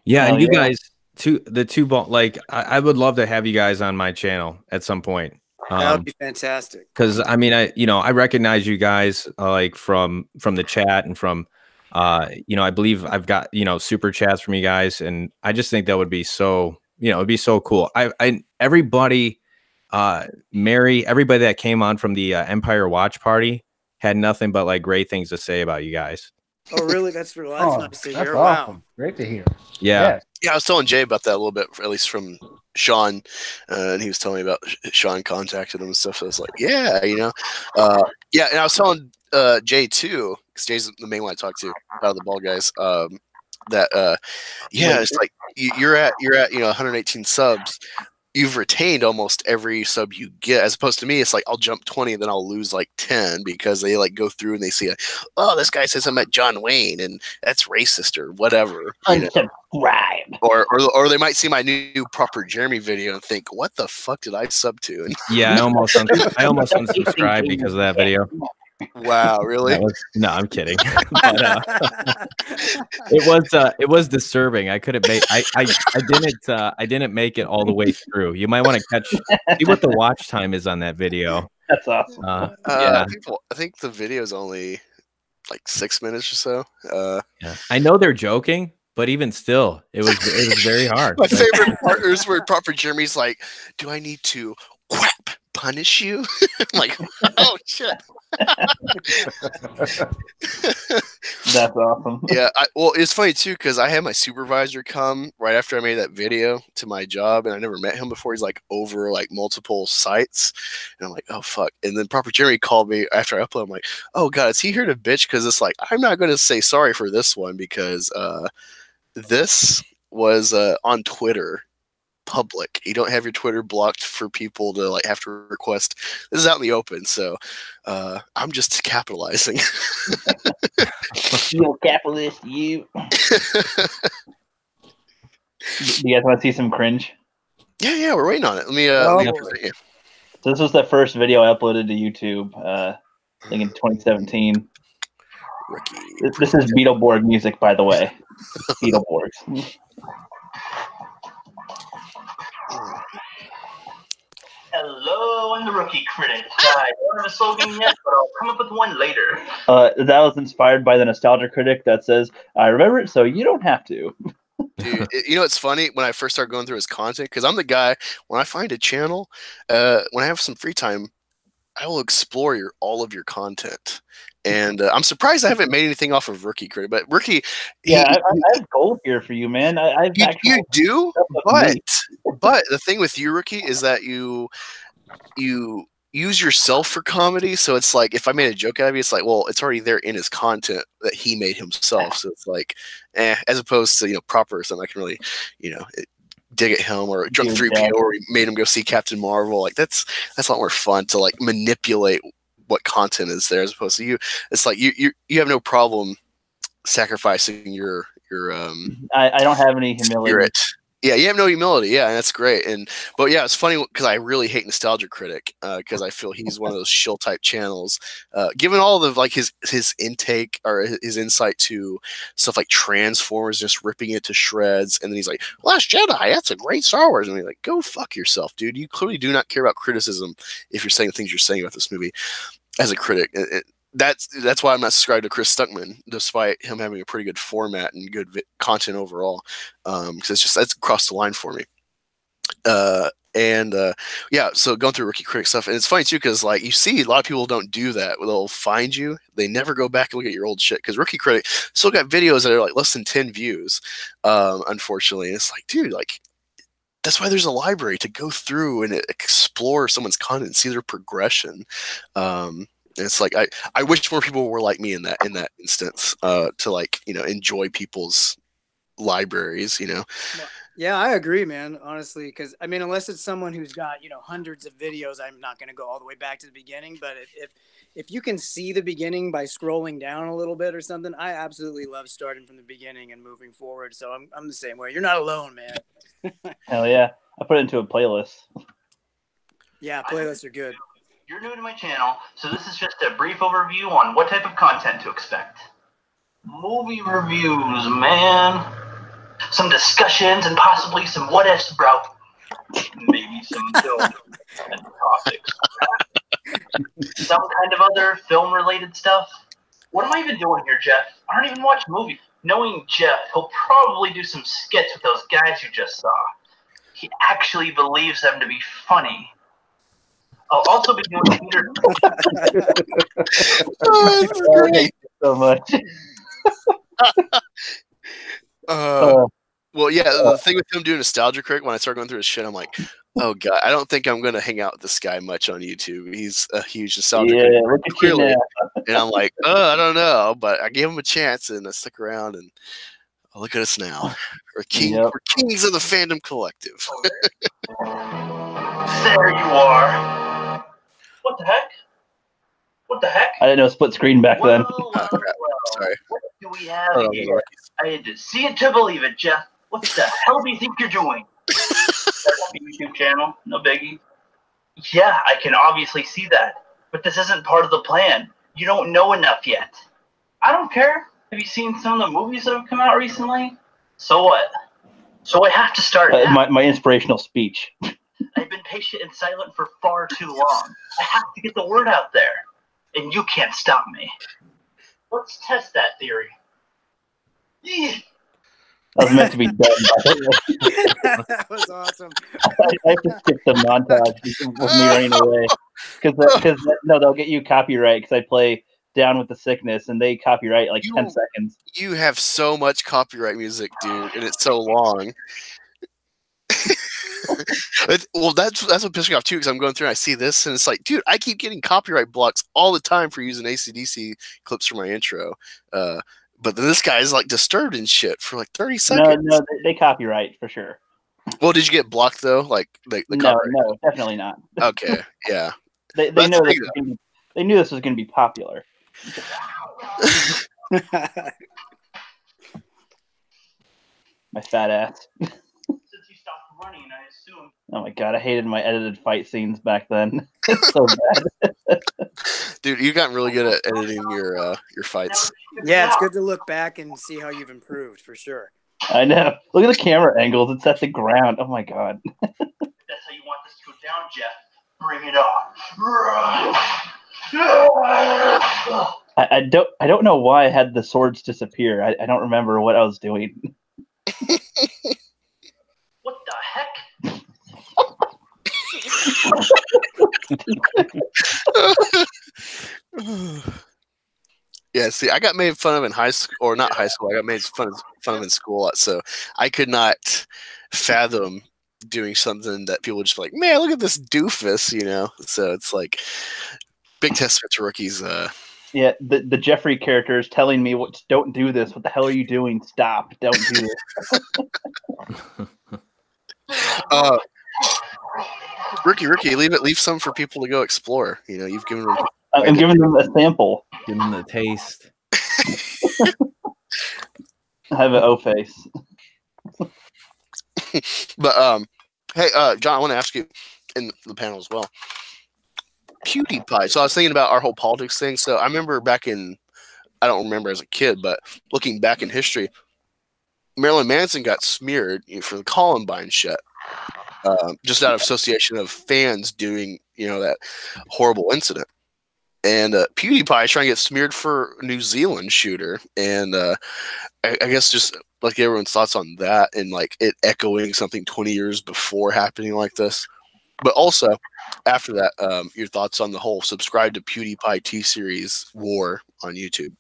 Yeah, and you guys, I would love to have you guys on my channel at some point. That would be fantastic. Because I recognize you guys like from the chat and from I believe I've got super chats from you guys, and I just think that would be so it'd be so cool. Everybody, Mary, everybody that came on from the Empire Watch Party had nothing but like great things to say about you guys. Oh, really? That's nice to hear. Awesome. Wow, great to hear. Yeah. Yeah, I was telling Jay about that a little bit, at least from Sean, and he was telling me about Sean contacted him and stuff. So I was like, yeah, yeah. And I was telling Jay too, because Jay's the main one I talk to out of the ball guys. It's like you're at 118 subs. You've retained almost every sub you get, as opposed to me. It's like I'll jump 20, then I'll lose like 10 because they like go through and they see, oh, this guy says I met John Wayne and that's racist or whatever. Unsubscribe. Or they might see my new Proper Jeremy video and think, what the fuck did I sub to? And Yeah, I almost unsubscribed because of that video. wow, really? No, I'm kidding. But, it was disturbing. I couldn't make I didn't make it all the way through. You might want to see what the watch time is on that video. That's awesome. I think the video is only like 6 minutes or so. Yeah. I know they're joking, but even still, it was very hard. My favorite partners were Proper Jeremy's like, do I need to punish you. I'm like, oh shit. That's awesome. Yeah, well, it's funny too because I had my supervisor come right after I made that video to my job, and I never met him before. He's like over like multiple sites, and I'm like, oh fuck. And then Proper Jeremy called me after I uploaded. I'm like, oh god, is he here to bitch? Because it's like I'm not going to say sorry for this one because this was on Twitter. Public. You don't have your Twitter blocked for people to like have to request. This is out in the open, so I'm just capitalizing. You capitalist, you. Do you guys want to see some cringe? Yeah, we're waiting on it. Let me. So this was the first video I uploaded to YouTube. I think in 2017. This is Beetleborg music, by the way. Beetleborgs. Hello, I'm the Rookie Critic. I don't have a slogan yet, but I'll come up with one later. That was inspired by the Nostalgia Critic that says, I remember it, so you don't have to. Dude, you know, it's funny when I first started going through his content, because I'm the guy, when I find a channel, when I have some free time, I will explore all of your content. And I'm surprised I haven't made anything off of Rookie Critic, but Rookie... Yeah, I have gold here for you, man. You do, but the thing with you, Rookie, is that you use yourself for comedy. So it's like, if I made a joke out of you, it's like, well, it's already there in his content that he made himself. So it's like, as opposed to, Proper or something, I can really, dig at him, or Drunk 3PO, or we made him go see Captain Marvel. Like that's a lot more fun to like manipulate what content is there, as opposed to you. It's like you have no problem sacrificing your I don't have any humility. Spirit. Yeah, you have no humility. Yeah, and that's great. But yeah, it's funny because I really hate Nostalgia Critic because I feel he's one of those shill type channels. Given all of like his intake or his insight to stuff like Transformers, just ripping it to shreds, and then he's like, "Last Jedi, that's a great Star Wars," and you're like, "Go fuck yourself, dude. You clearly do not care about criticism if you're saying the things you're saying about this movie as a critic." That's why I'm not subscribed to Chris Stuckman, despite him having a pretty good format and good content overall. Because that's crossed the line for me. Yeah, so going through Rookie Critic stuff, and it's funny too because like you see a lot of people don't do that. They'll find you, they never go back and look at your old shit because Rookie Critic still got videos that are like less than 10 views, unfortunately. And it's like, dude, like that's why there's a library to go through and explore someone's content and see their progression. It's like I wish more people were like me in that instance, to like enjoy people's libraries. Yeah, I agree, man. Honestly, because I mean, unless it's someone who's got hundreds of videos, I'm not going to go all the way back to the beginning. But if you can see the beginning by scrolling down a little bit or something, I absolutely love starting from the beginning and moving forward. So I'm the same way. You're not alone, man. Hell yeah, I put it into a playlist. Yeah, playlists are good. You're new to my channel, so this is just a brief overview on what type of content to expect. Movie reviews, man. Some discussions and possibly some what-ifs, bro. Maybe some film and topics. Some kind of other film-related stuff. What am I even doing here, Jeff? I don't even watch movies. Knowing Jeff, he'll probably do some skits with those guys you just saw. He actually believes them to be funny. I'll also be doing Udder. Oh, that's great. So much. Well, yeah, the thing with him doing Nostalgia Critic, when I started going through his shit, I'm like, oh god, I don't think I'm gonna hang out with this guy much on YouTube. He's a huge Nostalgia Critic, look at clearly. You now. And I'm like, I don't know, but I gave him a chance and I stuck around, and look at us now. We're kings of the Fandom Collective. There you are. What the heck? What the heck? I didn't know split screen back then. Sorry. What do we have here? I had to see it to believe it, Jeff. What the hell do you think you're doing? YouTube channel, no biggie. Yeah, I can obviously see that, but this isn't part of the plan. You don't know enough yet. I don't care. Have you seen some of the movies that have come out recently? So what? So I have to start now. My inspirational speech. I've been patient and silent for far too long. I have to get the word out there, and you can't stop me. Let's test that theory. That was meant to be done. By the way. That was awesome. I have to skip the montage with me running away because no, they'll get you copyright because I play Down with the Sickness and they copyright like 10 seconds. You have so much copyright music, dude, and it's so long. Well, that's what pisses me off too, because I'm going through and I see this and it's like, dude, I keep getting copyright blocks all the time for using AC/DC clips for my intro. But then this guy's like disturbed and shit for like 30 seconds. No, they copyright for sure. Well, did you get blocked though? Like the no, definitely not. Okay, yeah. They know they knew this was going to be popular. My fat ass. Since you stopped running, I assume. Oh my god, I hated my edited fight scenes back then. It's so bad. Dude, you've gotten really good at editing your fights. Yeah, it's good to look back and see how you've improved for sure. I know. Look at the camera angles. It's at the ground. Oh my god. That's how you want this to go down, Jeff. Bring it on. I don't know why I had the swords disappear. I don't remember what I was doing. What the heck? Yeah, see, I got made fun of in high school, or not high school. I got made fun of in school a lot, so I could not fathom doing something that people would just be like, "Man, look at this doofus," you know. So it's like big testament to rookies. Yeah, the Jeffrey character is telling me, don't do this. What the hell are you doing? Stop! Don't do this. Rookie, leave some for people to go explore. You know, you've given them. I'm giving them a sample. Give them the taste. I have an O face. But hey, John, I want to ask you in the panel as well. PewDiePie. So I was thinking about our whole politics thing. So I remember I don't remember as a kid, but looking back in history, Marilyn Manson got smeared for the Columbine shit, just out of association of fans doing, that horrible incident. And PewDiePie is trying to get smeared for a New Zealand shooter. And I guess just like everyone's thoughts on that and like it echoing something 20 years before happening like this. But also, after that, your thoughts on the whole subscribe to PewDiePie T-Series war on YouTube.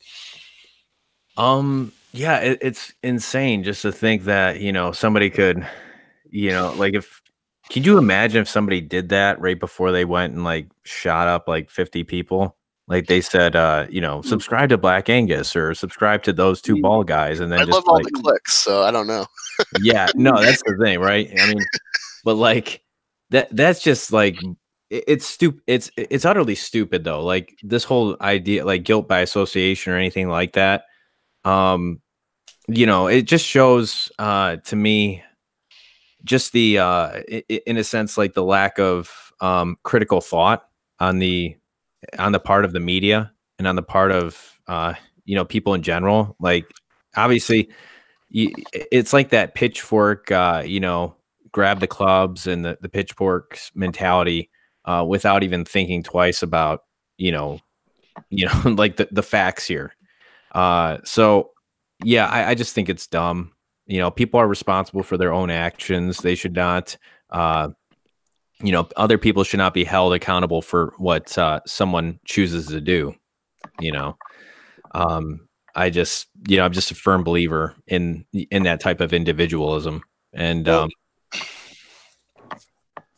Yeah, it's insane just to think that, somebody could, could you imagine if somebody did that right before they went and like shot up like 50 people? Like they said, subscribe to Black Angus or subscribe to those two bald guys. And then I love all the clicks, so I don't know. Yeah, no, that's the thing, right? I mean, but like that's just like it's stupid. It's utterly stupid though. Like this whole idea, like guilt by association or anything like that. It just shows to me just the in a sense like the lack of critical thought on the part of the media and on the part of people in general. Like obviously it's like that pitchfork grab the clubs and the pitchforks mentality without even thinking twice about like the facts here. So yeah, I just think it's dumb. People are responsible for their own actions. They should not other people should not be held accountable for what someone chooses to do. I'm just a firm believer in that type of individualism. And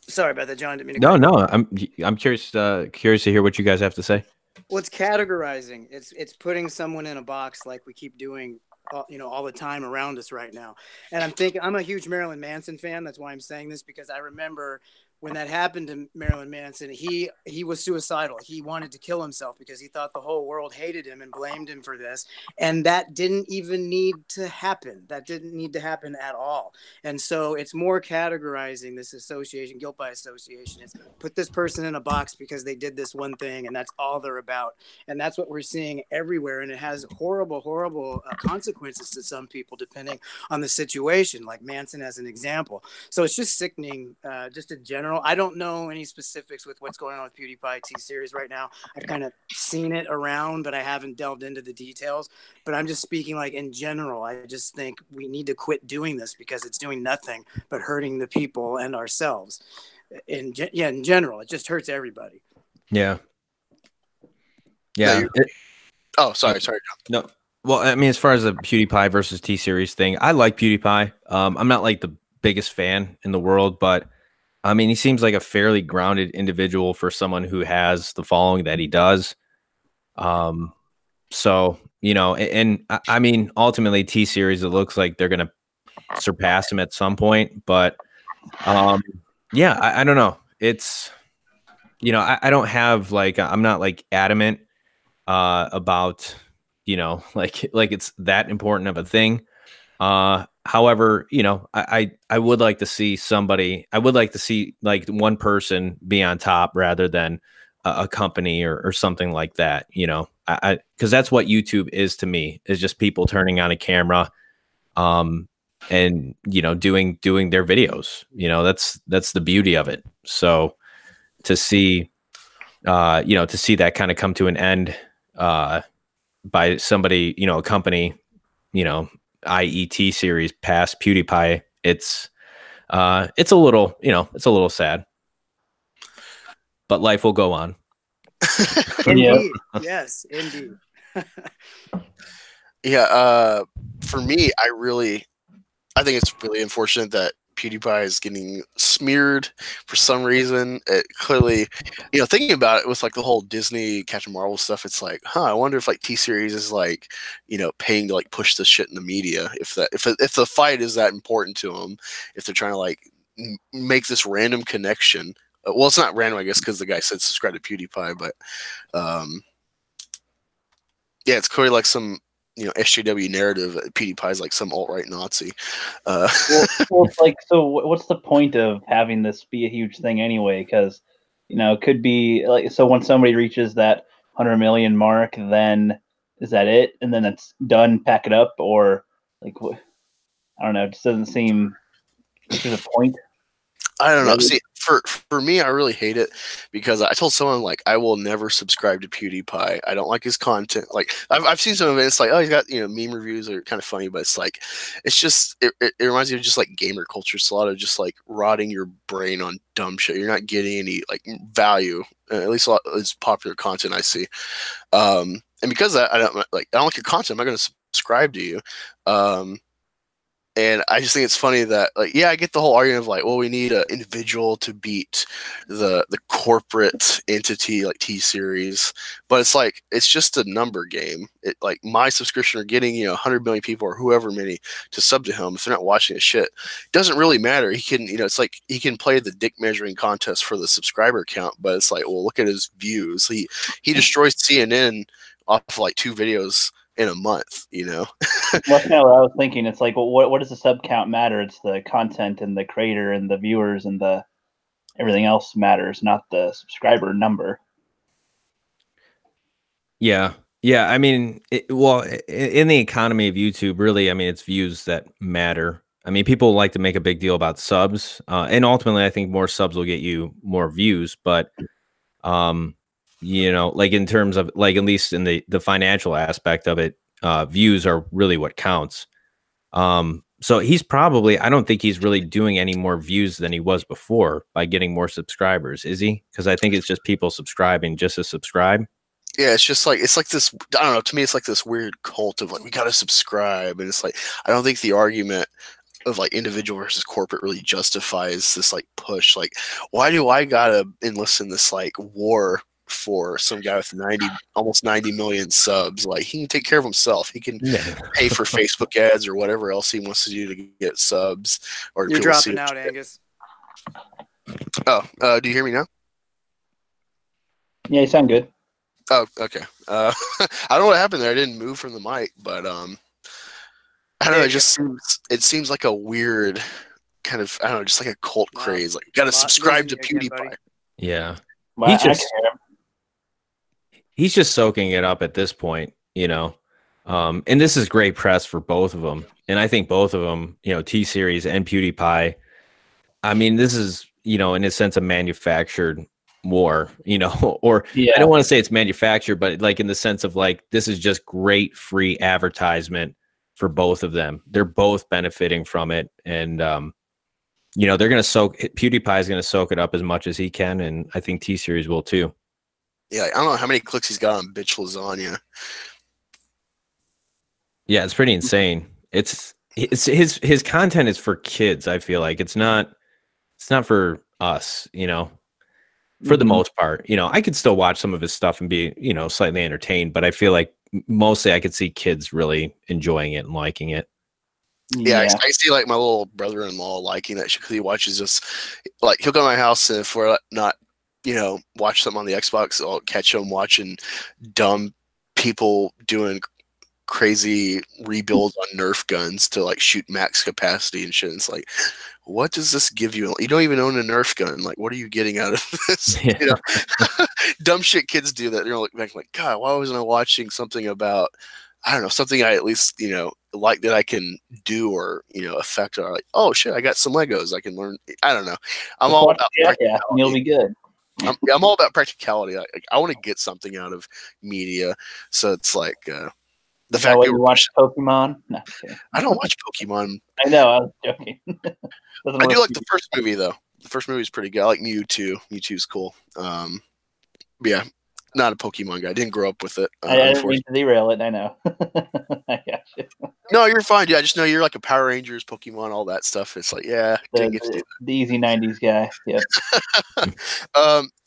sorry about that, John. Didn't mean no, to I'm curious to hear what you guys have to say. Well, it's categorizing. It's putting someone in a box like we keep doing, all the time around us right now. And I'm a huge Marilyn Manson fan. That's why I'm saying this, because I remember when that happened to Marilyn Manson, he was suicidal. He wanted to kill himself because he thought the whole world hated him and blamed him for this. And that didn't even need to happen. That didn't need to happen at all. And so it's more categorizing this association, guilt by association. It's put this person in a box because they did this one thing and that's all they're about. And that's what we're seeing everywhere. And it has horrible, horrible consequences to some people depending on the situation, like Manson as an example. So it's just sickening, just in general. I don't know any specifics with what's going on with PewDiePie T-Series right now. I've kind of seen it around, but I haven't delved into the details. But I'm just speaking like in general. I just think we need to quit doing this because it's doing nothing but hurting the people and ourselves. In general, it just hurts everybody. Yeah. Yeah. Sorry. No. Well, I mean, as far as the PewDiePie versus T-Series thing, I like PewDiePie. I'm not like the biggest fan in the world, but I mean, he seems like a fairly grounded individual for someone who has the following that he does. So, you know, and I mean, ultimately T-Series, it looks like they're going to surpass him at some point, but yeah, I don't know. It's, you know, I don't have like, I'm not like adamant about, you know, like it's that important of a thing. However, you know, I would like to see somebody, I would like to see like one person be on top rather than a company or something like that, you know, because that's what YouTube is to me, is just people turning on a camera, and, you know, doing their videos, you know, that's the beauty of it. So to see, you know, to see that kind of come to an end, by somebody, you know, a company, you know, IET series past PewDiePie, it's a little, you know, it's a little sad, but life will go on. Indeed. Yes, indeed. Yeah. For me, I think it's really unfortunate that PewDiePie is getting smeared for some reason. It clearly, you know, thinking about it with like the whole Disney Captain Marvel stuff, it's like, I wonder if like T-Series is like, you know, paying to like push this shit in the media. If the fight is that important to them, if they're trying to like make this random connection. Well, it's not random, I guess, because the guy said subscribe to PewDiePie, but yeah, it's clearly like some, you know, SJW narrative that PewDiePie is like some alt-right Nazi. Well, it's like, so what's the point of having this be a huge thing anyway? Because, you know, it could be like, so when somebody reaches that 100 million mark, then is that it? And then it's done, pack it up, or like, I don't know. It just doesn't seem like there's a point. I don't know. See, for me, I really hate it because I told someone like I will never subscribe to PewDiePie. I don't like his content. Like I've seen some of it. It's like, oh, he's got, you know, meme reviews are kind of funny, but it's like it's just it reminds me of just like gamer culture. It's a lot of just like rotting your brain on dumb shit. You're not getting any like value. At least a lot is popular content I see. And because I don't like your content, I'm not going to subscribe to you. And I just think it's funny that, like, yeah, I get the whole argument of like, well, we need an individual to beat the corporate entity like T-Series, but it's like it's just a number game. It like my subscription or getting, you know, 100 million people or whoever many to sub to him, if they're not watching his shit, doesn't really matter. He can, you know, it's like he can play the dick measuring contest for the subscriber count, but it's like, well, look at his views. He destroys CNN off of like 2 videos in a month, you know. Well, that's kind of what I was thinking. It's like, well, what does the sub count matter? It's the content and the creator and the viewers and the everything else matters, not the subscriber number. Yeah. I mean, well, in the economy of YouTube, really, I mean, it's views that matter. I mean, people like to make a big deal about subs, and ultimately, I think more subs will get you more views. But you know, like in terms of like at least in the financial aspect of it, views are really what counts. So he's probably, I don't think he's really doing any more views than he was before by getting more subscribers, is he? Because I think it's just people subscribing just to subscribe. Yeah, it's just like, it's like this, I don't know, to me it's like this weird cult of like, we gotta subscribe, and it's like, I don't think the argument of like individual versus corporate really justifies this like push. Like, why do I gotta enlist in this like war for some guy with almost 90 million subs? Like, he can take care of himself. He can pay for Facebook ads or whatever else he wants to do to get subs. Or you're dropping out, Angus. Oh, do you hear me now? Yeah, you sound good. Oh, okay. I don't know what happened there. I didn't move from the mic, but I don't know. It seems like a weird kind of, I don't know, just like a cult craze. Like, you got to subscribe to PewDiePie. Yeah. Well, he's just soaking it up at this point, you know. And this is great press for both of them. And I think both of them, you know, T-Series and PewDiePie, I mean, this is, you know, in a sense, a manufactured war, you know, or Yeah. I don't want to say it's manufactured, but like in the sense of like, this is just great free advertisement for both of them. They're both benefiting from it. And, you know, they're going to PewDiePie is going to soak it up as much as he can. And I think T-Series will too. Yeah, I don't know how many clicks he's got on Bitch Lasagna. Yeah, it's pretty insane. It's his content is for kids. I feel like it's not for us, you know, for the most part. You know, I could still watch some of his stuff and be, you know, slightly entertained, but I feel like mostly I could see kids really enjoying it and liking it. Yeah, I see like my little brother-in-law liking that shit because he watches this. Like he'll go to my house, and if we're not, you know, watch something on the Xbox, I'll catch him watching dumb people doing crazy rebuilds on Nerf guns to like shoot max capacity and shit. It's like, what does this give you? You don't even own a Nerf gun. Like, what are you getting out of this? Yeah. You know, dumb shit kids do that. They're like, God, why wasn't I watching something about, I don't know, something I at least, you know, like that I can do or, you know, affect, or like, oh shit, I got some Legos I can learn. I don't know. I'm all about and you'll be good. I'm all about practicality. I want to get something out of media. So it's like, the fact that you watch Pokemon? No, I don't watch Pokemon. I know, I was joking. I do like the first movie though. The first movie is pretty good. I like Mewtwo. Mewtwo's cool. But yeah, not a Pokemon guy. I didn't grow up with it. I didn't mean to derail it. I know. I got you. No, you're fine. Yeah, I just know you're like a Power Rangers, Pokemon, all that stuff. It's like, yeah, didn't get to do that. The easy '90s guy. Yep.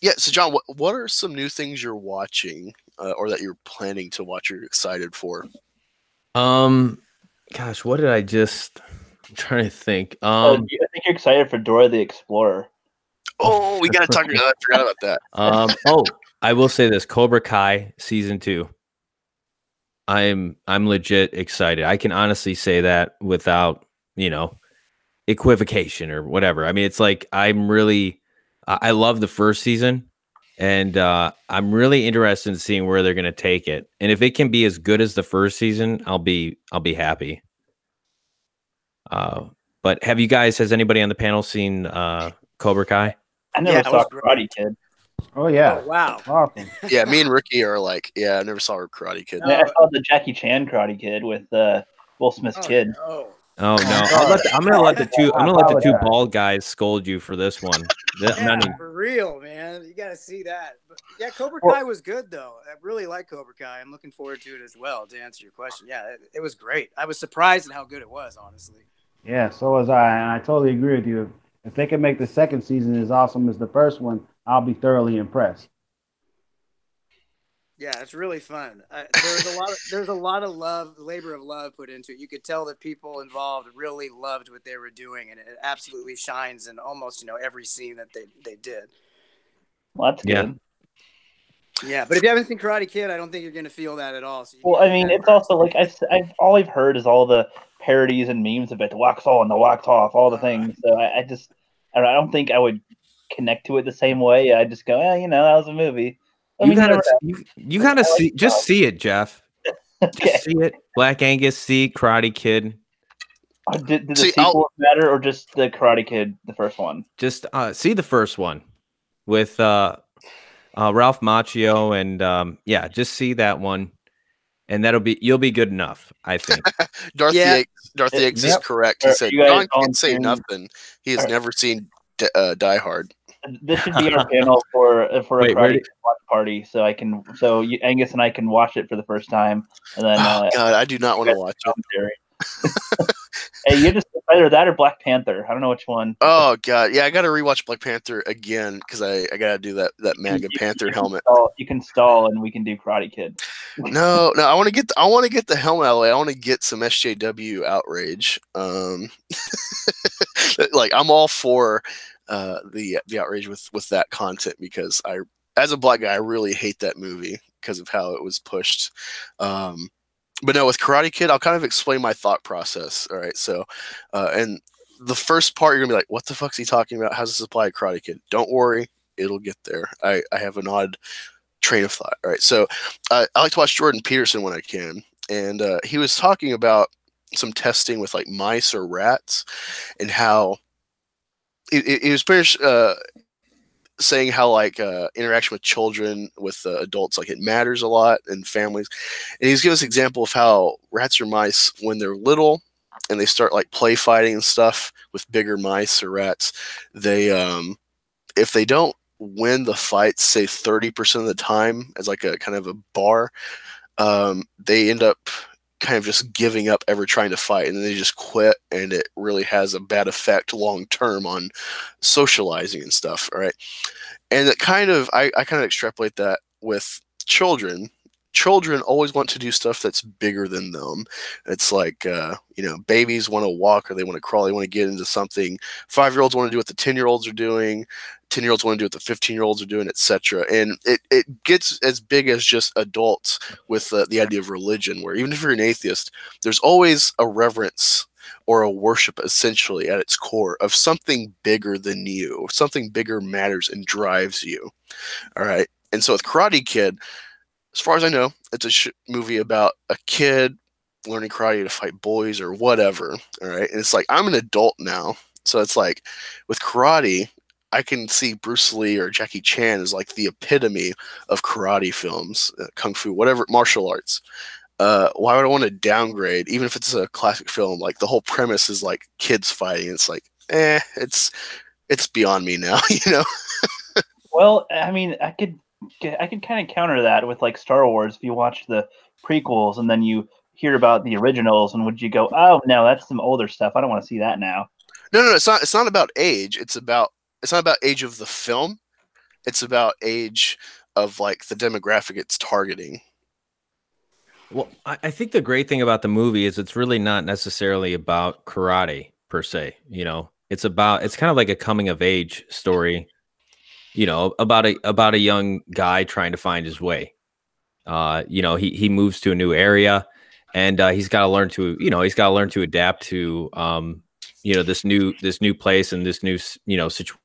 Yeah. So, John, what are some new things you're watching, or that you're planning to watch? Or you're excited for? Gosh, what did I just? I'm trying to think. I think you're excited for Dora the Explorer. Oh, we gotta talk about that. I forgot about that. Oh, I will say this: Cobra Kai season 2. I'm legit excited. I can honestly say that without, you know, equivocation or whatever. I mean, it's like I love the first season, and I'm really interested in seeing where they're going to take it. And if it can be as good as the first season, I'll be happy. But has anybody on the panel seen Cobra Kai? I never saw Karate Kid. Oh yeah! Oh, wow! Awesome. Yeah, me and Ricky are like, yeah, I never saw Karate Kid. I saw the Jackie Chan Karate Kid with Will Smith's kid. No. Oh no! I'm gonna let the two bald guys scold you for this one. For real, man. You gotta see that. But yeah, Cobra Kai was good though. I really like Cobra Kai. I'm looking forward to it as well. To answer your question, yeah, it was great. I was surprised at how good it was, honestly. Yeah, so was I, and I totally agree with you. If they can make the second season as awesome as the first one, I'll be thoroughly impressed. Yeah, it's really fun. There's a lot of labor of love put into it. You could tell that people involved really loved what they were doing, and it absolutely shines in almost, you know, every scene that they did. Well, that's good. Yeah, but if you haven't seen Karate Kid, I don't think you're going to feel that at all. So well, I mean, it's also like all I've heard is all the parodies and memes of it, the wax on, the wax off, all the things. So I don't think I would connect to it the same way. I just go, you know, that was a movie. You gotta see, just see it, Jeff. Okay. Just see it. Black Angus, see Karate Kid. Did the sequel matter, or just the Karate Kid, the first one? Just see the first one with Ralph Macchio, and just see that one, and you'll be good enough, I think. Dorothy X is correct. He said John can't say nothing. He has never seen Die Hard. This should be our panel for a Karate Kid watch party, so Angus and I can watch it for the first time, and then. God, I do not want to watch it. Hey, you just either that or Black Panther. I don't know which one. Oh God, yeah, I got to rewatch Black Panther again because I got to do that MAGA Panther helmet. You can stall, and we can do Karate Kid. No, I want to get the helmet out of the way. I want to get some SJW outrage. Like I'm all for the outrage with that content because as a black guy, I really hate that movie because of how it was pushed. But no, with Karate Kid, I'll kind of explain my thought process. All right. So, and the first part, you're going to be like, what the fuck's he talking about? How does this apply to Karate Kid? Don't worry. It'll get there. I have an odd train of thought. All right. So I like to watch Jordan Peterson when I can. And he was talking about some testing with like mice or rats and how He was pretty much saying how like interaction with children, with adults, like it matters a lot in families. And he's giving us an example of how rats or mice, when they're little and they start like play fighting and stuff with bigger mice or rats, they if they don't win the fight, say 30% of the time, as like a kind of a bar, they end up kind of just giving up ever trying to fight, and then they just quit, and it really has a bad effect long term on socializing and stuff. All right. And it kind of, I kind of extrapolate that with children. Children always want to do stuff that's bigger than them. It's like, babies want to walk or they want to crawl. They want to get into something. 5-year-olds want to do what the 10-year-olds are doing. 10-year-olds want to do what the 15-year-olds are doing, etc. And it gets as big as just adults with the idea of religion, where even if you're an atheist, there's always a reverence or a worship essentially at its core of something bigger than you. Something bigger matters and drives you. All right. And so with Karate Kid, as far as I know, it's a movie about a kid learning karate to fight boys or whatever. All right. And it's like, I'm an adult now. So it's like with karate, I can see Bruce Lee or Jackie Chan as like the epitome of karate films, kung fu, whatever, martial arts. Why would I want to downgrade, even if it's a classic film? Like the whole premise is like kids fighting. It's like, it's beyond me now, you know? Well, I mean, I could kind of counter that with like Star Wars. If you watch the prequels and then you hear about the originals, and would you go, oh no, that's some older stuff. I don't want to see that now. No, it's not. It's not about age. It's not about age of the film. It's about age of like the demographic it's targeting. Well, I think the great thing about the movie is it's really not necessarily about karate per se. You know, it's kind of like a coming of age story. You know, about a young guy trying to find his way. He moves to a new area, and he's got to learn to adapt to this new place and this new situation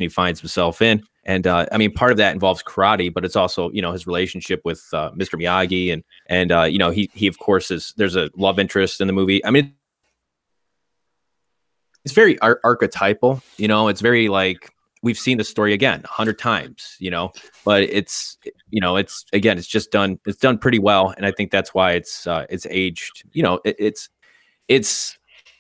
he finds himself in. And I mean, part of that involves karate, but it's also his relationship with Mr. Miyagi, and he of course there's a love interest in the movie. I mean, it's very archetypal, it's very like we've seen the story again 100 times, but it's just done. It's done pretty well. And I think that's why it's aged,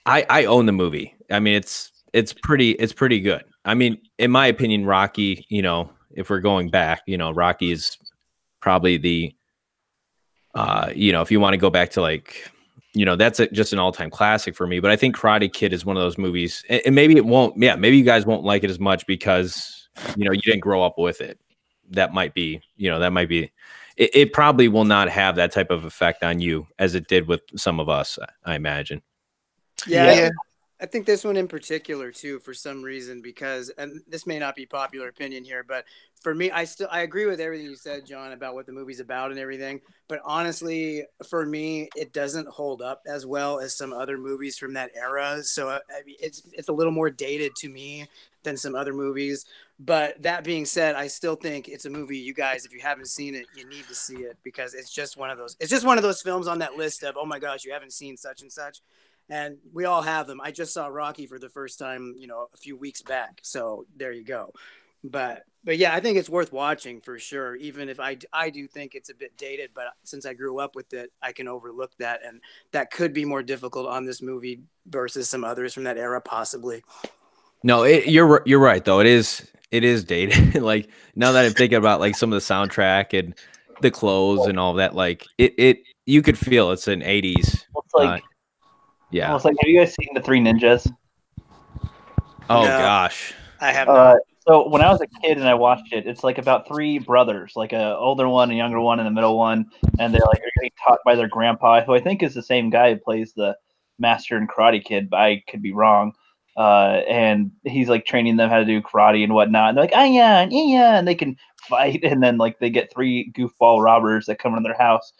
I own the movie. I mean, it's pretty good. I mean, in my opinion, Rocky, if we're going back, Rocky is probably the, if you want to go back to like, that's just an all-time classic for me. But I think Karate Kid is one of those movies, and maybe it won't. Yeah, maybe you guys won't like it as much because you didn't grow up with it. That might be, it probably will not have that type of effect on you as it did with some of us, I imagine. Yeah. I think this one in particular too, for some reason, because, and this may not be popular opinion here, but for me, I agree with everything you said, John, about what the movie's about and everything. But honestly, for me, it doesn't hold up as well as some other movies from that era. So I mean, it's a little more dated to me than some other movies. But that being said, I still think it's a movie you guys, if you haven't seen it, you need to see it, because it's just one of those films on that list of, oh my gosh, you haven't seen such and such. And we all have them. I just saw Rocky for the first time, a few weeks back. So there you go. But yeah, I think it's worth watching for sure. Even if I do think it's a bit dated, but since I grew up with it, I can overlook that. And that could be more difficult on this movie versus some others from that era, possibly. No, you're right though. It is dated. Like now that I'm thinking about like some of the soundtrack and the clothes and all that, like you could feel it's an 80s. It's like, yeah. Almost like, have you guys seen The Three Ninjas? Oh, no, gosh. I have not. So when I was a kid and I watched it, it's like about three brothers, like an older one, a younger one, and a middle one. And they're getting taught by their grandpa, who I think is the same guy who plays the master in Karate Kid, but I could be wrong. And he's like training them how to do karate and whatnot. And they're like, yeah, and they can fight. And then like they get three goofball robbers that come into their house,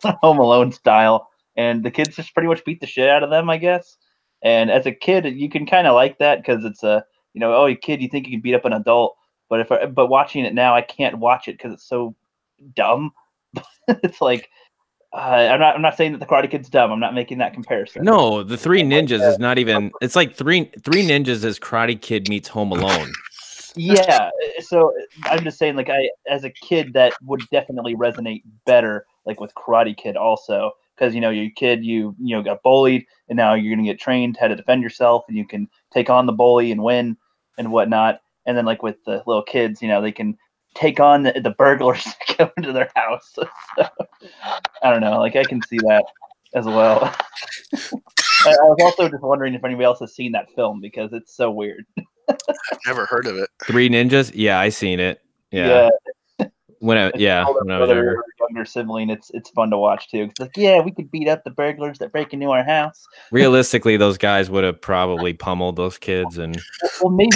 Home Alone style. And the kids just pretty much beat the shit out of them, I guess. And as a kid, you can kind of like that because it's a, oh, you kid, you think you can beat up an adult. But watching it now, I can't watch it because it's so dumb. It's like, I'm not saying that the Karate Kid's dumb. I'm not making that comparison. No, the Three Ninjas is not even. It's like three Ninjas as Karate Kid meets Home Alone. Yeah, so I'm just saying, like, as a kid, that would definitely resonate better, like with Karate Kid, also, because you're a kid, you got bullied, and now you're gonna get trained how to defend yourself, and you can take on the bully and win and whatnot. And then, like with the little kids, they can take on the burglars that go into their house. So, I don't know, like I can see that as well. I was also just wondering if anybody else has seen that film because it's so weird. I've never heard of it. Three Ninjas? Yeah, I seen it. Yeah. When I was younger. Younger sibling, it's fun to watch too. It's like, yeah, we could beat up the burglars that break into our house. Realistically, those guys would have probably pummeled those kids, and well, maybe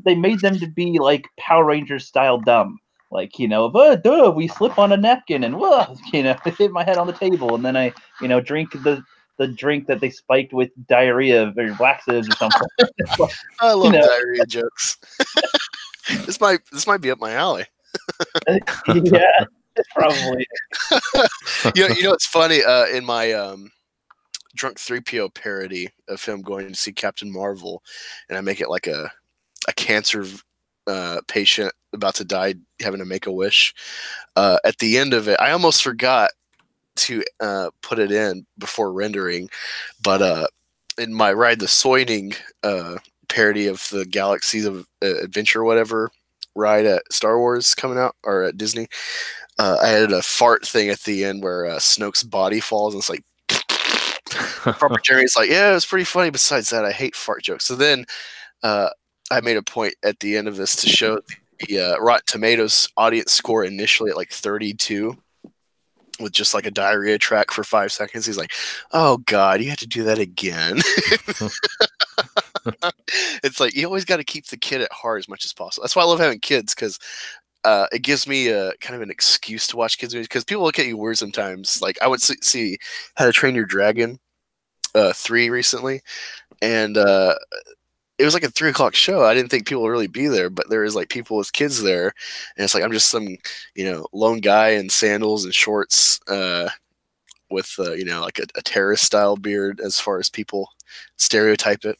they made them to be like Power Rangers style dumb. Like, we slip on a napkin and hit my head on the table, and then I, drink the drink that they spiked with diarrhea or laxatives or something. I love diarrhea jokes. This might be up my alley. Yeah, probably. It's funny. In my Drunk 3PO parody of him going to see Captain Marvel, and I make it like a cancer patient about to die having to make a wish. At the end of it, I almost forgot to put it in before rendering, but in my Ride the Soining parody of the Galaxies of Adventure, whatever ride at Star Wars coming out or at Disney, I had a fart thing at the end where Snoke's body falls, and it's like Robert Jerry's like, yeah, it was pretty funny. Besides that, I hate fart jokes. So then I made a point at the end of this to show the Rotten Tomatoes audience score initially at like 32 with just like a diarrhea track for 5 seconds. He's like, oh God, you have to do that again. It's like, you always got to keep the kid at heart as much as possible. That's why I love having kids, because it gives me a kind of an excuse to watch kids movies, because people look at you weird sometimes. Like I would see How to Train Your Dragon 3 recently, and it was like a 3 o'clock show. I didn't think people would really be there, but there was like people with kids there, and it's like I'm just some lone guy in sandals and shorts with like a terrorist style beard, as far as people stereotype it.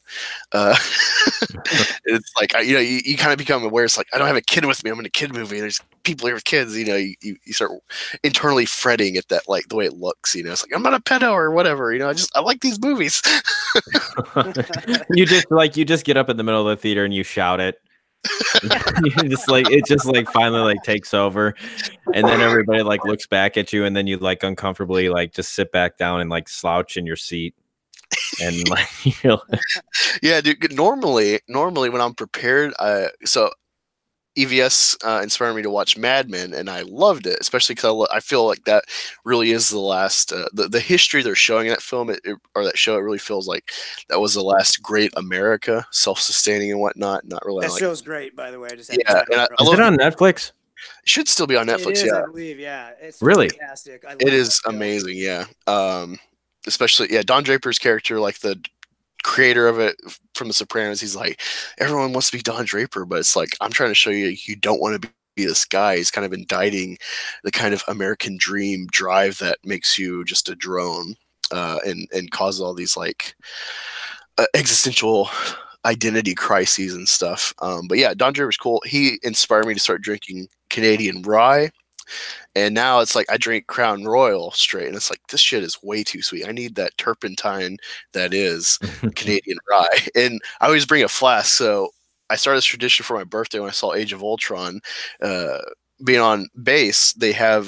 It's like you kind of become aware. It's like, I don't have a kid with me. I'm in a kid movie. There's people here with kids. You start internally fretting at that, like the way it looks. It's like, I'm not a pedo or whatever. I like these movies. You just get up in the middle of the theater and you shout it. It just finally takes over, and then everybody looks back at you, and then you uncomfortably just sit back down and slouch in your seat. And yeah, dude. Normally when I'm prepared, so EVS inspired me to watch Mad Men, and I loved it, especially because I feel like that really is the last the history they're showing in that film or that show. It really feels like that was the last great America, self-sustaining and whatnot. Not really. That show's great, by the way. Is it on Netflix? It should still be on Netflix. It is, yeah, I believe. Yeah, it's really fantastic. It is amazing. Yeah. Especially, Don Draper's character, like the creator of it from The Sopranos, he's like, everyone wants to be Don Draper, but it's like, I'm trying to show you don't want to be this guy. He's kind of indicting the kind of American dream drive that makes you just a drone, and causes all these existential identity crises and stuff. But yeah, Don Draper's cool. He inspired me to start drinking Canadian rye. And now it's like I drink Crown Royal straight, and it's like, this shit is way too sweet. I need that turpentine that is Canadian rye. And I always bring a flask. So I started this tradition for my birthday when I saw Age of Ultron. Being on base, they have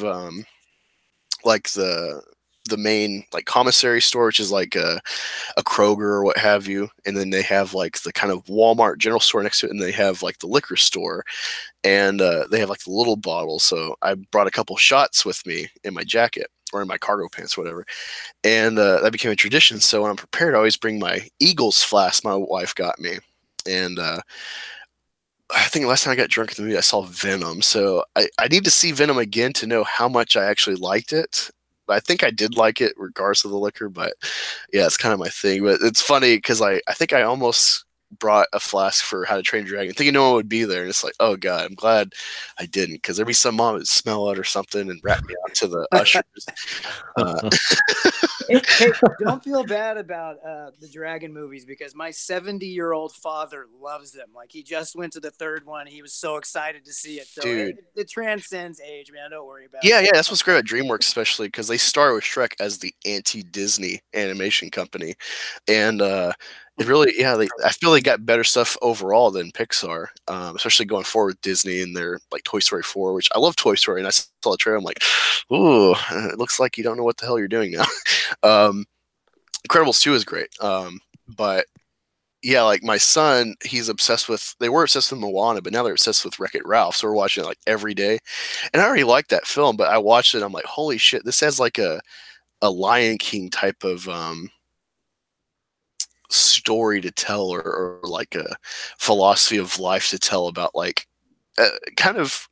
the main commissary store, which is like a Kroger or what have you, and then they have the kind of Walmart general store next to it, and they have the liquor store, and they have the little bottles. So I brought a couple shots with me in my jacket or in my cargo pants, whatever, and that became a tradition. So when I'm prepared, I always bring my Eagles flask my wife got me, and I think last time I got drunk in the movie, I saw Venom. So I need to see Venom again to know how much I actually liked it. I think I did like it regardless of the liquor, but yeah, it's kind of my thing. But it's funny because I think I almost brought a flask for How to Train Your Dragon, thinking no one would be there, and it's like, oh god, I'm glad I didn't, because there'd be some mom would smell it or something and rat me out to the ushers. Hey, don't feel bad about the dragon movies, because my 70-year-old father loves them. Like, he just went to the third one. He was so excited to see it. So Dude. it transcends age, man. Don't worry about Yeah, it. yeah, that's what's great about DreamWorks, especially because they started with Shrek as the anti-Disney animation company, and it really, yeah, I feel they got better stuff overall than Pixar, especially going forward with Disney and their like Toy Story 4, which I love Toy Story, and I saw the trailer, I'm like, ooh, it looks like you don't know what the hell you're doing now. Incredibles 2 is great, but yeah, like my son, they were obsessed with Moana, but now they're obsessed with Wreck-It Ralph, so we're watching it like every day. And I already liked that film, but I watched it, I'm like, holy shit, this has like a Lion King type of story to tell, or like a philosophy of life to tell about, like kind of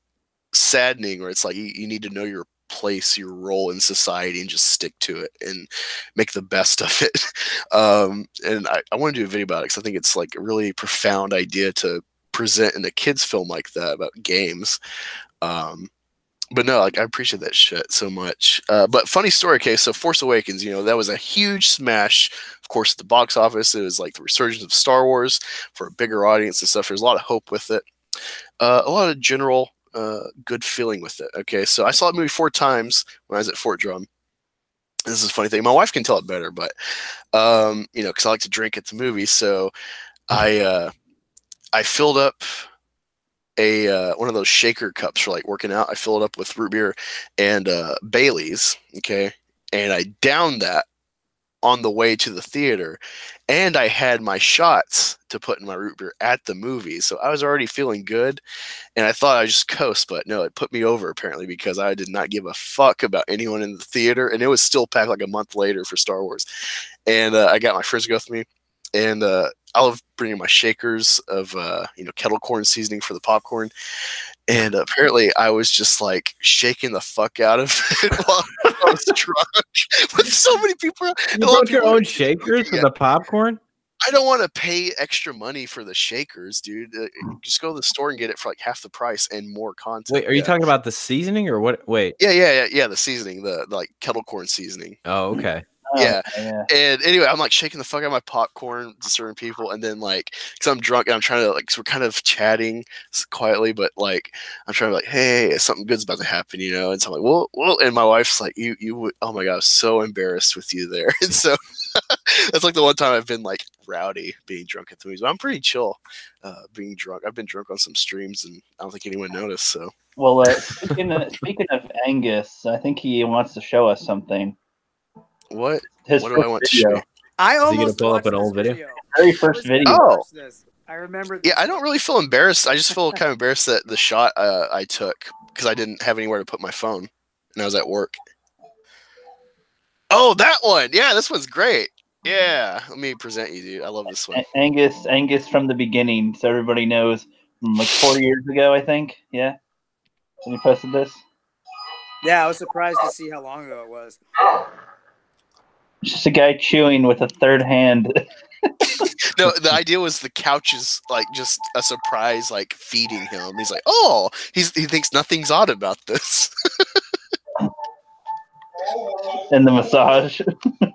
saddening, where it's like you need to know your place, your role in society, and just stick to it and make the best of it. And I want to do a video about it because I think it's like a really profound idea to present in a kids film like that about games. But no, like I appreciate that shit so much. But funny story, okay, so Force Awakens, that was a huge smash, of course, at the box office. It was like the resurgence of Star Wars for a bigger audience and stuff. There's a lot of hope with it. A lot of general good feeling with it. Okay, so I saw the movie 4 times when I was at Fort Drum. This is a funny thing. My wife can tell it better, but because I like to drink at the movies, so I filled up one of those shaker cups for like working out. I filled it up with root beer and Bailey's, okay, and I downed that on the way to the theater, and I had my shots to put in my root beer at the movie, so I was already feeling good, and I thought I would just coast, but no, it put me over apparently, because I did not give a fuck about anyone in the theater, and it was still packed like a month later for Star Wars, and I got my frisbee with me, and I love bringing my shakers of kettle corn seasoning for the popcorn, and apparently I was just like shaking the fuck out of it while I was drunk with so many people around. You brought your own shakers for the popcorn? I don't want to pay extra money for the shakers, dude. Just go to the store and get it for like half the price and more content. Wait, are you talking about the seasoning or what? Wait. Yeah. The seasoning, the like kettle corn seasoning. Oh, okay. Yeah. And anyway, I'm like shaking the fuck out of my popcorn to certain people, and then like, because I'm drunk and I'm trying to so we're kind of chatting quietly, but like I'm trying to like, hey, something good's about to happen, and so I'm like, well, and my wife's like, you would, oh my god, I was so embarrassed with you there, and so that's like the one time I've been like rowdy being drunk at the movies, but I'm pretty chill being drunk. I've been drunk on some streams, and I don't think anyone noticed. So, well, speaking of Angus, I think he wants to show us something. What do I want to show you? I Is he gonna almost pull up watched an this old video? Very first video. Oh. I remember. Yeah, I don't really feel embarrassed. I just feel kind of embarrassed that the shot I took, because I didn't have anywhere to put my phone, and I was at work. Oh, that one! Yeah, this one's great. Yeah, let me present you, dude. I love this one. Angus from the beginning, so everybody knows. From like 4 years ago, I think. Yeah, when you posted this. Yeah, I was surprised to see how long ago it was. Just a guy chewing with a third hand. No, the idea was the couch is like just a surprise, like feeding him. He's like, oh, he thinks nothing's odd about this. And the massage.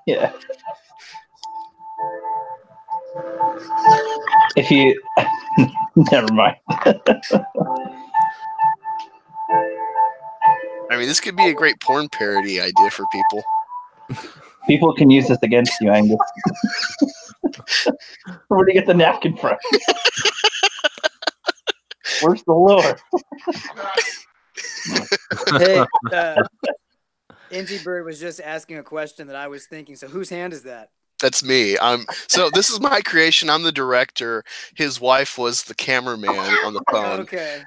Yeah. If you never mind. I mean, this could be a great porn parody idea for people. People can use this against you, Angus. Where do you get the napkin from? Where's the lure? Hey, Ingy Bird was just asking a question that I was thinking. So whose hand is that? That's me. So this is my creation. I'm the director. His wife was the cameraman on the phone. Okay.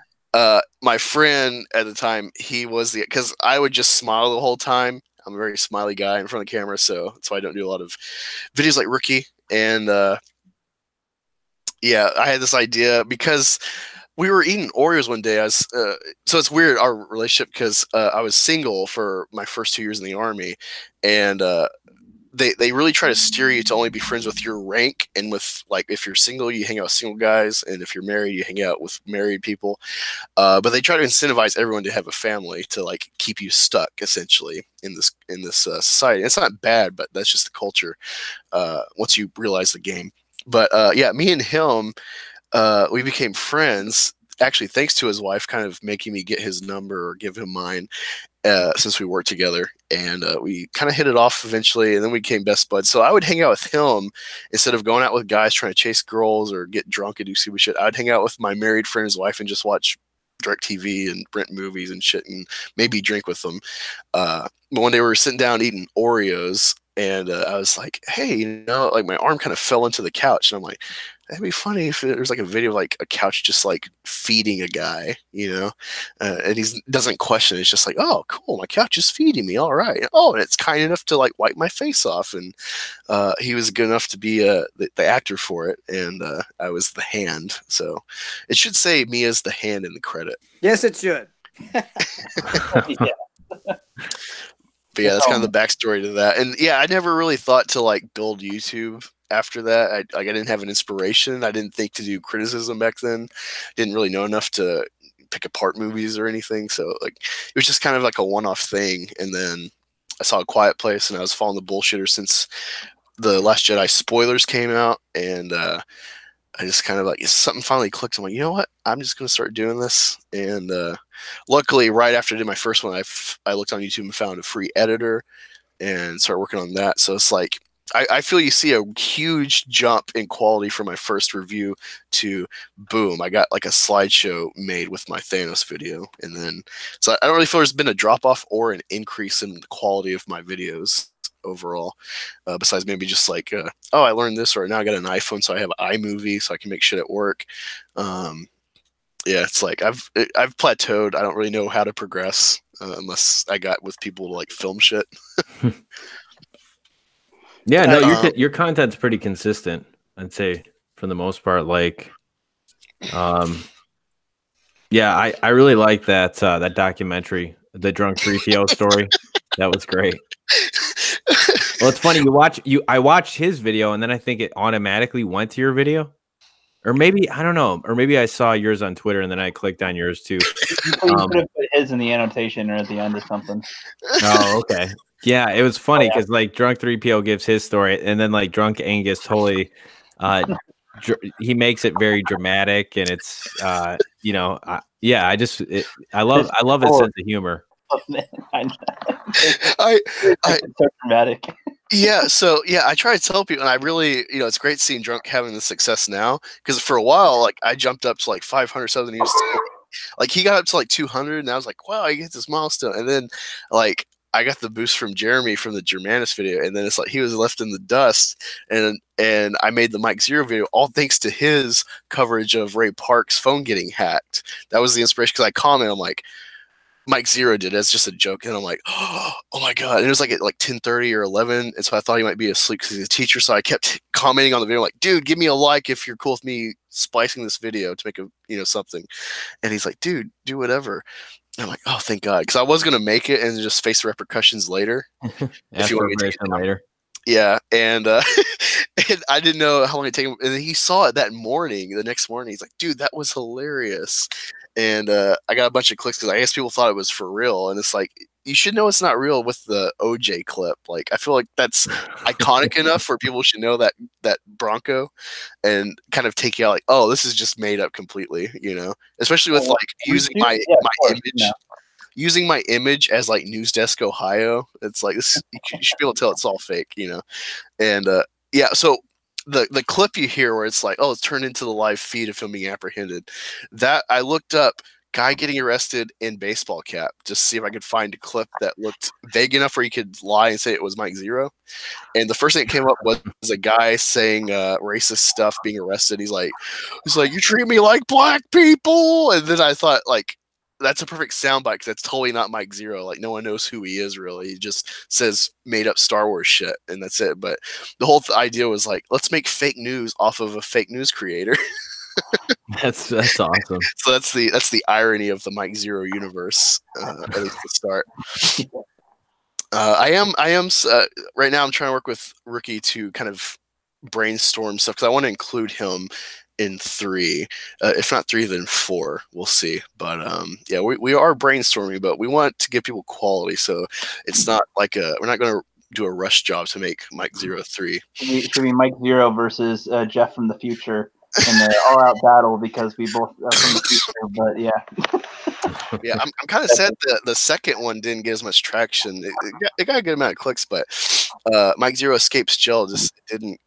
My friend at the time, he was because I would just smile the whole time. I'm a very smiley guy in front of the camera, so that's why I don't do a lot of videos like Rookie. And yeah, I had this idea because we were eating Oreos one day. So it's weird, our relationship, because I was single for my first 2 years in the Army, and they really try to steer you to only be friends with your rank, and with like if you're single, you hang out with single guys, and if you're married, you hang out with married people. But they try to incentivize everyone to have a family to like keep you stuck essentially in this society. It's not bad, but that's just the culture. Once you realize the game. But yeah, me and him, we became friends. Actually, thanks to his wife, kind of making me get his number or give him mine. Since we worked together, and we kind of hit it off eventually, and then we became best buds. So I would hang out with him instead of going out with guys trying to chase girls or get drunk and do stupid shit. I would hang out with my married friend, his wife, and just watch direct TV and rent movies and shit, and maybe drink with them. But one day we were sitting down eating Oreos, and I was like, "Hey, you know, like my arm kind of fell into the couch," and I'm like, "That'd be funny if there's like a video of like a couch just like feeding a guy, you know," and he doesn't question it. It's just like, "Oh, cool, my couch is feeding me. All right. Oh, and it's kind enough to like wipe my face off." And he was good enough to be the actor for it, and I was the hand. So it should say me as the hand in the credit. Yes, it should. Yeah. But yeah, that's kind of the backstory to that. And yeah, I never really thought to like build YouTube after that. I didn't have an inspiration. I didn't think to do criticism back then. Didn't really know enough to pick apart movies or anything. So like it was just kind of like a one-off thing. And then I saw A Quiet Place, and I was following the bullshitter since The Last Jedi spoilers came out, and I just kind of like something finally clicked. I'm like, you know what? I'm just gonna start doing this. And luckily, right after I did my first one, I looked on YouTube and found a free editor and started working on that. So it's like I feel you see a huge jump in quality from my first review to boom, I got like a slideshow made with my Thanos video, and then so I don't really feel there's been a drop off or an increase in the quality of my videos overall, besides maybe just like oh, I learned this, or now I got an iPhone, so I have iMovie, so I can make shit at work. Yeah, it's like I've plateaued. I don't really know how to progress unless I got with people to like film shit. Yeah, no, your content's pretty consistent, I'd say, for the most part. Like, yeah, I really like that that documentary, the drunk 3PO story. That was great. Well, it's funny. I watched his video, and then I think it automatically went to your video, or maybe I don't know, or maybe I saw yours on Twitter, and then I clicked on yours too. You could have put his in the annotation or at the end or something. Oh, okay. Yeah, it was funny because like drunk 3PO gives his story, and then like drunk Angus totally, he makes it very dramatic, and it's you know, I love his sense of humor. Oh, man. It's so dramatic. Yeah, so yeah, I try to tell people, and I really, you know, it's great seeing Drunk having the success now, because for a while, like I jumped up to like 500 something. He was like he got up to like 200, and I was like, wow, I get this milestone. And then like I got the boost from Jeremy from the Germanus video, and then it's like he was left in the dust, and I made the Mike Zero video all thanks to his coverage of Ray Park's phone getting hacked. That was the inspiration, because I commented, I'm like, Mike Zero did it as just a joke, and I'm like, oh my god! And it was like at like 10:30 or 11, and so I thought he might be asleep because he's a teacher. So I kept commenting on the video, like, dude, give me a like if you're cool with me splicing this video to make a, you know, something. And he's like, dude, do whatever. And I'm like, oh, thank God, because I was gonna make it and just face the repercussions later. If you want me to take it later. Yeah, and and I didn't know how long it take him. And then he saw it that morning. The next morning, he's like, dude, that was hilarious. And I got a bunch of clicks because I guess people thought it was for real. And it's like, you should know it's not real with the OJ clip. Like, I feel like that's iconic enough where people should know that Bronco and kind of take you out like, oh, this is just made up completely, you know, especially with like using my image. Using my image as like News Desk Ohio. It's like this, you should be able to tell it's all fake, you know. And yeah, so the clip you hear where it's like, oh, it's turned into the live feed of him being apprehended. That I looked up guy getting arrested in baseball cap just to see if I could find a clip that looked vague enough where you could lie and say it was Mike Zero. And the first thing that came up was a guy saying racist stuff being arrested. He's like, you treat me like black people. And then I thought, like, that's a perfect soundbite because that's totally not Mike Zero. Like, no one knows who he is really. He just says made up Star Wars shit, and that's it. But the whole idea was like, let's make fake news off of a fake news creator. That's awesome. So that's the irony of the Mike Zero universe, at least to start. I am right now. I'm trying to work with Rookie to kind of brainstorm stuff because I want to include him in 3. If not 3, then 4. We'll see. But yeah, we are brainstorming, but we want to give people quality, so it's not like we're not going to do a rush job to make Mike 03. Should be Mike Zero versus Jeff from the future in the all-out battle because we both are from the future. But yeah, Yeah, I'm kind of sad that the second one didn't get as much traction. It got a good amount of clicks, but Mike Zero Escapes Jail just didn't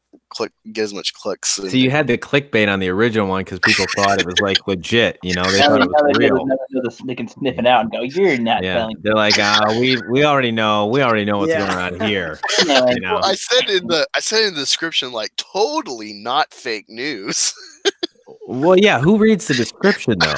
get as much clicks. So you had the clickbait on the original one because people thought it was like legit. You know, they thought it was real. They can sniff it out and go, "You're not telling." They're like, we already know what's going on here. You know? Well, I said in the description, like, totally not fake news. Well, yeah, who reads the description though?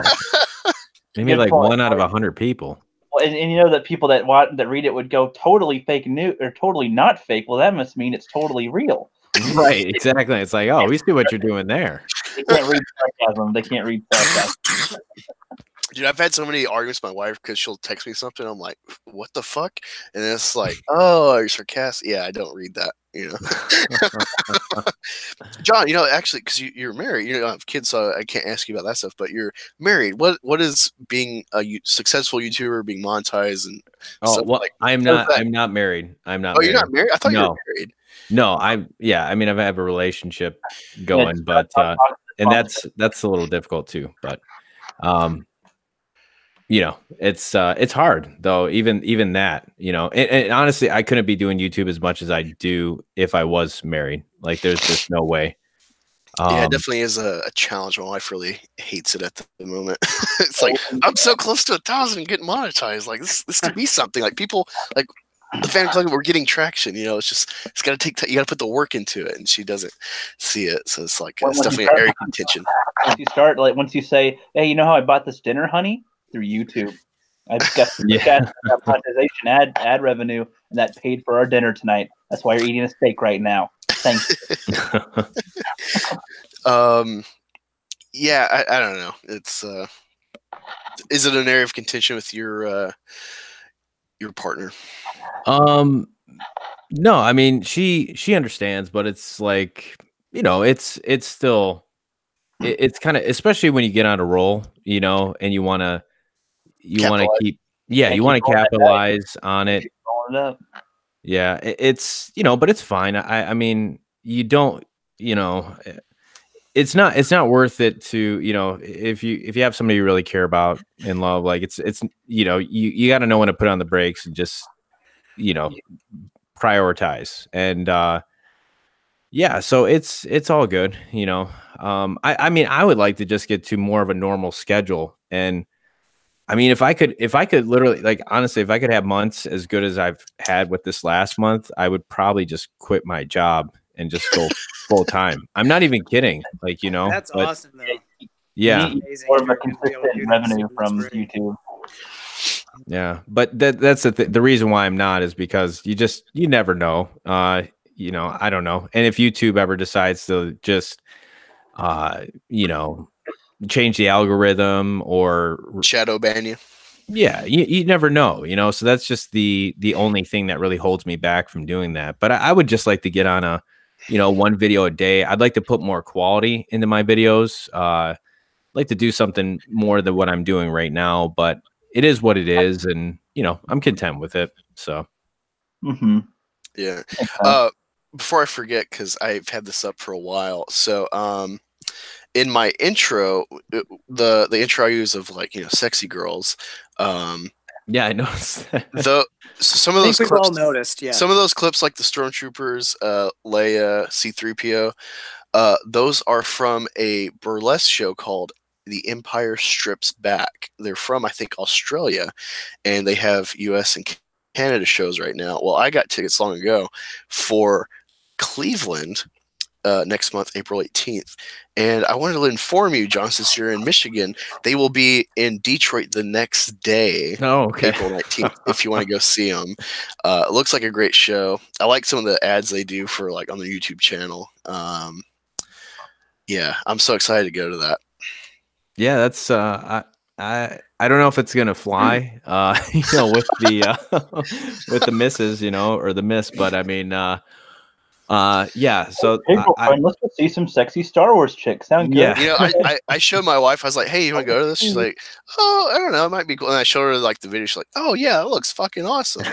Maybe like 1 out of 100 people. Well, and you know that people that read it would go totally fake news or totally not fake. Well, that must mean it's totally real. Right, exactly. It's like, oh, we see what you're doing there. They can't read sarcasm. They can't read sarcasm. Dude, I've had so many arguments with my wife because she'll text me something. I'm like, what the fuck? And it's like, oh, you're sarcastic. Yeah, I don't read that, you know. John, you know, actually, because you're married, you don't have kids, so I can't ask you about that stuff, but you're married. What is being a successful YouTuber, being monetized? And well, like, I'm not married. I'm not. Oh, you're not married? I thought you were married. No, I mean, I have a relationship going, but and that's a little difficult too. But you know, it's hard though. Even that, you know, and honestly, I couldn't be doing YouTube as much as I do if I was married. Like, there's just no way. Yeah, it definitely is a challenge. My wife really hates it at the moment. It's like, I'm so close to 1,000 and getting monetized. Like, this could be something. Like, people like the fan club, we're getting traction. You know, it's got to take time. You got to put the work into it, and she doesn't see it. So it's like it's definitely an area of contention. Once you say, hey, you know how I bought this dinner, honey? Through YouTube. I've got monetization ad revenue, and that paid for our dinner tonight. That's why you're eating a steak right now. Thanks. Yeah, I don't know. It's is it an area of contention with your partner? No, I mean, she understands, but it's like, you know, it's still it's kind of, especially when you get on a roll, you know, and you want to keep, you want to capitalize on it. Yeah, it's, you know, but it's fine. I mean, you don't, you know, it's not worth it to, you know, if you have somebody you really care about and love, like it's, you know, you got to know when to put on the brakes and just, you know, prioritize. And yeah, so it's all good, you know. I mean, I would like to just get to more of a normal schedule. And I mean, if I could literally, like, honestly, if I could have months as good as I've had with this last month, I would probably just quit my job and just go full time. I'm not even kidding. Like, you know, that's awesome though. Yeah. More of a consistent revenue from YouTube. Yeah. But that's the reason why I'm not is because you never know. You know, I don't know. And if YouTube ever decides to just, you know, change the algorithm or shadow ban you. Yeah, you never know, you know. So that's just the only thing that really holds me back from doing that. But I would just like to get on a, you know, 1 video a day. I'd like to put more quality into my videos. Like to do something more than what I'm doing right now, but it is what it is, and you know, I'm content with it. So, yeah. Before I forget, because I've had this up for a while, so in my intro, the intro I use of, like, you know, sexy girls. Yeah, I noticed that. Some of those clips, all noticed. Yeah, some of those clips, like the Stormtroopers, Leia, C-3PO, those are from a burlesque show called The Empire Strips Back. They're from, I think, Australia, and they have U.S. and Canada shows right now. Well, I got tickets long ago for Cleveland next month, April 18th. And I wanted to inform you, John, since you're in Michigan, they will be in Detroit the next day, April 19th, if you want to go see them. It looks like a great show. I like some of the ads they do for, like, on the YouTube channel. Yeah, I'm so excited to go to that. Yeah, that's I don't know if it's gonna fly, with the with the misses, or the miss, but I mean, yeah. So Hey, girlfriend, let's go see some sexy Star Wars chicks. Sound good? yeah. I showed my wife. I was like, "Hey, you want to go to this?" She's like, "Oh, I don't know. It might be cool." And I showed her like the video. She's like, "Oh yeah, it looks fucking awesome."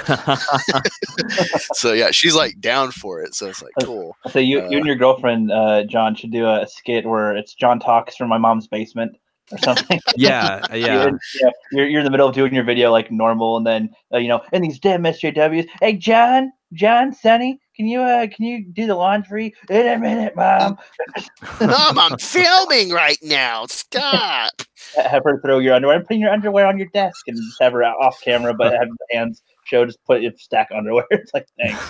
So yeah, she's like down for it. So it's like cool. So you and your girlfriend, John, should do a skit where it's John talks from my mom's basement or something. Yeah. You're in the middle of doing your video like normal, and then and these damn SJWs. Hey, John, Sonny, can you do the laundry in a minute, Mom? Mom, I'm filming right now. Stop. Have her throw your underwear. I'm putting your underwear on your desk, and just have her off camera, but have the hands show. Just put it stack underwear. It's like thanks.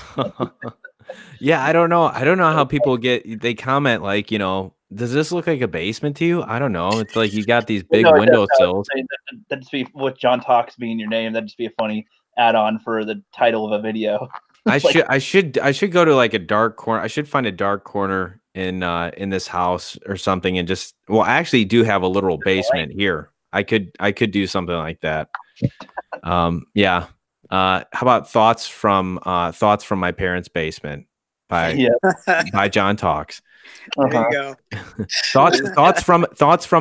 Yeah, I don't know how people they comment like, does this look like a basement to you? I don't know. It's like you got these big windowsills. That'd just be with John Talks being your name. That'd just be a funny add-on for the title of a video. I should go to like a dark corner. I should find a dark corner in this house or something, and I actually do have a literal basement here. I could do something like that. Yeah. How about thoughts from my parents' basement by John Talks. There you go. thoughts from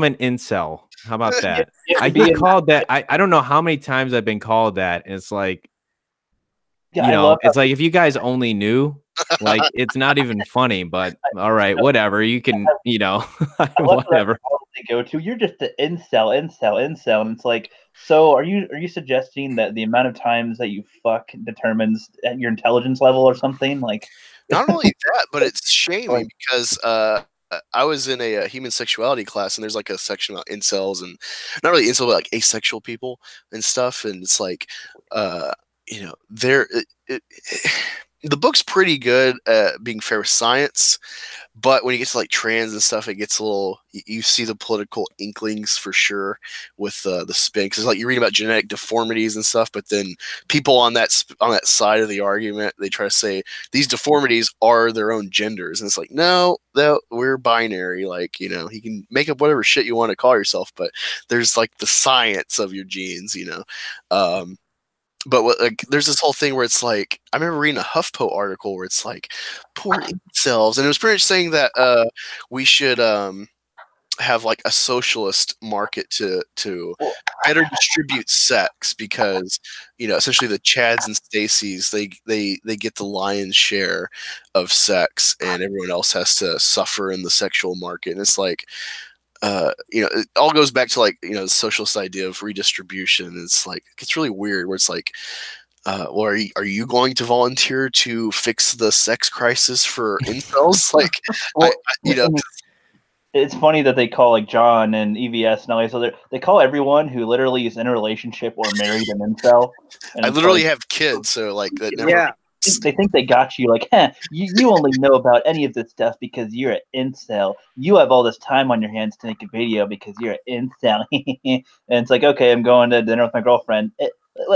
an incel. How about that? I've been called that. I don't know how many times I've been called that. And it's like, it's like if you guys only knew, like it's not even funny. But all right, whatever. You can, whatever. They go to, you're just the incel, and it's like, so are you suggesting that the amount of times that you fuck determines your intelligence level or something? Like, not only that, but it's shaming because I was in a human sexuality class, and there's like a section about incels, and not really incel, but like asexual people and stuff. And it's like, the book's pretty good at being fair with science, but when you get to like trans and stuff, it gets a little. You see the political inklings for sure with the spin, because it's like you read about genetic deformities and stuff, but then people on that side of the argument, they try to say these deformities are their own genders, and it's like no, we're binary. Like you can make up whatever shit you want to call yourself, but there's like the science of your genes, But there's this whole thing where it's like, I remember reading a HuffPo article where it's like, poor incels, and it was pretty much saying that we should have like a socialist market to better distribute sex, because essentially the Chads and Stacys, they get the lion's share of sex, and everyone else has to suffer in the sexual market. And it's like, it all goes back to like the socialist idea of redistribution. It's like it's really weird where it's like, well, are you going to volunteer to fix the sex crisis for incels? Like, well, it's funny that they call like John and EVS and all these other. They call everyone who literally is in a relationship or married an incel. I literally have kids, so like that. Never, they think they got you. Like, you only know about any of this stuff because you're an incel. You have all this time on your hands to make a video because you're an incel. And it's like, okay, I'm going to dinner with my girlfriend.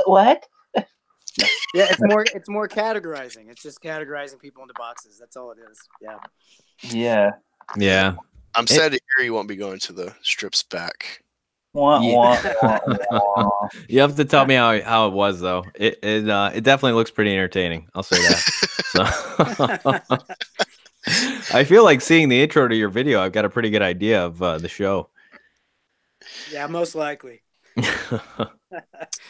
What? Yeah, it's more categorizing. It's just categorizing people into boxes. That's all it is. Yeah. Yeah. I'm sad to hear you won't be going to the strips back. You have to tell me how it was though. It definitely looks pretty entertaining. I'll say that. So. I feel like seeing the intro to your video, I've got a pretty good idea of the show. Yeah, most likely.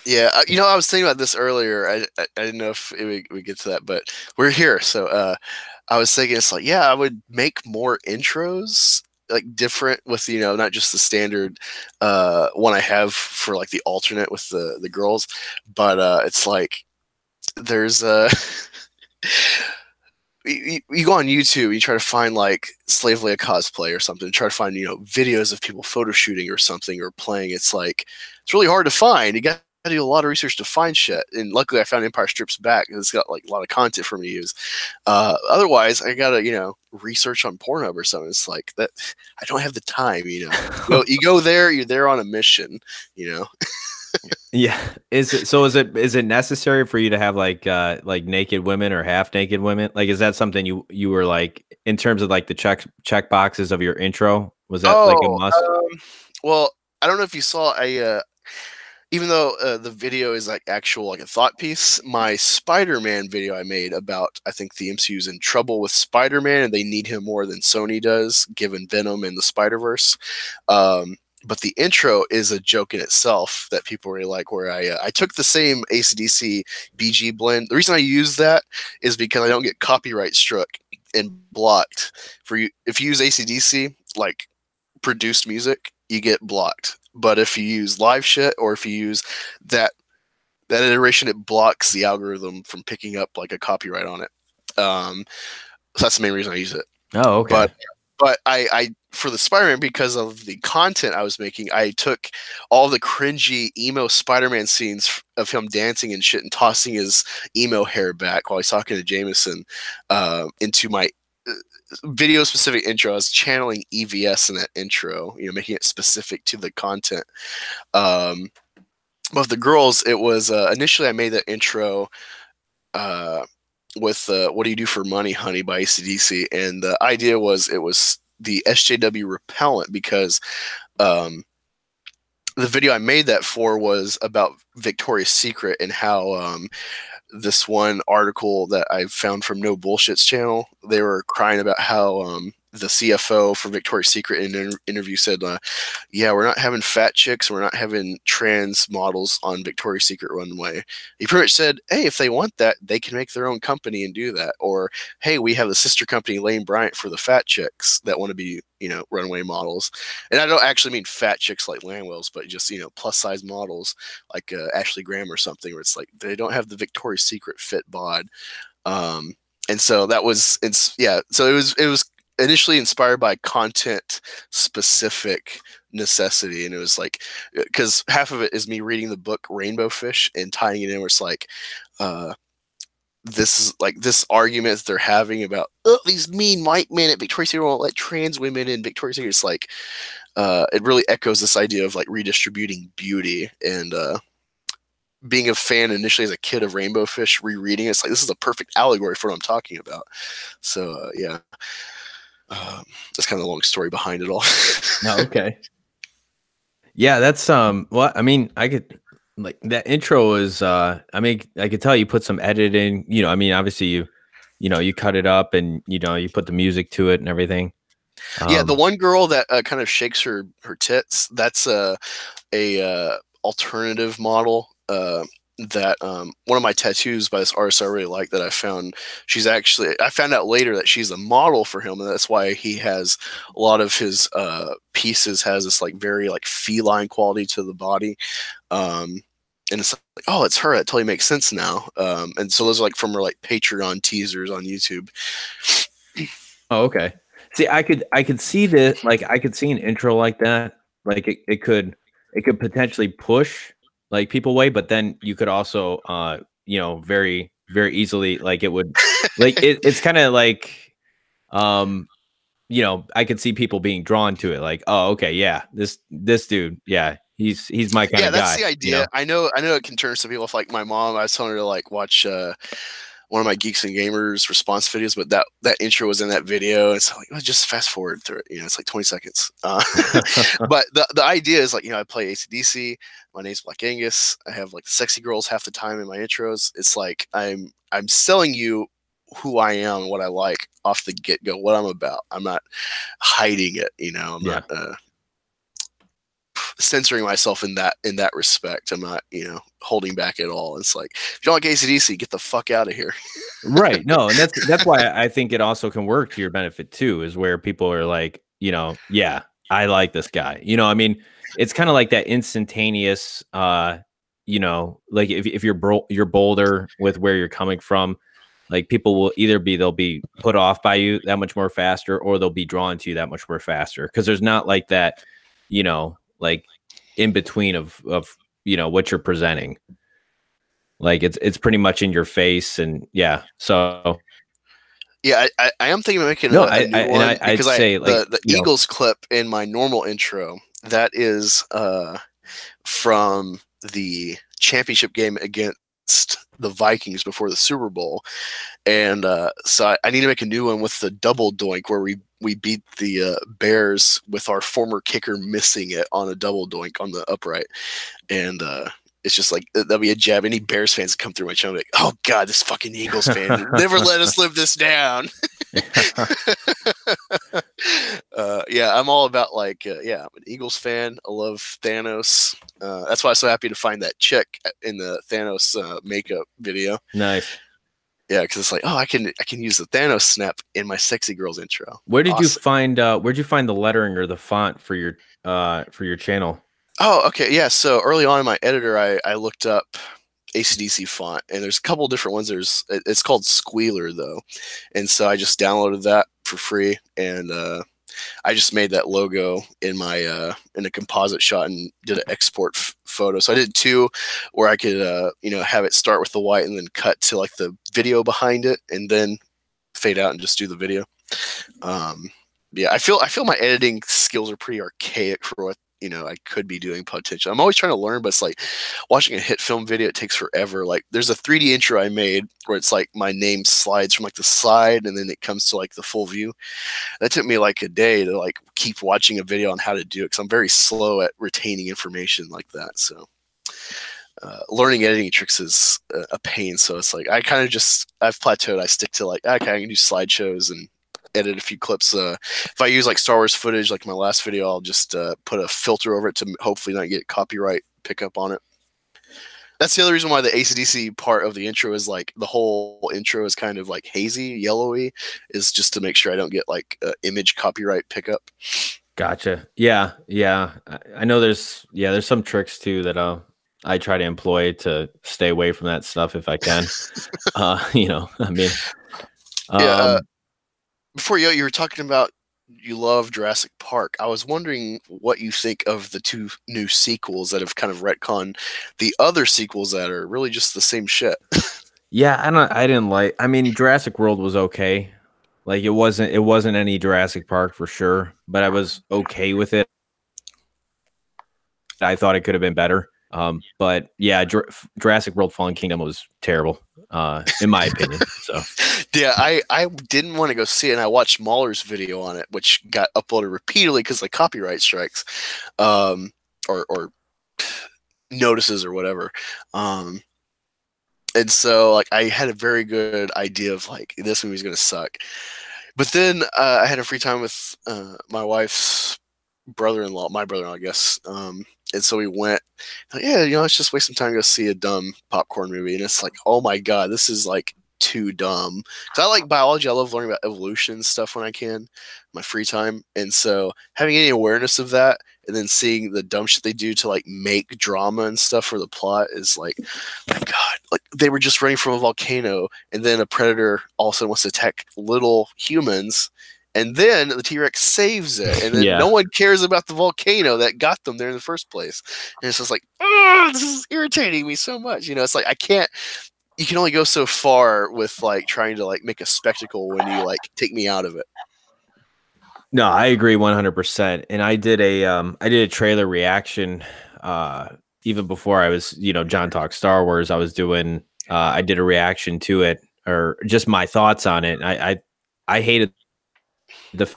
Yeah, I was thinking about this earlier. I didn't know if we get to that, but we're here. So I was thinking it's like, yeah, I would make more intros like different with not just the standard one I have for like the alternate with the girls, but it's like there's you go on YouTube, you try to find like Slave Leia cosplay or something, try to find videos of people photo shooting or something or playing. It's like it's really hard to find. You got to do a lot of research to find shit, and luckily I found Empire Strips Back, and it's got like a lot of content for me to use. Otherwise I gotta research on Pornhub or something. It's like that I don't have the time. You go there, you're there on a mission. Yeah. Is it necessary for you to have like naked women or half naked women? Like, is that something you were like in terms of like the check boxes of your intro? Was that like a must? Well, I don't know if you saw even though the video is like actual like a thought piece, my Spider-Man video I made about I think the MCU's in trouble with Spider-Man and they need him more than Sony does, given Venom and the Spider-Verse. But the intro is a joke in itself that people really like. Where I took the same AC/DC BG blend. The reason I use that is because I don't get copyright struck and blocked for you. If you use AC/DC like produced music, you get blocked. But if you use live shit or if you use that iteration, it blocks the algorithm from picking up like a copyright on it. So that's the main reason I use it. Oh, okay. But I for the Spider-Man, because of the content I was making, I took all the cringy emo Spider-Man scenes of him dancing and shit and tossing his emo hair back while he's talking to Jameson into my video specific intro. I was channeling EVS in that intro, making it specific to the content. Of the girls, it was initially I made that intro with "What Do You Do for Money, Honey" by AC/DC, and the idea was it was the SJW repellent because the video I made that for was about Victoria's Secret and how this one article that I found from No Bullshit's channel, they were crying about how the CFO for Victoria's Secret in an interview said, yeah, we're not having fat chicks, we're not having trans models on Victoria's Secret runway. He pretty much said, hey, if they want that, they can make their own company and do that. Or, hey, we have the sister company Lane Bryant for the fat chicks that want to be, runway models. And I don't actually mean fat chicks like Landwells, but just, plus size models like Ashley Graham or something, where it's like they don't have the Victoria's Secret fit bod. And so that was, so it was initially inspired by content specific necessity. And it was like, because half of it is me reading the book Rainbow Fish and tying it in where it's like, this is like this argument that they're having about these mean white men at Victoria's Secret won't let trans women in Victoria's Secret. It's like, it really echoes this idea of like redistributing beauty. And being a fan initially as a kid of Rainbow Fish, rereading it's like, this is a perfect allegory for what I'm talking about. So yeah. That's kind of the long story behind it all. Oh, okay. Yeah, that's well, I mean, I could like that intro is I mean, I could tell you put some editing, I mean, obviously you cut it up and you put the music to it and everything. Yeah, the one girl that kind of shakes her tits, that's a alternative model that one of my tattoos by this artist I really like that I found. I found out later that she's a model for him, and that's why he has a lot of his pieces has this like very like feline quality to the body. And it's like, oh, it's her. That totally makes sense now. And so those are like from her like Patreon teasers on YouTube. Oh, okay. See, I could see this, like I could see an intro like that. Like it could potentially push like people away, but then you could also very, very easily like it would like it's kind of like I could see people being drawn to it, like, oh, okay, yeah, this dude, yeah, he's my kind of guy. Yeah, that's the idea. I know it can turn some people off. Like my mom, I was telling her to like watch one of my Geeks and Gamers response videos, but that intro was in that video. And so like, just fast forward through it. It's like 20 seconds. But the idea is like, I play AC/DC. My name's Black Angus. I have like sexy girls half the time in my intros. It's like I'm selling you who I am and what I like off the get-go, what I'm about. I'm not hiding it. I'm not censoring myself in that respect. I'm not, holding back at all. It's like, if you don't like AC/DC, get the fuck out of here. Right. No, and that's why I think it also can work to your benefit too, is where people are like, yeah, I like this guy. I mean, it's kind of like that instantaneous, like if you're bolder with where you're coming from, like people will either they'll be put off by you that much more faster, or they'll be drawn to you that much more faster. Cause there's not like that, like in between of what you're presenting. Like it's pretty much in your face. And yeah, so yeah, I am thinking of making a new one, because the Eagles clip in my normal intro, that is from the championship game against the Vikings before the Super Bowl, and so I need to make a new one with the double doink where we beat the Bears with our former kicker missing it on a double doink on the upright, and it's just like that'll be a jab. Any Bears fans come through my channel, like, oh god, this fucking Eagles fan never let us live this down. Yeah, I'm all about like, yeah, I'm an Eagles fan. I love Thanos. That's why I'm so happy to find that chick in the Thanos makeup video. Nice. Yeah, because it's like, oh, I can use the Thanos snap in my sexy girls intro. Where did you find where'd you find the lettering or the font for your channel? Oh, okay, yeah. So early on in my editor, I looked up AC/DC font, and there's a couple different ones. It's called Squealer though, and so I just downloaded that for free, and I just made that logo in my in a composite shot and did an export photo. So I did two where I could have it start with the white and then cut to like the video behind it, and then fade out and just do the video. Yeah, I feel my editing skills are pretty archaic for what I could be doing potentially. I'm always trying to learn, but it's like watching a hit film video, it takes forever. Like there's a 3D intro I made where it's like my name slides from like the side and then it comes to like the full view. That took me like a day to like keep watching a video on how to do it because I'm very slow at retaining information like that. So learning editing tricks is a pain. So it's like I've plateaued. I stick to like, okay, I can do slideshows and edit a few clips. If I use like Star Wars footage, like my last video, I'll just put a filter over it to hopefully not get copyright pickup on it. That's the other reason why the AC/DC part of the intro is like the whole intro is kind of like hazy, yellowy, is just to make sure I don't get like image copyright pickup. Gotcha. Yeah. I know there's some tricks too that I try to employ to stay away from that stuff if I can. I mean, yeah. Before you were talking about you love Jurassic Park. I was wondering what you think of the two new sequels that have kind of retconned the other sequels that are really just the same shit. Yeah, I didn't like. I mean, Jurassic World was okay. Like it wasn't any Jurassic Park for sure, but I was okay with it. I thought it could have been better. But yeah, Jurassic World: Fallen Kingdom was terrible, in my opinion. So yeah, I didn't want to go see it, and I watched Mahler's video on it, which got uploaded repeatedly because of copyright strikes, or notices or whatever. And so like I had a very good idea of like this movie's gonna suck. But then I had a free time with my wife's brother-in-law, my brother-in-law, I guess. And so we went, like, yeah, let's just waste some time to go see a dumb popcorn movie. And it's like, oh my God, this is like too dumb. Because I like biology. I love learning about evolution stuff when I can, my free time. And so having any awareness of that and then seeing the dumb shit they do to like make drama and stuff for the plot is like, my God, like they were just running from a volcano and then a predator also wants to attack little humans. And then the T-Rex saves it, and then no one cares about the volcano that got them there in the first place. And it's just like, oh, this is irritating me so much. It's like you can only go so far with like trying to like make a spectacle when you like take me out of it. No, I agree 100%. And I did a trailer reaction even before I was, John Talk Star Wars. I was doing I did a reaction to it or just my thoughts on it. I hated the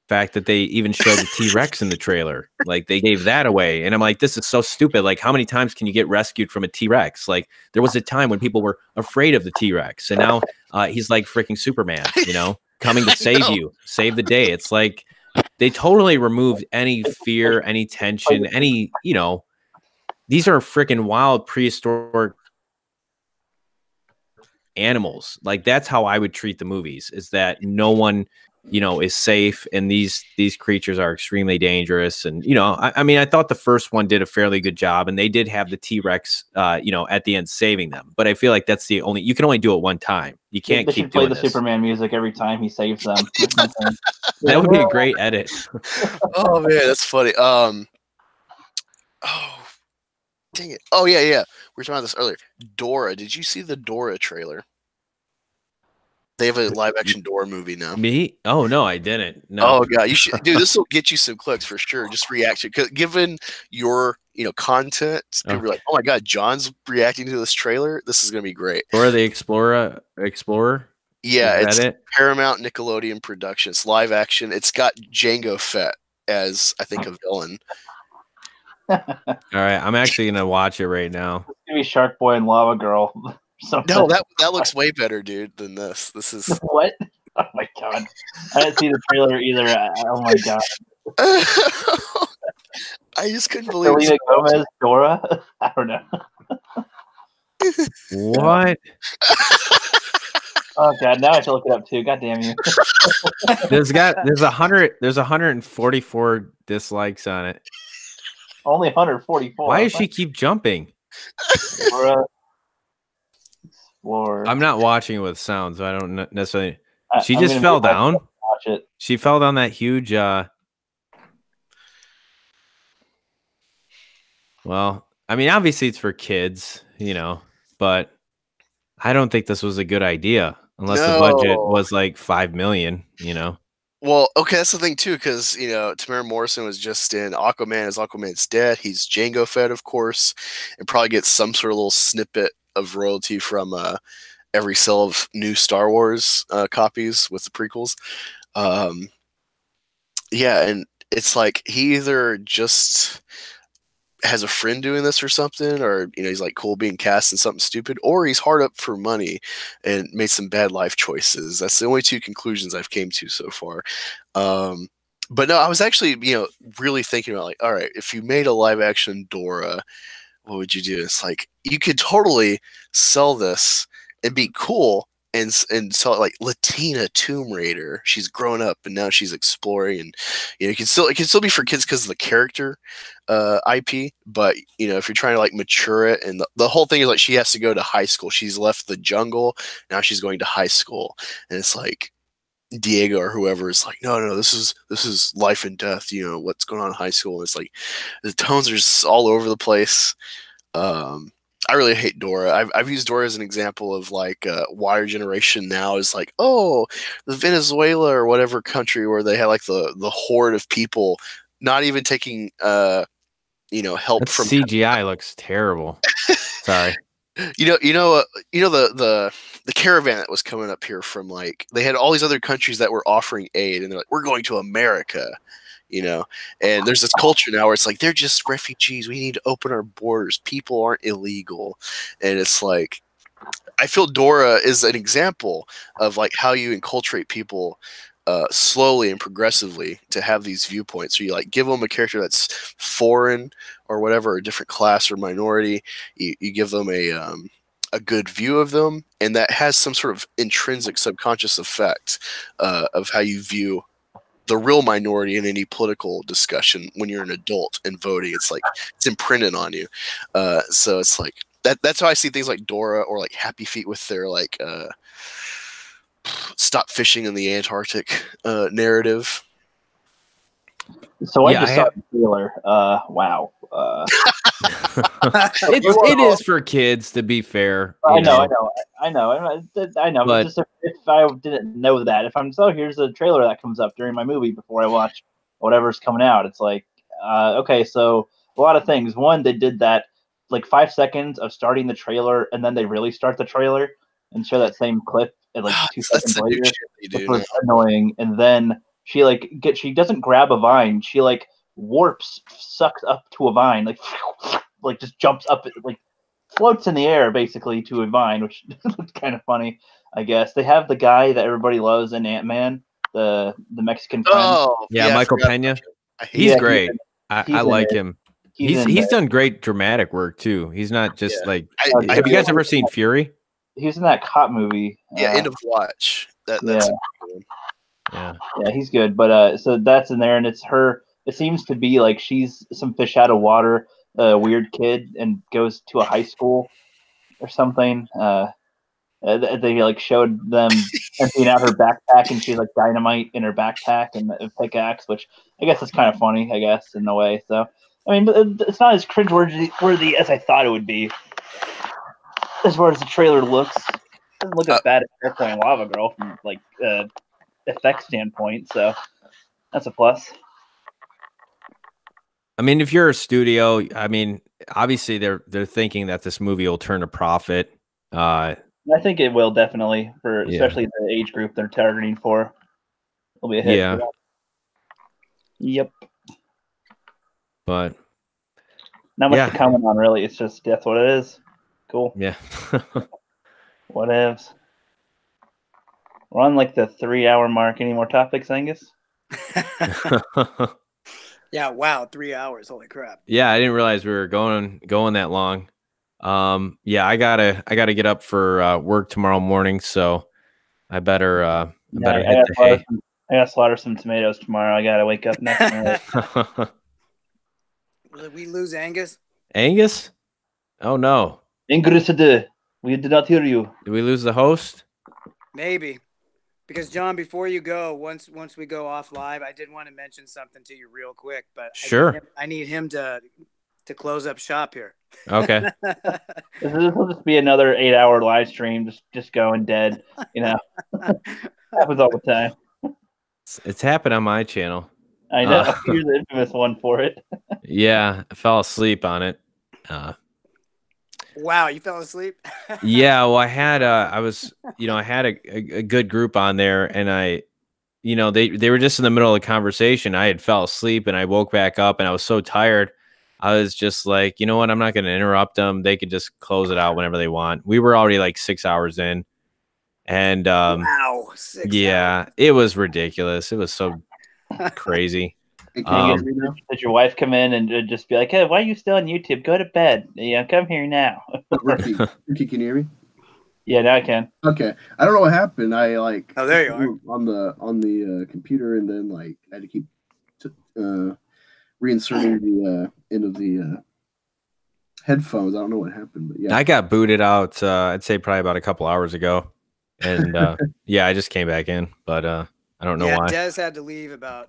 fact that they even showed the T-Rex in the trailer. Like they gave that away. And I'm like, this is so stupid. Like how many times can you get rescued from a T-Rex? Like there was a time when people were afraid of the T-Rex. And now he's like freaking Superman, coming to save you, save the day. It's like they totally removed any fear, any tension, any, these are freaking wild prehistoric animals. Like that's how I would treat the movies, is that no one is safe, and these creatures are extremely dangerous. And I mean, I thought the first one did a fairly good job, and they did have the T-Rex at the end saving them. But I feel like that's you can only do it one time. You can't they keep should play doing the this. Superman music every time he saves them. That would be a great edit. Oh man, that's funny. Oh dang it. Oh yeah. We were talking about this earlier. Dora. Did you see the Dora trailer? They have a live action Dora movie now. Me? Oh no, I didn't. No. Oh god, you should, dude. This will get you some clicks for sure. Just reaction, because given your content, people are like, oh my god, John's reacting to this trailer. This is gonna be great. Or the Explorer. Yeah, Is that it's Paramount Nickelodeon production. It's live action. It's got Django Fett as, I think, a villain. All right, I'm actually gonna watch it right now. It's gonna be Shark Boy and Lava Girl. No, that looks way better, dude, than this. This is what? Oh my god! I didn't see the trailer either. Oh my god! I just couldn't believe it. Selena Gomez, Dora. I don't know. What? Oh god! Now I have to look it up too. God damn you! There's 144 dislikes on it. Only 144. Why does she keep jumping? Dora. I'm not watching it with sound, so I don't necessarily. She I'm just gonna fell move down. Watch it. She fell down that huge. Well, I mean, obviously it's for kids, but I don't think this was a good idea unless the budget was like $5 million. Well, okay, that's the thing too, because Tamara Morrison was just in Aquaman as Aquaman's dead. He's Django Fett, of course, and probably gets some sort of little snippet of royalty from every sale of new Star Wars copies with the prequels. Yeah, and it's like he either just has a friend doing this or something, or he's like cool being cast in something stupid, or he's hard up for money and made some bad life choices. That's the only two conclusions I've came to so far. But no, I was actually really thinking about, like, all right, if you made a live action Dora, what would you do? It's like you could totally sell this and be cool and sell it like Latina Tomb Raider. She's grown up and now she's exploring, and it can still be for kids because of the character IP. But if you're trying to like mature it, and the whole thing is like she has to go to high school. She's left the jungle, now she's going to high school, and it's like Diego or whoever is like, no, this is life and death. What's going on in high school? And it's like the tones are just all over the place. I really hate Dora. I've used Dora as an example of like why our generation now is like, oh, the Venezuela or whatever country where they had like the horde of people not even taking help that from CGI looks terrible. Sorry. The caravan that was coming up here from, like, they had all these other countries that were offering aid, and they're like, we're going to America, and there's this culture now where it's like, they're just refugees. We need to open our borders. People aren't illegal. And it's like, I feel Dora is an example of like how you enculturate people slowly and progressively to have these viewpoints. So you like give them a character that's foreign or whatever, a different class or minority. You give them a good view of them, and that has some sort of intrinsic subconscious effect of how you view the real minority in any political discussion when you're an adult and voting. It's like it's imprinted on you. So it's like that's how I see things like Dora or like Happy Feet with their like stop fishing in the Antarctic narrative. So I just saw the trailer. Wow. It is for kids, to be fair. I know. But just if I didn't know that, if I'm here's a trailer that comes up during my movie before I watch whatever's coming out, it's like, okay, so a lot of things. One, they did that like 5 seconds of starting the trailer, and then they really start the trailer and show that same clip at like 2 seconds later, which was annoying. And then she doesn't grab a vine. She like sucks up to a vine, like just jumps up, like floats in the air basically to a vine, which is kind of funny, I guess. They have the guy that everybody loves in Ant-Man, the Mexican friend. Oh, yeah, Michael Pena. He's great. I like him. He's done great dramatic work too. He's not just like. Have you guys ever seen Fury? He was in that cop movie. Yeah, End of Watch. That's yeah, he's good. But so that's in there, and it's her. It seems to be like she's some fish out of water, weird kid, and goes to a high school or something. They like showed them emptying out her backpack, and she's like dynamite in her backpack and a pickaxe, which I guess is kind of funny, I guess, in a way. So I mean, it's not as cringeworthy as I thought it would be. As far as the trailer looks, doesn't look as bad as Airplane Lava Girl from like effect standpoint, so that's a plus. I mean, if you're a studio, I mean, obviously they're thinking that this movie will turn a profit. I think it will definitely, for especially the age group they're targeting for. It'll be a hit. Yeah. Yep. But not much to comment on, really. It's just that's what it is. Cool. Yeah. Whatevs. We're on like the 3-hour mark. Any more topics, Angus? Yeah, wow, 3 hours. Holy crap. Yeah, I didn't realize we were going that long. Yeah, I gotta get up for work tomorrow morning, so I better I hit the hay. I gotta slaughter some tomatoes tomorrow. I gotta wake up next night. Did we lose Angus? Angus? Oh no. Angus, we did not hear you. Did we lose the host? Maybe. Because John, before you go, once we go off live, I did want to mention something to you real quick, but sure. I need him to close up shop here. Okay. This will just be another 8-hour live stream, just going dead. You know, happens all the time. It's happened on my channel. I know. You're the infamous one for it. Yeah, I fell asleep on it. Wow, you fell asleep? Yeah, well, I had I had a good group on there, and they were just in the middle of the conversation. I had fell asleep, and I woke back up, and I was so tired. I was just like, you know what? I'm not going to interrupt them. They could just close it out whenever they want. We were already like 6 hours in, and wow, 6 hours. It was ridiculous. It was so crazy. Did your wife come in and just be like, "Hey, why are you still on YouTube? Go to bed. Yeah, come here now." Ricky, can you hear me? Yeah, now I can. Okay, I don't know what happened. I like there you are on the computer, and then like I had to keep reinserting the end of the headphones. I don't know what happened, but yeah, I got booted out. I'd say probably about a couple hours ago, and I just came back in, but I don't know why. Des had to leave about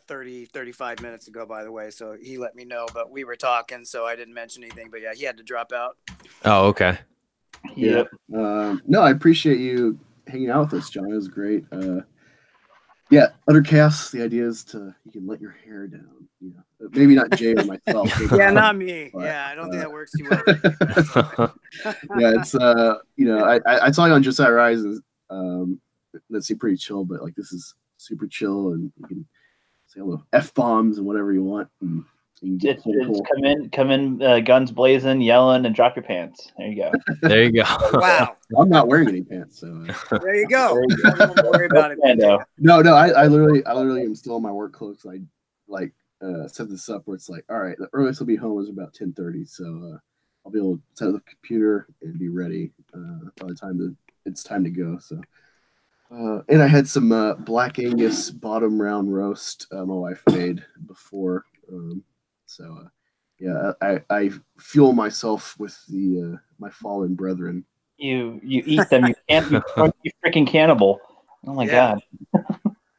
35 minutes ago, by the way, so he let me know, but we were talking, so I didn't mention anything, but yeah, he had to drop out. Oh, okay. Yeah. No, I appreciate you hanging out with us, John. It was great. Yeah, Udder Chaos, the idea is you can let your hair down. You know, maybe not Jay or myself. Yeah, not me. But, yeah, I don't think that works too well. Yeah, it's I saw you on Josiah Rises. That seemed pretty chill, but like this is super chill, and you can say all the F-bombs and whatever you want. And you can cool. Come in, guns blazing, yelling, and drop your pants. There you go. There you go. Wow. I'm not wearing any pants, so there you go. Don't worry about it. No, I literally am still in my work clothes. I like set this up where it's like, all right, the earliest I'll be home is about 10:30, so I'll be able to set up the computer and be ready by the time it's time to go. So. And I had some Black Angus bottom round roast my wife made before. I fuel myself with my fallen brethren. You eat them. You can't. You freaking cannibal. Oh my god.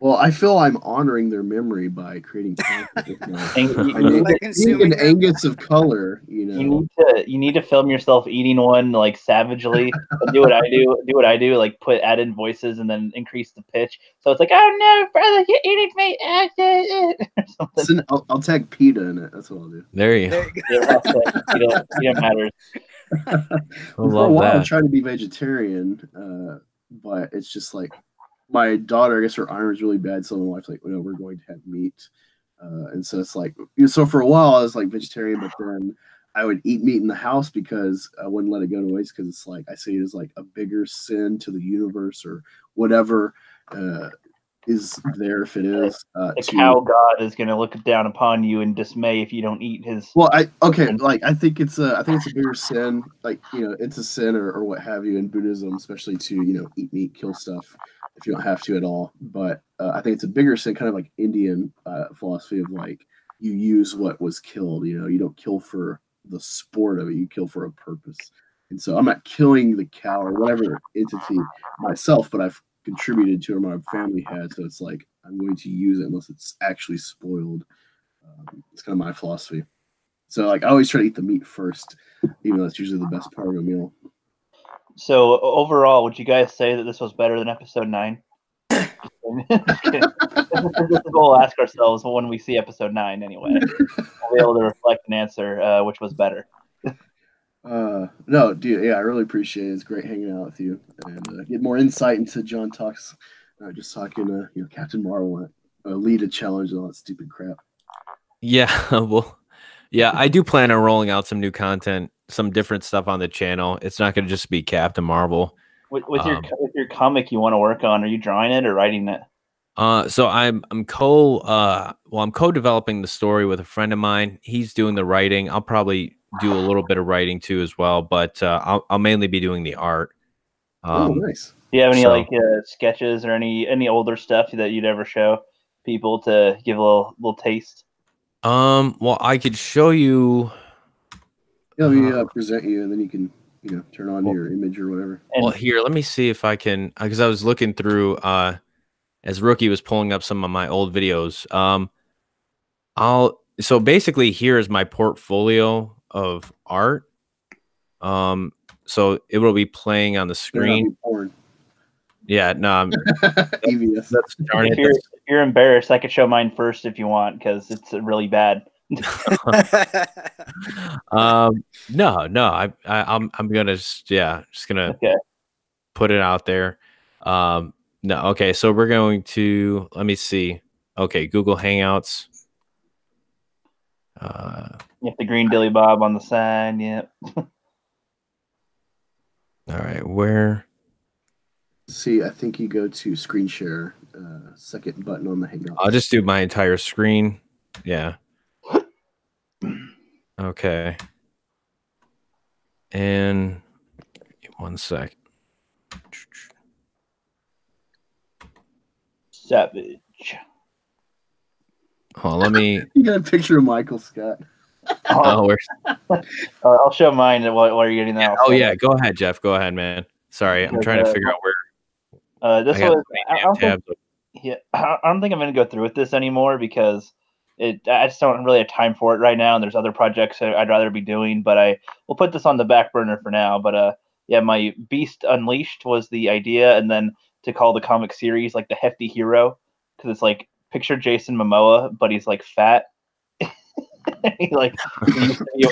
Well, I feel I'm honoring their memory by creating content. An Angus of color, you know. You need to film yourself eating one like savagely. Do what I do. Do what I do. Like add in voices and then increase the pitch. So it's like, oh no, brother, you're eating me. I'll tag PETA in it. That's what I'll do. There you go. PETA matters. For a while, I tried to be vegetarian, but it's just like. My daughter, I guess her iron's really bad, so my wife's like, we're going to have meat. And so it's like, so for a while I was like vegetarian, but then I would eat meat in the house because I wouldn't let it go to waste because it's like, I see it as like a bigger sin to the universe or whatever is there if it is. The cow god is going to look down upon you in dismay if you don't eat his. Well, I think it's a bigger sin, like, it's a sin or what have you in Buddhism, especially to, eat meat, kill stuff. If you don't have to at all, but I think it's a bigger sin, kind of like Indian philosophy of like you use what was killed. You don't kill for the sport of it; you kill for a purpose. And so I'm not killing the cow or whatever entity myself, but I've contributed to it. My family has, so it's like I'm going to use it unless it's actually spoiled. It's kind of my philosophy. So like I always try to eat the meat first, even though that's usually the best part of a meal. So overall, would you guys say that this was better than episode 9? This is what we'll ask ourselves when we see episode 9 anyway. We'll be able to reflect and answer which was better. No, dude, yeah, I really appreciate it. It's great hanging out with you and get more insight into John Talks. Just talking, Captain Marvel, lead a challenge and all that stupid crap. Yeah, well, yeah, I do plan on rolling out some new content, some different stuff on the channel. It's not going to just be Captain Marvel. With your comic you want to work on, are you drawing it or writing it? So I'm co-developing the story with a friend of mine. He's doing the writing. I'll probably do a little bit of writing too as well, but I'll mainly be doing the art. Nice. Do you have any sketches or any older stuff that you'd ever show people to give a little taste? Well, I could show you. Let me present you, and then you can turn on your image or whatever. Well, here, let me see if I can, because I was looking through as Rookie was pulling up some of my old videos. So basically here is my portfolio of art. So it will be playing on the screen. Yeah, no, that's darn it. If you're embarrassed, I could show mine first if you want, because it's really bad. No, I'm gonna just gonna put it out there. No, okay, so we're going to, let me see. Okay, Google Hangouts. You have the green dilly bob on the side. Yep. All right, where? See, I think you go to screen share, second button on the Hangouts. I'll just do my entire screen. Yeah. Okay. And 1 sec. Savage. Oh, let me. You got a picture of Michael Scott. Oh, I'll show mine while you're getting that. Oh yeah, go ahead, Jeff. Go ahead, man. Sorry, I'm trying to figure out where. This was. I don't think I'm going to go through with this anymore because I just don't really have time for it right now, and there's other projects I'd rather be doing. But we'll put this on the back burner for now. But yeah, my Beast Unleashed was the idea, and then to call the comic series like the Hefty Hero, because it's like picture Jason Momoa, but he's like fat. he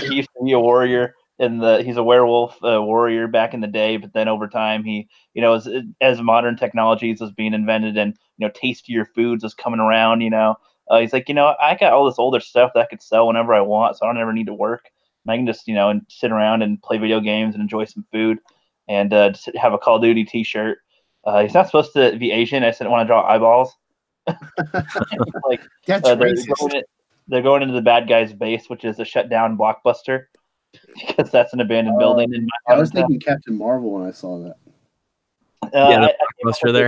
used to be a warrior, and he's a werewolf warrior back in the day. But then over time, he as modern technologies was being invented and tastier foods was coming around. He's like, I got all this older stuff that I could sell whenever I want, so I don't ever need to work. And I can just and sit around and play video games and enjoy some food, and just have a Call of Duty T-shirt. He's not supposed to be Asian. I just didn't want to draw eyeballs. Like that's racist. They're going into the bad guy's base, which is a shut down Blockbuster, because that's an abandoned building. In my I was thinking Captain Marvel when I saw that. Yeah, the Blockbuster there.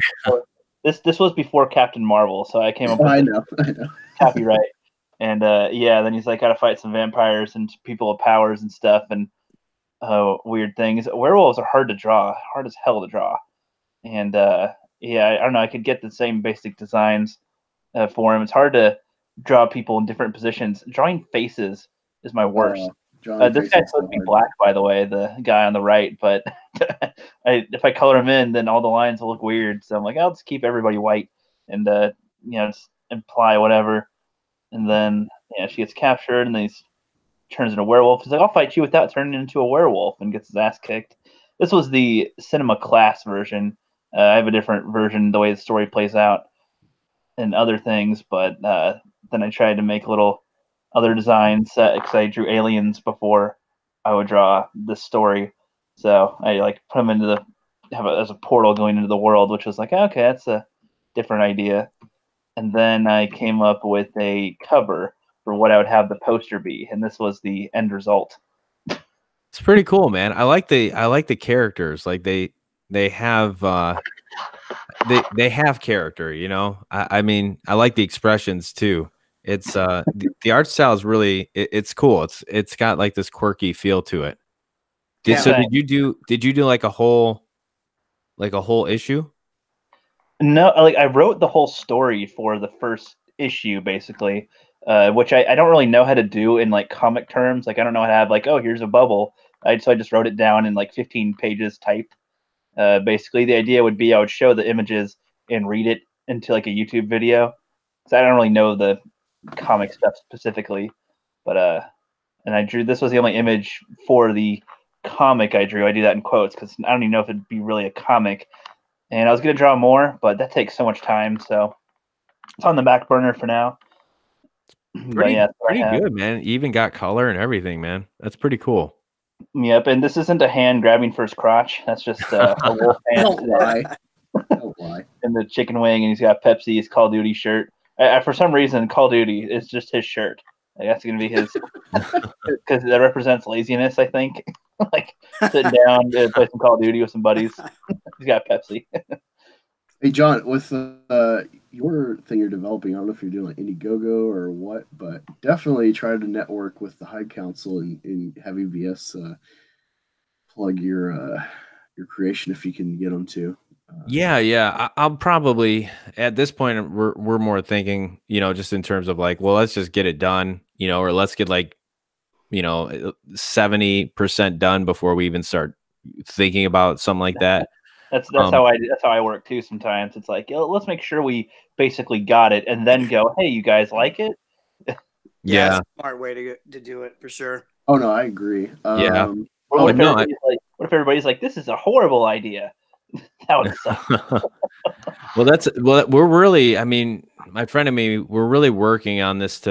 This was before Captain Marvel, so I came up with I know. copyright. And then he's like, got to fight some vampires and people with powers and stuff and weird things. Werewolves are hard as hell to draw. And I don't know. I could get the same basic designs for him. It's hard to draw people in different positions. Drawing faces is my worst. This guy's supposed to be black, by the way, the guy on the right. But if I color him in, then all the lines will look weird. So I'm like, I'll just keep everybody white and just imply whatever. And then she gets captured, and then he turns into a werewolf. He's like, I'll fight you without turning into a werewolf, and gets his ass kicked. This was the cinema class version. I have a different version, the way the story plays out and other things, but then I tried to make little other designs because I drew aliens before I would draw this story. So I put them into as a portal going into the world, which was like, okay, that's a different idea. And then I came up with a cover for what I would have the poster be, and this was the end result. It's pretty cool, man. I like the characters. Like they have they have character, I mean, I like the expressions too. It's the art style is really it's cool. It's got like this quirky feel to it. Did you do like a whole issue? No, I wrote the whole story for the first issue basically, which I don't really know how to do in like comic terms. Like I don't know how to have here's a bubble. So I just wrote it down in like 15 pages type. Basically, the idea would be I would show the images and read it into like a YouTube video. Because I don't really know the comic stuff specifically, but and I drew. This was the only image for the comic I drew. I do that in quotes because I don't even know if it'd be really a comic. And I was gonna draw more, but that takes so much time, so it's on the back burner for now. Pretty, yeah, pretty good, man. You even got color and everything, man. That's pretty cool. Yep, and this isn't a hand grabbing for his crotch. That's just a wolf hand. Don't lie. Don't lie. And the chicken wing, and he's got Pepsi's Call of Duty shirt. For some reason, Call of Duty is just his shirt. Like, that's going to be his, because that represents laziness, I think. Like sitting down, play some Call of Duty with some buddies. He's got Pepsi. Hey, John, with your thing you're developing, I don't know if you're doing like Indiegogo or what, but definitely try to network with the Hyde Council and have EVS plug your creation if you can get them to. Yeah. I'll probably at this point we're more thinking, just in terms of like, well, let's just get it done, or let's get like, 70% done before we even start thinking about something like that. That's how I work too. Sometimes it's like, let's make sure we basically got it, and then go, hey, you guys like it? Yeah, that's a smart way to do it for sure. Oh no, I agree. Yeah. What if everybody's like, this is a horrible idea? That would suck. Well, we're really, I mean, my friend and me, we're really working on this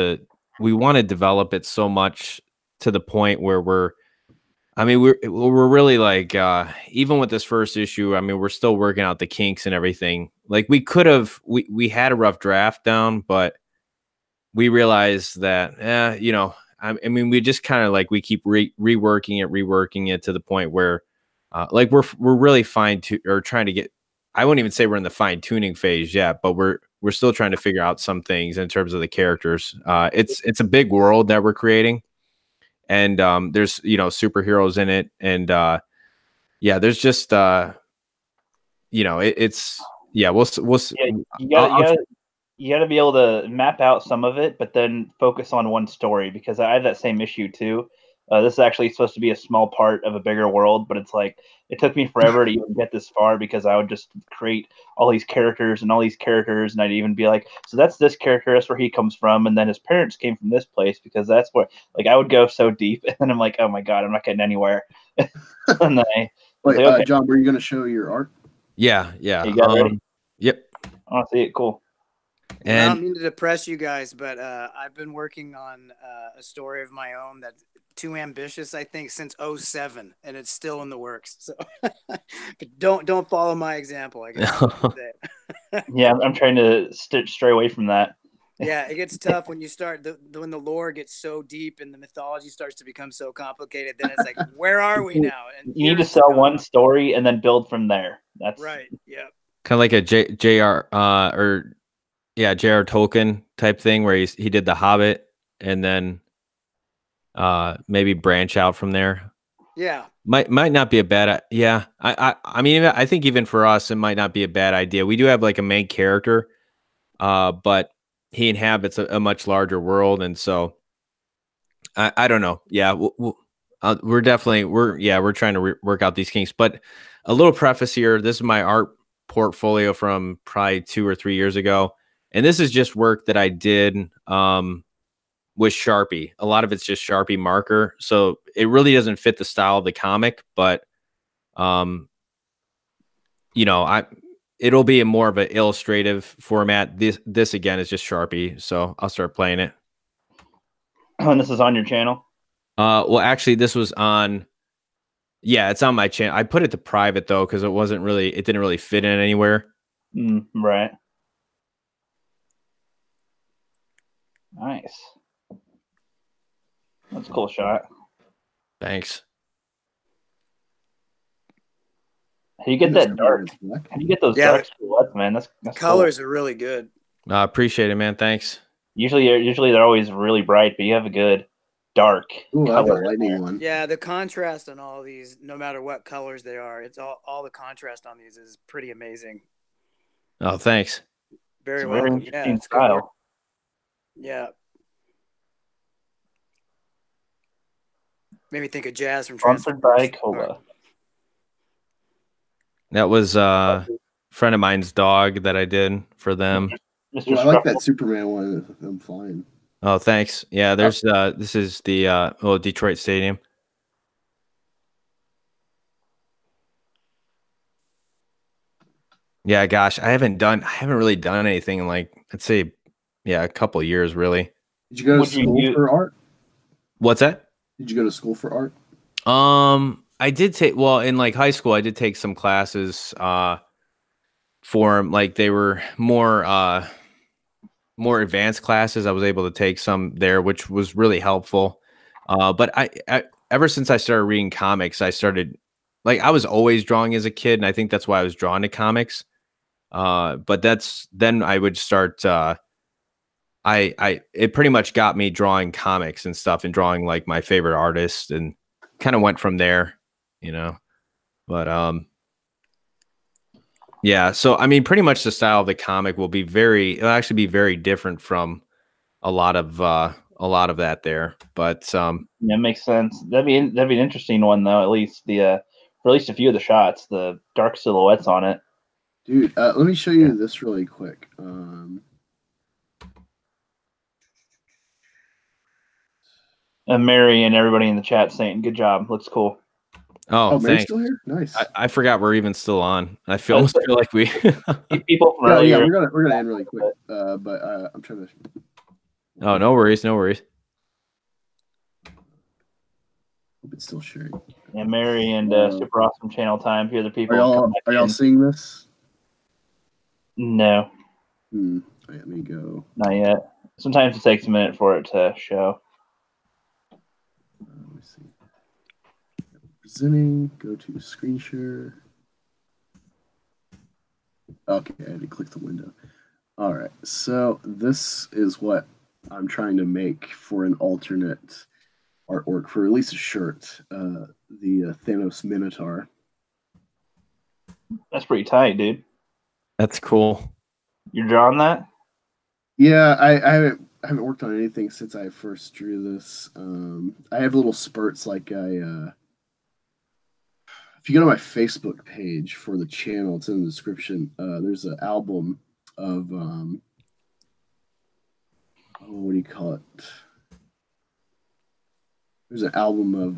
we want to develop it so much to the point where we're really like, even with this first issue, I mean, we're still working out the kinks and everything. Like we we had a rough draft down, but we realized that, I mean, we just kind of like, we keep reworking it to the point where, like we're really trying to get, I wouldn't even say we're in the fine tuning phase yet, but we're still trying to figure out some things in terms of the characters. It's a big world that we're creating. And there's superheroes in it, and there's just it's we'll you gotta be able to map out some of it, but then focus on one story, because I have that same issue too. This is actually supposed to be a small part of a bigger world, but it's like it took me forever to even get this far, because I would just create all these characters, and I'd even be like, so that's this character, that's where he comes from, and then his parents came from this place, because that's where, like, I would go so deep, and then I'm like, oh my god, I'm not getting anywhere. And then Wait, okay. John, were you going to show your art? Yeah. You got it ready? Yep. I want to see it. Cool. And I don't mean to depress you guys, but I've been working on a story of my own that's too ambitious, I think, since 2007, and it's still in the works. So but don't follow my example, I guess. Yeah, I'm trying to stray away from that. Yeah, it gets tough when you start when the lore gets so deep and the mythology starts to become so complicated. Then it's like, where are we now? And you need to sell one story and then build from there. That's right. Yeah. Kind of like a J.R. J.R. Tolkien type thing, where he did The Hobbit and then maybe branch out from there. Yeah. Might not be a bad. Yeah. I mean, I think even for us, it might not be a bad idea. We do have like a main character, but he inhabits a much larger world, and so I don't know. Yeah, we're trying to work out these kinks. But a little preface here: this is my art portfolio from probably 2 or 3 years ago, and this is just work that I did with Sharpie. A lot of it's just Sharpie marker, so it really doesn't fit the style of the comic. But it'll be more of an illustrative format. This again is just Sharpie, so I'll start playing it. And this is on your channel? Well, actually, this was on. Yeah, it's on my channel. I put it to private though, because it didn't really fit in anywhere. Right. Nice. That's a cool shot. Thanks. How do you get that dark? How do you get those dark silhouettes, man? That's colors cool. are really good. I appreciate it, man. Thanks. Usually they're always really bright, but you have a good dark color. Lightning one. Yeah, the contrast on all these, no matter what colors they are, it's all the contrast on these is pretty amazing. Oh, thanks. Very welcome. Yeah, it's style. Yeah. Made me think of Jazz from Transformers. Sponsored by Cola. That was a friend of mine's dog that I did for them. Mr. Well, I like Scruffle. that Superman one. I'm flying. Oh, thanks. Yeah, there's this is the Detroit Stadium. Yeah, gosh, I haven't really done anything in like, I'd say, yeah, a couple of years really. Did you go to Would you school use- for art? What's that? Did you go to school for art? I did take, well, in like high school, I did take some classes for like they were more advanced classes. I was able to take some there, which was really helpful. But I ever since I started reading comics, I started like I was always drawing as a kid, and I think that's why I was drawn to comics. But then I would start it pretty much got me drawing comics and stuff and drawing like my favorite artists and kind of went from there, you know. But yeah, so I mean pretty much the style of the comic will be it'll actually be very different from a lot of that there. But Yeah, makes sense. That'd be an interesting one though. At least for at least a few of the shots, the dark silhouettes on it. Dude, let me show you this really quick. And Mary and everybody in the chat saying, "Good job, looks cool." Oh, Mary's thanks. still here? Nice. I forgot we're even still on. I almost feel like we people from Yeah, earlier. we're gonna end really quick. But I'm trying to. Oh, no worries, no worries. Hope it's still sharing. Yeah, Mary and Super Awesome Channel Time. A few other people. Are y'all seeing this? No. Let me go. Not yet. Sometimes it takes a minute for it to show. Let me see. Presenting. Go to screen share. Okay, I had to click the window. All right, so this is what I'm trying to make for an alternate artwork for at least a shirt. The Thanos Minotaur. That's pretty tight, dude. That's cool. You're drawing that? Yeah, I haven't worked on anything since I first drew this. I have little spurts like if you go to my Facebook page for the channel, it's in the description. There's an album of what do you call it? There's an album of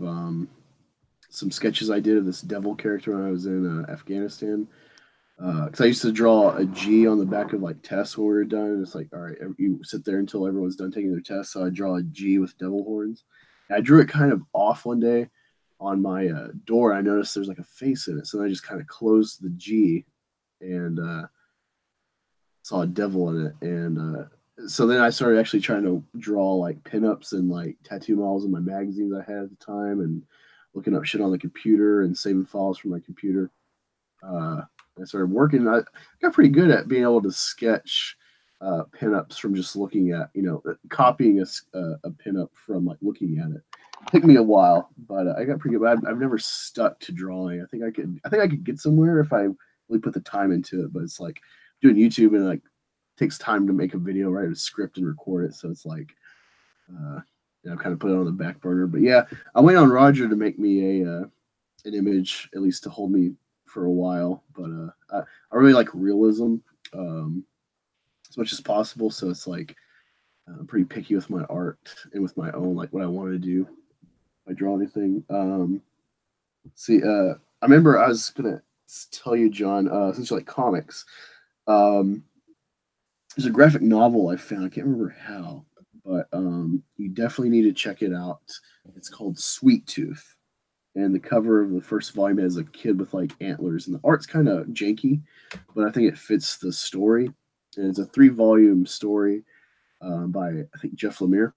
some sketches I did of this devil character when I was in Afghanistan. Because I used to draw a G on the back of like tests when we were done. And it's like, all right, you sit there until everyone's done taking their test. So I draw a G with devil horns. And I drew it kind of off one day on my door. I noticed there's like a face in it. So I just kind of closed the G and saw a devil in it. And so then I started actually trying to draw like pinups and like tattoo models in my magazines I had at the time and looking up shit on the computer and saving files from my computer. I started working. I got pretty good at being able to sketch pinups from just looking at, copying a pinup from like looking at it. It took me a while, but I got pretty good. I've never stuck to drawing. I think I could get somewhere if I really put the time into it. But it's like doing YouTube and like takes time to make a video, write a script, and record it. So it's like, kind of put it on the back burner. But yeah, I went on Roger to make me an image, at least to hold me for a while, but I really like realism as much as possible. So it's like I'm pretty picky with my art and with my own like what I want to do. If I draw anything. I remember I was gonna tell you, John, since you like comics, there's a graphic novel I found. I can't remember how, but you definitely need to check it out. It's called Sweet Tooth. And the cover of the first volume has a kid with like antlers, and the art's kind of janky, but I think it fits the story. And it's a 3-volume story by I think Jeff Lemire.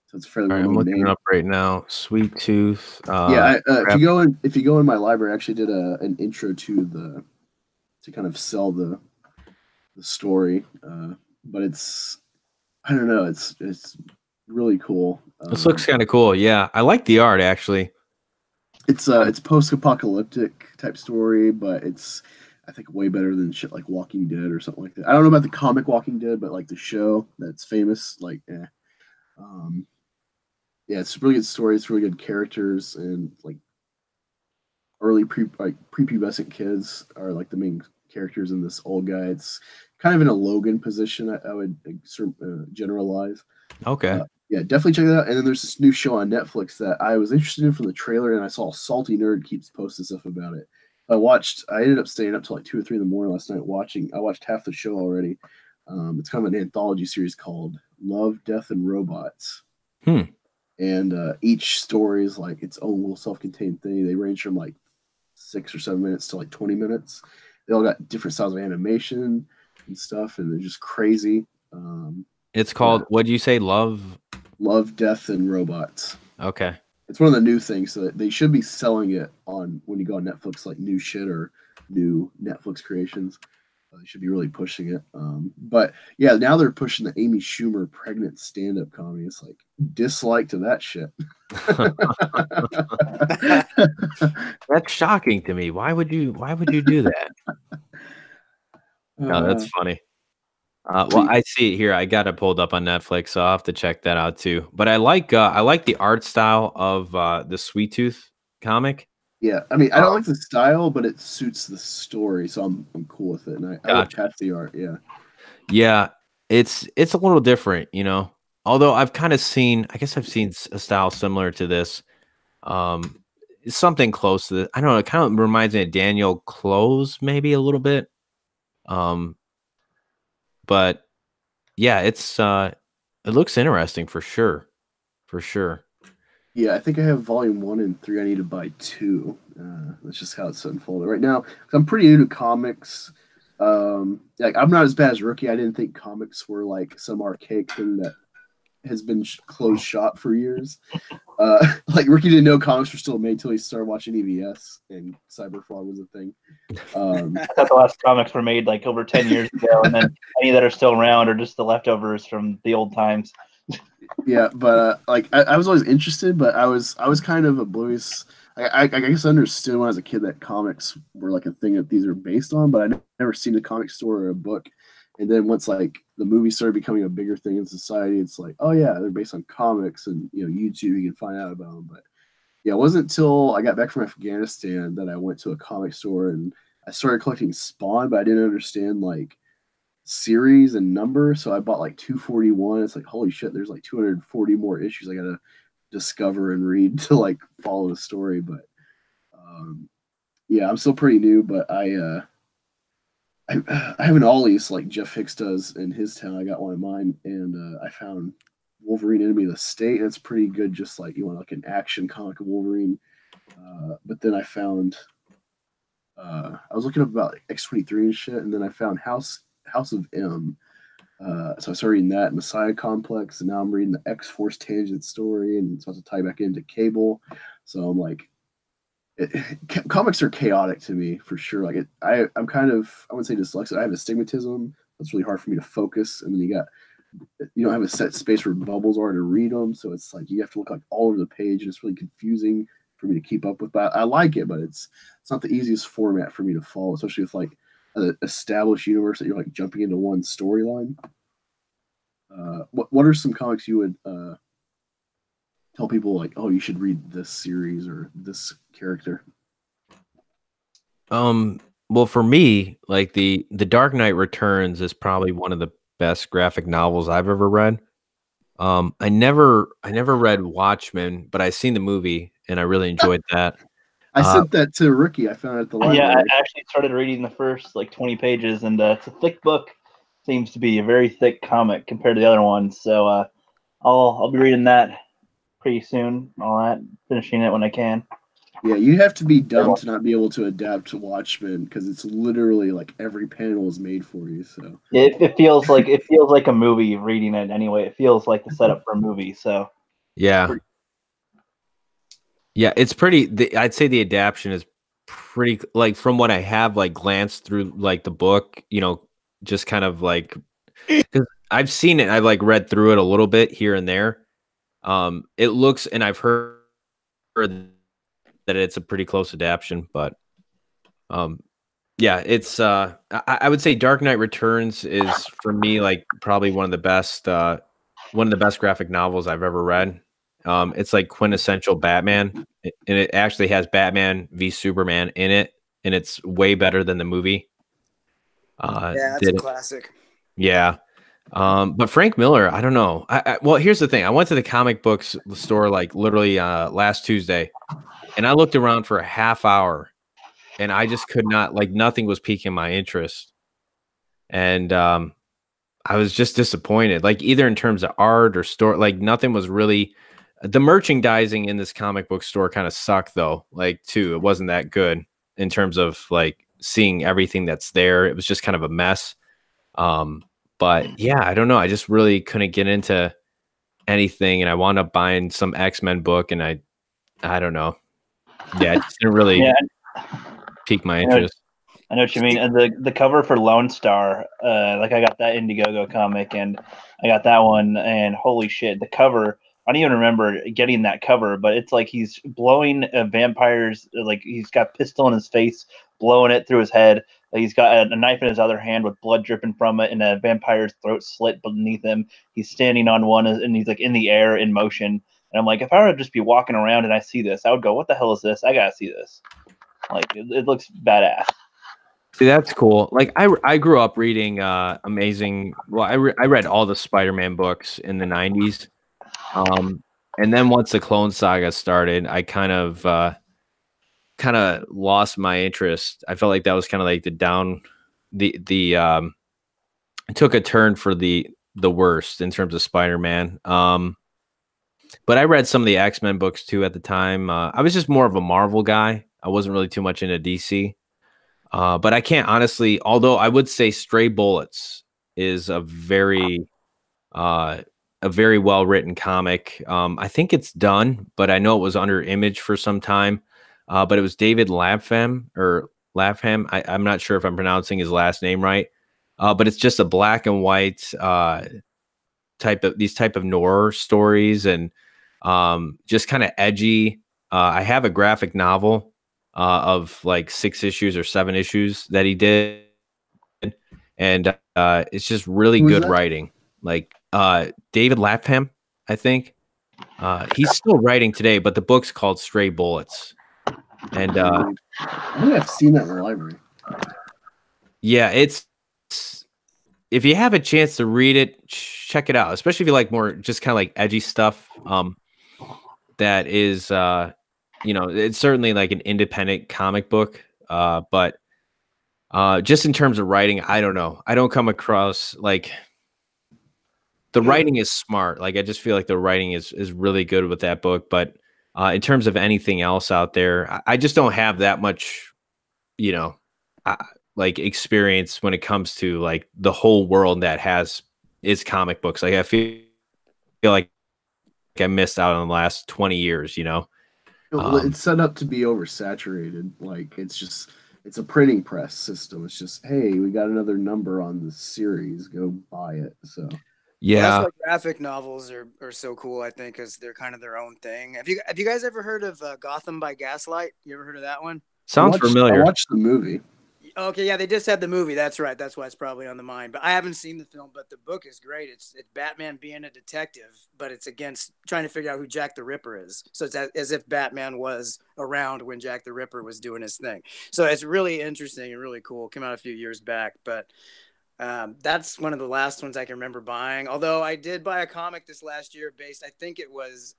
So it's a fairly I'm looking name. it up right now. Sweet Tooth. If you go in my library, I actually did an intro to kind of sell the story, but I don't know, it's really cool. This looks kind of cool. Yeah, I like the art actually. It's post-apocalyptic type story, but it's I think way better than shit like Walking Dead or something like that. I don't know about the comic Walking Dead, but like the show that's famous, like it's a really good story. It's really good characters, and like early prepubescent kids are like the main characters in this old guy. It's kind of in a Logan position. I would generalize. Okay. Yeah, definitely check that out. And then there's this new show on Netflix that I was interested in from the trailer, and I saw Salty Nerd keeps posting stuff about it. I ended up staying up till like 2 or 3 in the morning last night watching. I watched half the show already. It's kind of an anthology series called Love, Death, and Robots. And each story is like its own little self-contained thing. They range from like 6 or 7 minutes to like 20 minutes. They all got different styles of animation and stuff, and they're just crazy. It's called, what do you say? Love, Death, and Robots. Okay. It's one of the new things, so they should be selling it on when you go on Netflix, like new shit or new Netflix creations. They should be really pushing it. But yeah, now they're pushing the Amy Schumer pregnant stand-up comedy. It's like dislike to that shit. That's shocking to me. Why would you do that? No, that's funny. Well, I see it here. I got it pulled up on Netflix, so I'll have to check that out too. But I like the art style of the Sweet Tooth comic. Yeah, I mean, I don't like the style, but it suits the story, so I'm cool with it. And I like half the art. Yeah, yeah, it's a little different, you know. Although I've kind of seen, I guess I've seen a style similar to this. Something close to this. I don't know. It kind of reminds me of Daniel Close, maybe a little bit. But yeah, it looks interesting for sure. For sure. Yeah, I think I have volume 1 and 3. I need to buy 2. That's just how it's unfolded right now. I'm pretty new to comics. Like I'm not as bad as Rookie. I didn't think comics were like some archaic thing that has been closed shop for years. Like Rookie didn't know comics were still made till he started watching EVS and Cyberfrog was a thing. I thought the last comics were made like over 10 years ago, and then any that are still around are just the leftovers from the old times. Yeah, but like I was always interested, but I was kind of oblivious. I guess I understood when I was a kid that comics were like a thing that these are based on, but I never seen a comic store or a book. And then once like the movie started becoming a bigger thing in society, it's like, oh yeah, they're based on comics, and you know, YouTube, you can find out about them. But yeah, it wasn't until I got back from Afghanistan that I went to a comic store and I started collecting Spawn, but I didn't understand like series and number, so I bought like 241. It's like, holy shit, there's like 240 more issues I gotta discover and read to like follow the story. But yeah, I'm still pretty new, but I have an Ollie's like Jeff Hicks does in his town. I got one in mine, and I found Wolverine Enemy of the State, and it's pretty good, just like you want like an action comic of Wolverine. But then I found I was looking up about like, X-23 and shit, and then I found House of M. So I started reading that in the Messiah Complex, and now I'm reading the X-Force Tangent story, and it's about to tie back into Cable. So I'm like, comics are chaotic to me for sure. Like I'm kind of, I wouldn't say dyslexic. I have astigmatism. It's really hard for me to focus, and then you don't have a set space where bubbles are to read them, so it's like you have to look like all over the page, and it's really confusing for me to keep up with. But I like it, but it's not the easiest format for me to follow, especially with like an established universe that you're like jumping into one storyline. What are some comics you would tell people like, oh, you should read this series or this character? Well, for me, like the Dark Knight Returns is probably one of the best graphic novels I've ever read. I never read Watchmen, but I seen the movie and I really enjoyed that. I sent that to Rookie. I found it at the library. Yeah, I actually started reading the first like 20 pages, and it's a thick book. Seems to be a very thick comic compared to the other ones. So I'll be reading that pretty soon. All that, finishing it when I can. Yeah, you have to be dumb to not be able to adapt to Watchmen, because it's literally like every panel is made for you. So it feels like a movie reading it anyway. It feels like the setup for a movie. So yeah. Yeah, it's pretty. I'd say the adaptation is pretty. Like from what I have like glanced through like the book, you know, just kind of like because I've seen it. I've like read through it a little bit here and there. It looks, and I've heard that it's a pretty close adaptation, but yeah, it's. I would say Dark Knight Returns is for me like probably one of the best graphic novels I've ever read. It's like quintessential Batman, and it actually has Batman v Superman in it, and it's way better than the movie. Yeah, that's Did a it. classic. Yeah. But Frank Miller, I don't know. Well, here's the thing. I went to the comic books store like literally last Tuesday, and I looked around for a half hour, and I just could not, like, nothing was piquing my interest. And I was just disappointed, like either in terms of art or store, like nothing was really. The merchandising in this comic book store kind of sucked though, like too. It wasn't that good in terms of like seeing everything that's there. It was just kind of a mess. But yeah, I don't know. I just really couldn't get into anything, and I wound up buying some X-Men book, and I don't know. Yeah, it just didn't really Yeah, pique my I know, interest. I know what you mean. And the cover for Lone Star, like I got that Indiegogo comic, and I got that one, and holy shit, the cover. I don't even remember getting that cover, but it's like he's blowing vampires, like he's got a pistol in his face, blowing it through his head. Like he's got a knife in his other hand with blood dripping from it, and a vampire's throat slit beneath him. He's standing on one, and he's like in the air in motion. And I'm like, if I were to just be walking around and I see this, I would go, "What the hell is this? I gotta see this." Like it looks badass. See, that's cool. Like I grew up reading amazing. Well, I read all the Spider-Man books in the 90s. And then once the Clone Saga started, I kind of lost my interest. I felt like that was kind of like it took a turn for the worst in terms of Spider-Man. But I read some of the X-Men books too at the time. I was just more of a Marvel guy. I wasn't really too much into DC. But I can't honestly, although I would say Stray Bullets is a very well written comic. I think it's done, but I know it was under Image for some time. But it was David Lapham. I'm not sure if I'm pronouncing his last name right. But it's just a black and white type of noir stories, and just kind of edgy. I have a graphic novel of like 6 issues or 7 issues that he did, and it's just really good writing. Like David Lapham, I think. He's still writing today, but the book's called Stray Bullets. And I think I've seen that in the library. Yeah, it's if you have a chance to read it, check it out. Especially if you like more just kind of like edgy stuff. That is, it's certainly like an independent comic book. But just in terms of writing, I don't know. I don't come across like the writing is smart. Like I just feel like the writing is really good with that book. But in terms of anything else out there, I just don't have that much, like experience when it comes to like the whole world that is comic books. Like I feel like I missed out on the last 20 years, It's set up to be oversaturated. Like it's a printing press system. It's just, hey, we got another number on the series. Go buy it. So yeah, well, that's why graphic novels are so cool. I think because they're kind of their own thing. Have you guys ever heard of Gotham by Gaslight? You ever heard of that one? Sounds familiar. I watched the movie. Okay, yeah, they just had the movie. That's right. That's why it's probably on the mind. But I haven't seen the film. But the book is great. It's Batman being a detective, but it's against trying to figure out who Jack the Ripper is. So it's as if Batman was around when Jack the Ripper was doing his thing. So it's really interesting and really cool. Came out a few years back, but that's one of the last ones I can remember buying. Although I did buy a comic this last year based, I think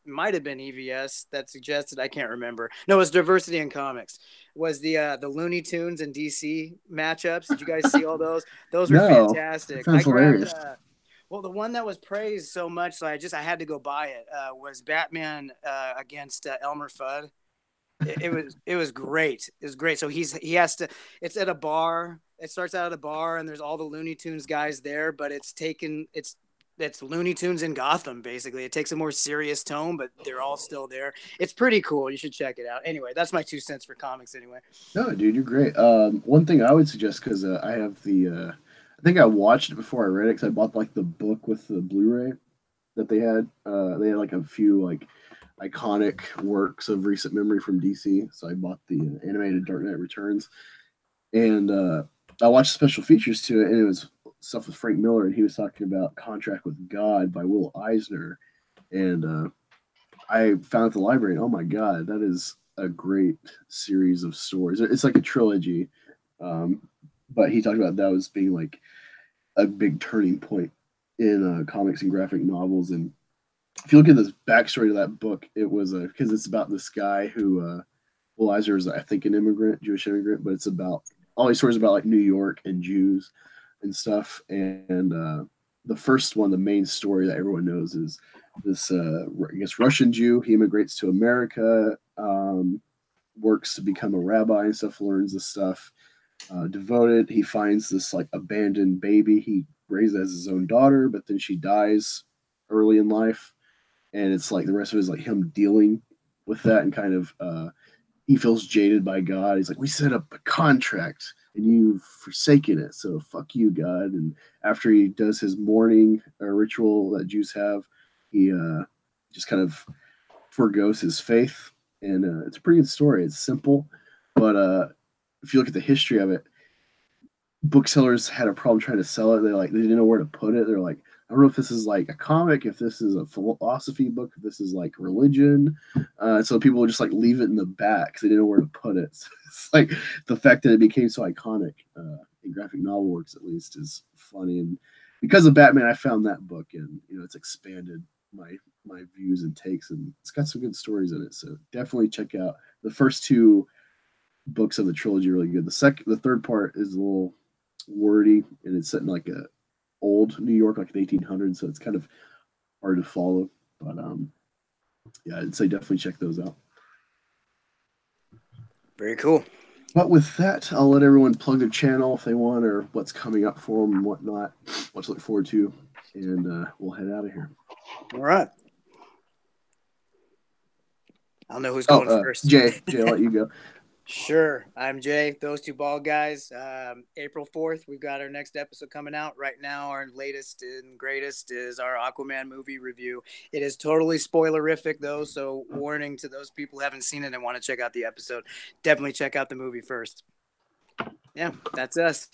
might have been EVS that suggested, I can't remember. No, it was Diversity in Comics. Was the Looney Tunes and DC matchups. Did you guys see all those? Those were fantastic. Sounds hilarious. Well, the one that was praised so much, so I had to go buy it, was Batman against Elmer Fudd. It was great. It was great. So he has to. It's at a bar. It starts out at a bar, and there's all the Looney Tunes guys there, but it's Looney Tunes in Gotham. Basically, it takes a more serious tone, but they're all still there. It's pretty cool. You should check it out. Anyway, that's my 2 cents for comics. Anyway. No, dude, you're great. One thing I would suggest, because I have the. I think I watched it before I read it because I bought like the book with the Blu-ray that they had. They had like a few like iconic works of recent memory from DC. So I bought the animated Dark Knight Returns, and I watched special features to it, and it was stuff with Frank Miller, and he was talking about Contract with God by Will Eisner, and I found at the library, and oh my god, that is a great series of stories. It's like a trilogy, but he talked about that as being like a big turning point in comics and graphic novels. And if you look at the backstory to that book, it was because it's about this guy who, well, Eisner is, I think, an immigrant, Jewish immigrant, but it's about all these stories about like New York and Jews and stuff. And the first one, the main story that everyone knows, is this, I guess, Russian Jew. He immigrates to America, works to become a rabbi and stuff, learns this stuff. Devoted, he finds this like abandoned baby he raised as his own daughter, but then she dies early in life, and it's like the rest of it is like him dealing with that, and kind of he feels jaded by God. He's like, we set up a contract and you've forsaken it, so fuck you, God. And after he does his mourning ritual that Jews have, he just kind of forgoes his faith. And it's a pretty good story. It's simple, but if you look at the history of it, booksellers had a problem trying to sell it. They didn't know where to put it. They're like, I don't know if this is like a comic, if this is a philosophy book, if this is like religion. So people would just like leave it in the back because they didn't know where to put it. So it's like the fact that it became so iconic in graphic novel works, at least, is funny. And because of Batman, I found that book, and it's expanded my views and takes, and it's got some good stories in it. So definitely check out the first two books of the trilogy. Really good. The third part is a little wordy, and it's set in like a old New York, like the 1800s, so it's kind of hard to follow. But yeah, I'd say definitely check those out. Very cool. But with that, I'll let everyone plug their channel if they want, or what's coming up for them and whatnot, what to look forward to, and we'll head out of here. All right. I'll know who's going first. Jay, I'll let you go. Sure. I'm Jay. Those two bald guys. April 4th, we've got our next episode coming out. Right now, our latest and greatest is our Aquaman movie review. It is totally spoilerific, though, so warning to those people who haven't seen it and want to check out the episode. Definitely check out the movie first. Yeah, that's us.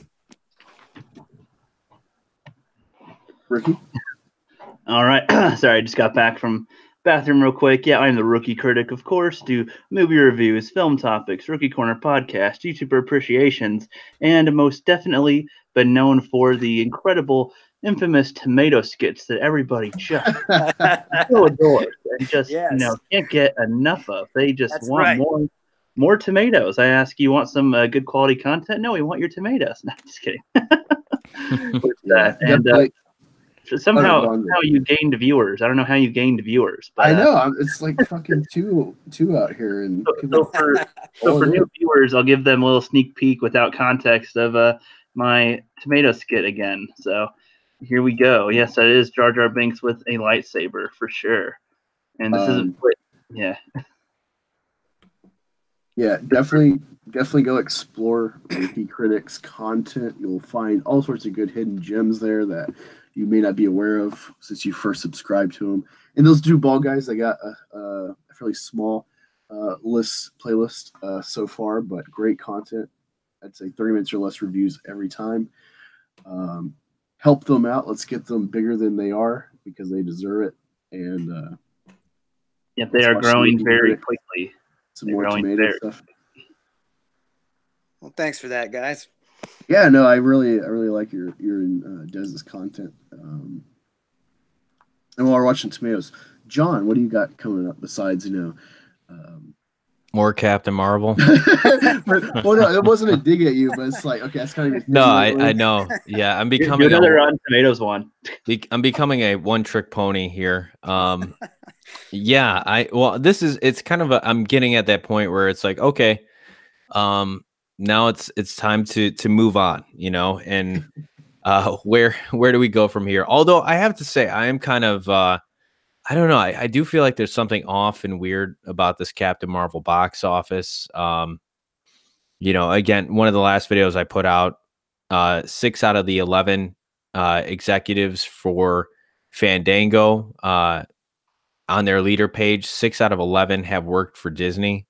Ricky? All right. Sorry, I just got back from bathroom real quick. Yeah, I'm the Rookie Critic, of course. Do movie reviews, film topics, Rookie Corner podcast, YouTuber appreciations, and most definitely been known for the incredible, infamous tomato skits that everybody just so adores and just can't get enough of. They just want more tomatoes. I ask, you want some good quality content? No, we want your tomatoes. No, just kidding. With that, and somehow you gained viewers. I don't know how you gained viewers, but I know it's like fucking two out here. And so for new viewers, I'll give them a little sneak peek without context of my tomato skit again. So here we go. Yes, that is Jar Jar Binks with a lightsaber for sure. And this yeah, definitely go explore Rookie Critics content. You'll find all sorts of good hidden gems there that you may not be aware of since you first subscribed to them. And those two ball guys, they got a fairly small playlist so far, but great content. I'd say 30 minutes or less reviews every time. Help them out. Let's get them bigger than they are because they deserve it. And they are growing very quickly. Some more tomato stuff. Well, thanks for that, guys. Yeah, no, I really like your Dez's content. And while we're watching tomatoes, John, what do you got coming up besides more Captain Marvel? Well, no, it wasn't a dig at you, but it's like, okay, that's kind of no. I know. Yeah, I'm becoming another on tomatoes one. I'm becoming a one-trick pony here. Yeah, it's kind of I'm getting at that point where it's like, okay, now it's time to move on, and where do we go from here? Although I have to say, I am kind of I don't know. I do feel like there's something off and weird about this Captain Marvel box office. Again, one of the last videos I put out, 6 out of the 11 executives for Fandango on their leader page, 6 out of 11 have worked for Disney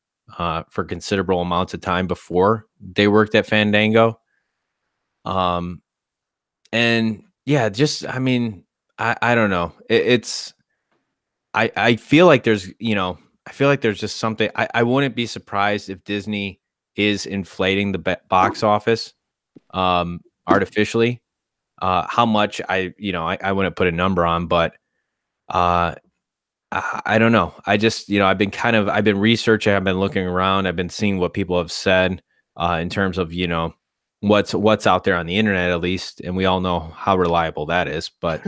for considerable amounts of time before they worked at Fandango. And yeah, just, I mean, I don't know. I feel like there's, I feel like there's just something. I wouldn't be surprised if Disney is inflating the box office artificially. How much I wouldn't put a number on, but I don't know. I just, I've been researching, I've been looking around, I've been seeing what people have said in terms of, what's out there on the internet, at least. And we all know how reliable that is. But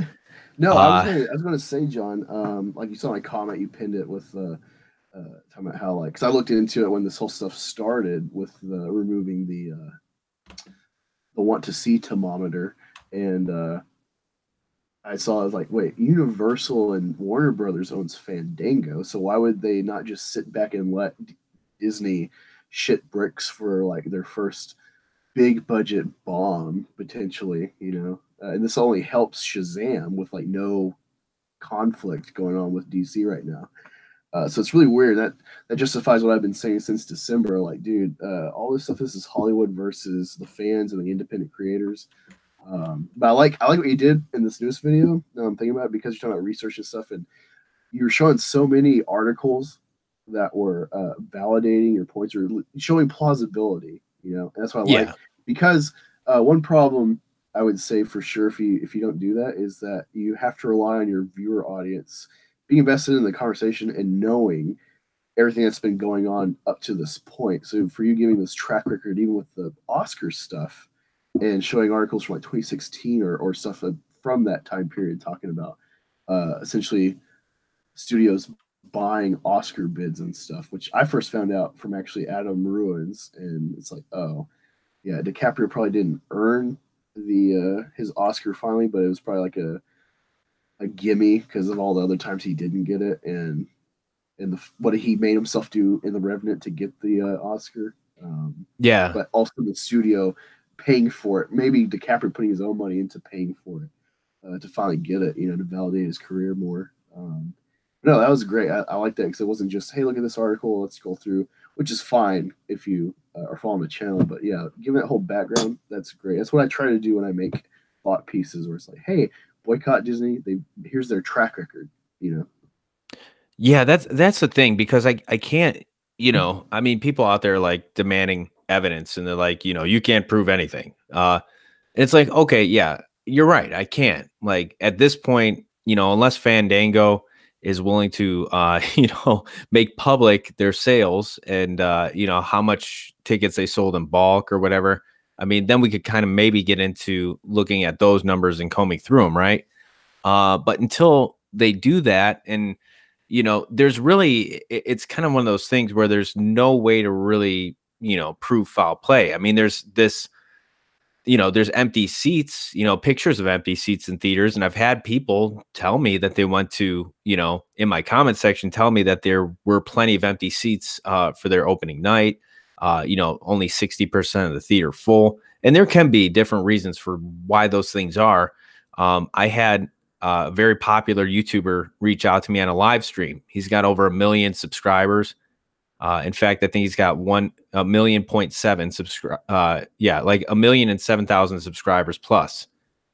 no, I was going to say, John, like you saw my comment, you pinned it with talking about how, like, because I looked into it when this whole stuff started with removing the want to see thermometer, and I saw, I was like, wait, Universal and Warner Brothers owns Fandango, so why would they not just sit back and let Disney shit bricks for like their first big budget bomb potentially, and this only helps Shazam with like no conflict going on with DC right now. So it's really weird. That justifies what I've been saying since December. Like, dude, all this stuff, this is Hollywood versus the fans and the independent creators. But I like what you did in this news video. I'm thinking about it because you're talking about research and stuff, and you were showing so many articles that were validating your points or showing plausibility. And that's what I like. Because one problem I would say for sure, if you don't do that, is that you have to rely on your viewer audience being invested in the conversation and knowing everything that's been going on up to this point. So for you giving this track record, even with the Oscar stuff and showing articles from like 2016 or stuff from that time period, talking about essentially studios buying Oscar bids and stuff, which I first found out from actually Adam Ruins, and it's like, oh yeah, DiCaprio probably didn't earn his Oscar finally, but it was probably like a gimme because of all the other times he didn't get it, and what he made himself do in The Revenant to get the Oscar. But also the studio paying for it. Maybe DiCaprio putting his own money into paying for it to finally get it, to validate his career more. No, that was great. I like that because it wasn't just, hey, look at this article, let's go through, which is fine if you are following the channel. But yeah, given that whole background, that's great. That's what I try to do when I make thought pieces where it's like, hey, boycott Disney. Here's their track record, Yeah, that's the thing, because I can't, I mean, people out there like demanding evidence, and they're like, you can't prove anything. It's like, okay, yeah, you're right. I can't. Like at this point, unless Fandango is willing to, make public their sales and, how much tickets they sold in bulk or whatever. I mean, then we could kind of maybe get into looking at those numbers and combing through them, right? But until they do that, and there's really, it's kind of one of those things where there's no way to really, prove foul play. I mean, there's this, there's empty seats, pictures of empty seats in theaters, and I've had people tell me that they went to, in my comment section, tell me that there were plenty of empty seats for their opening night. Only 60% of the theater full. And there can be different reasons for why those things are. I had a very popular YouTuber reach out to me on a live stream. He's got over 1 million subscribers. In fact, I think he's got 1.7 million like 1,007,000 subscribers plus.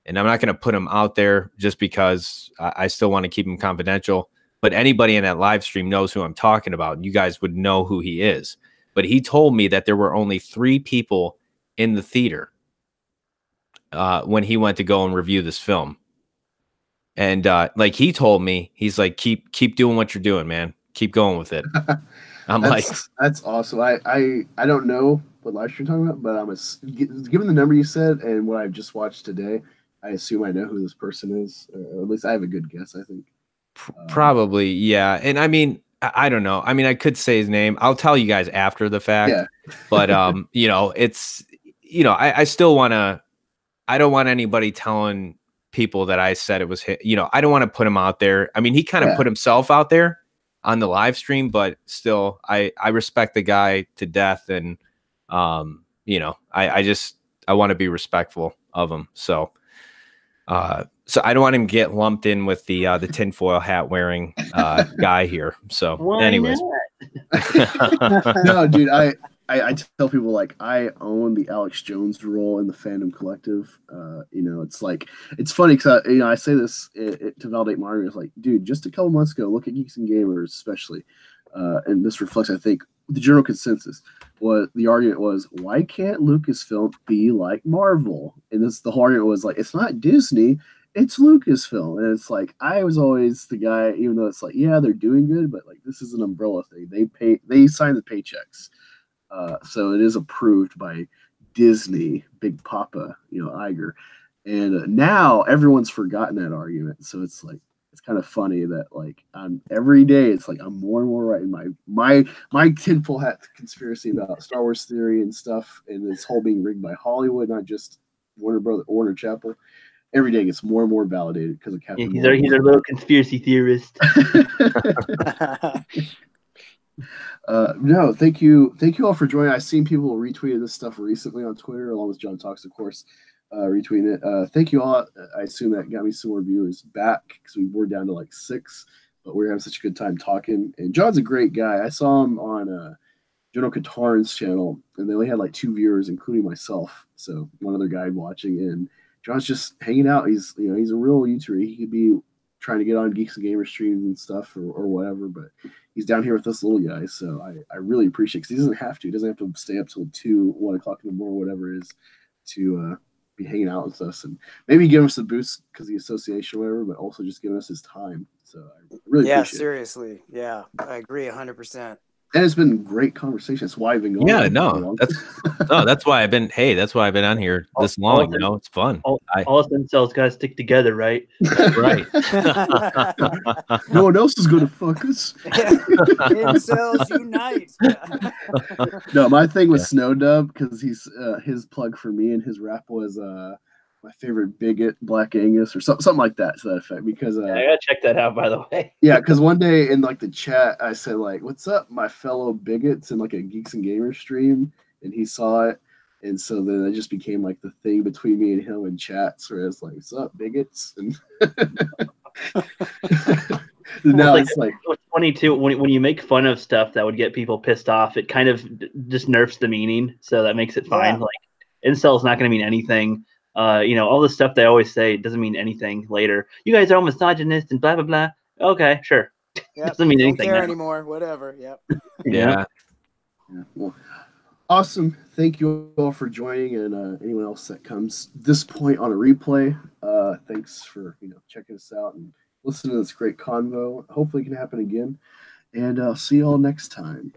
And I'm not going to put him out there just because I still want to keep him confidential. But anybody in that live stream knows who I'm talking about. You guys would know who he is. But he told me that there were only 3 people in the theater when he went to go and review this film. And like he told me, he's like, keep doing what you're doing, man. Keep going with it. That's awesome. I don't know what live stream you're talking about, but given the number you said and what I've just watched today, I assume I know who this person is, or at least I have a good guess, I think. Probably, yeah. And I mean, I don't know. I mean, I could say his name. I'll tell you guys after the fact. Yeah. But it's I still want to. I don't want anybody telling people that I said it was him. I don't want to put him out there. I mean, he kind of put himself out there on the live stream, but still, I respect the guy to death, and I want to be respectful of him. So so I don't want him to get lumped in with the tinfoil hat wearing guy here. So anyways. No, dude, I tell people like I own the Alex Jones role in the Fandom Collective. It's like it's funny because I say this to validate my argument. It's like, dude, just a couple months ago, look at Geeks and Gamers, especially, and this reflects, I think, the general consensus. Was the argument was why can't Lucasfilm be like Marvel? And the whole argument was like it's not Disney, it's Lucasfilm, and it's like I was always the guy, even though it's like yeah they're doing good, but like this is an umbrella thing. They sign the paychecks. So it is approved by Disney, Big Papa, Iger, and now everyone's forgotten that argument. So it's like it's kind of funny that like every day it's like I'm more and more right in my tinfoil hat conspiracy about Star Wars theory and stuff, and this whole being rigged by Hollywood, not just Warner Chapel. Every day gets more and more validated because of Captain. Yeah, he's our little conspiracy theorist. No, thank you all for joining. I've seen people retweeted this stuff recently on Twitter, along with John Talks, of course, retweeting it. Thank you all. I assume that got me some more viewers back because we were down to like 6, but we're having such a good time talking. And John's a great guy. I saw him on General Katarn's channel, and they only had like 2 viewers, including myself. So one other guy watching, and John's just hanging out. He's a real YouTuber. He could be trying to get on Geeks and Gamer streams and stuff or whatever, but he's down here with us little guys. So I really appreciate it because he doesn't have to. He doesn't have to stay up till 2, 1 o'clock in the morning, whatever it is, to be hanging out with us and maybe give us a boost because of the association or whatever, but also just giving us his time. So I really appreciate seriously. It. Yeah, I agree 100%. And it's been great conversation. That's why I've been going. Yeah, that's why I've been. Hey, that's why I've been on here this long. It's fun. All incels gotta stick together, right? Right. No one else is gonna fuck us. Incels unite. No, my thing was Snow Dub because he's his plug for me and his rap was my favorite bigot, Black Angus, or something like that to that effect. Because I gotta check that out, by the way. Yeah, because one day in like the chat, I said like, "What's up, my fellow bigots?" in like a Geeks and Gamers stream, and he saw it, and so then it just became like the thing between me and him in chats, where it's like, "What's up, bigots?" And now it's like what's funny too when you make fun of stuff that would get people pissed off, it kind of just nerfs the meaning, so that makes it fine. Like incel is not going to mean anything. All the stuff they always say doesn't mean anything later. You guys are all misogynist and blah blah blah. Okay, sure. Yep. Doesn't mean Don't anything care now. anymore. Whatever. Yep. Yeah. Well, awesome. Thank you all for joining, and anyone else that comes this point on a replay, thanks for checking us out and listening to this great convo. Hopefully, it can happen again, and see you all next time.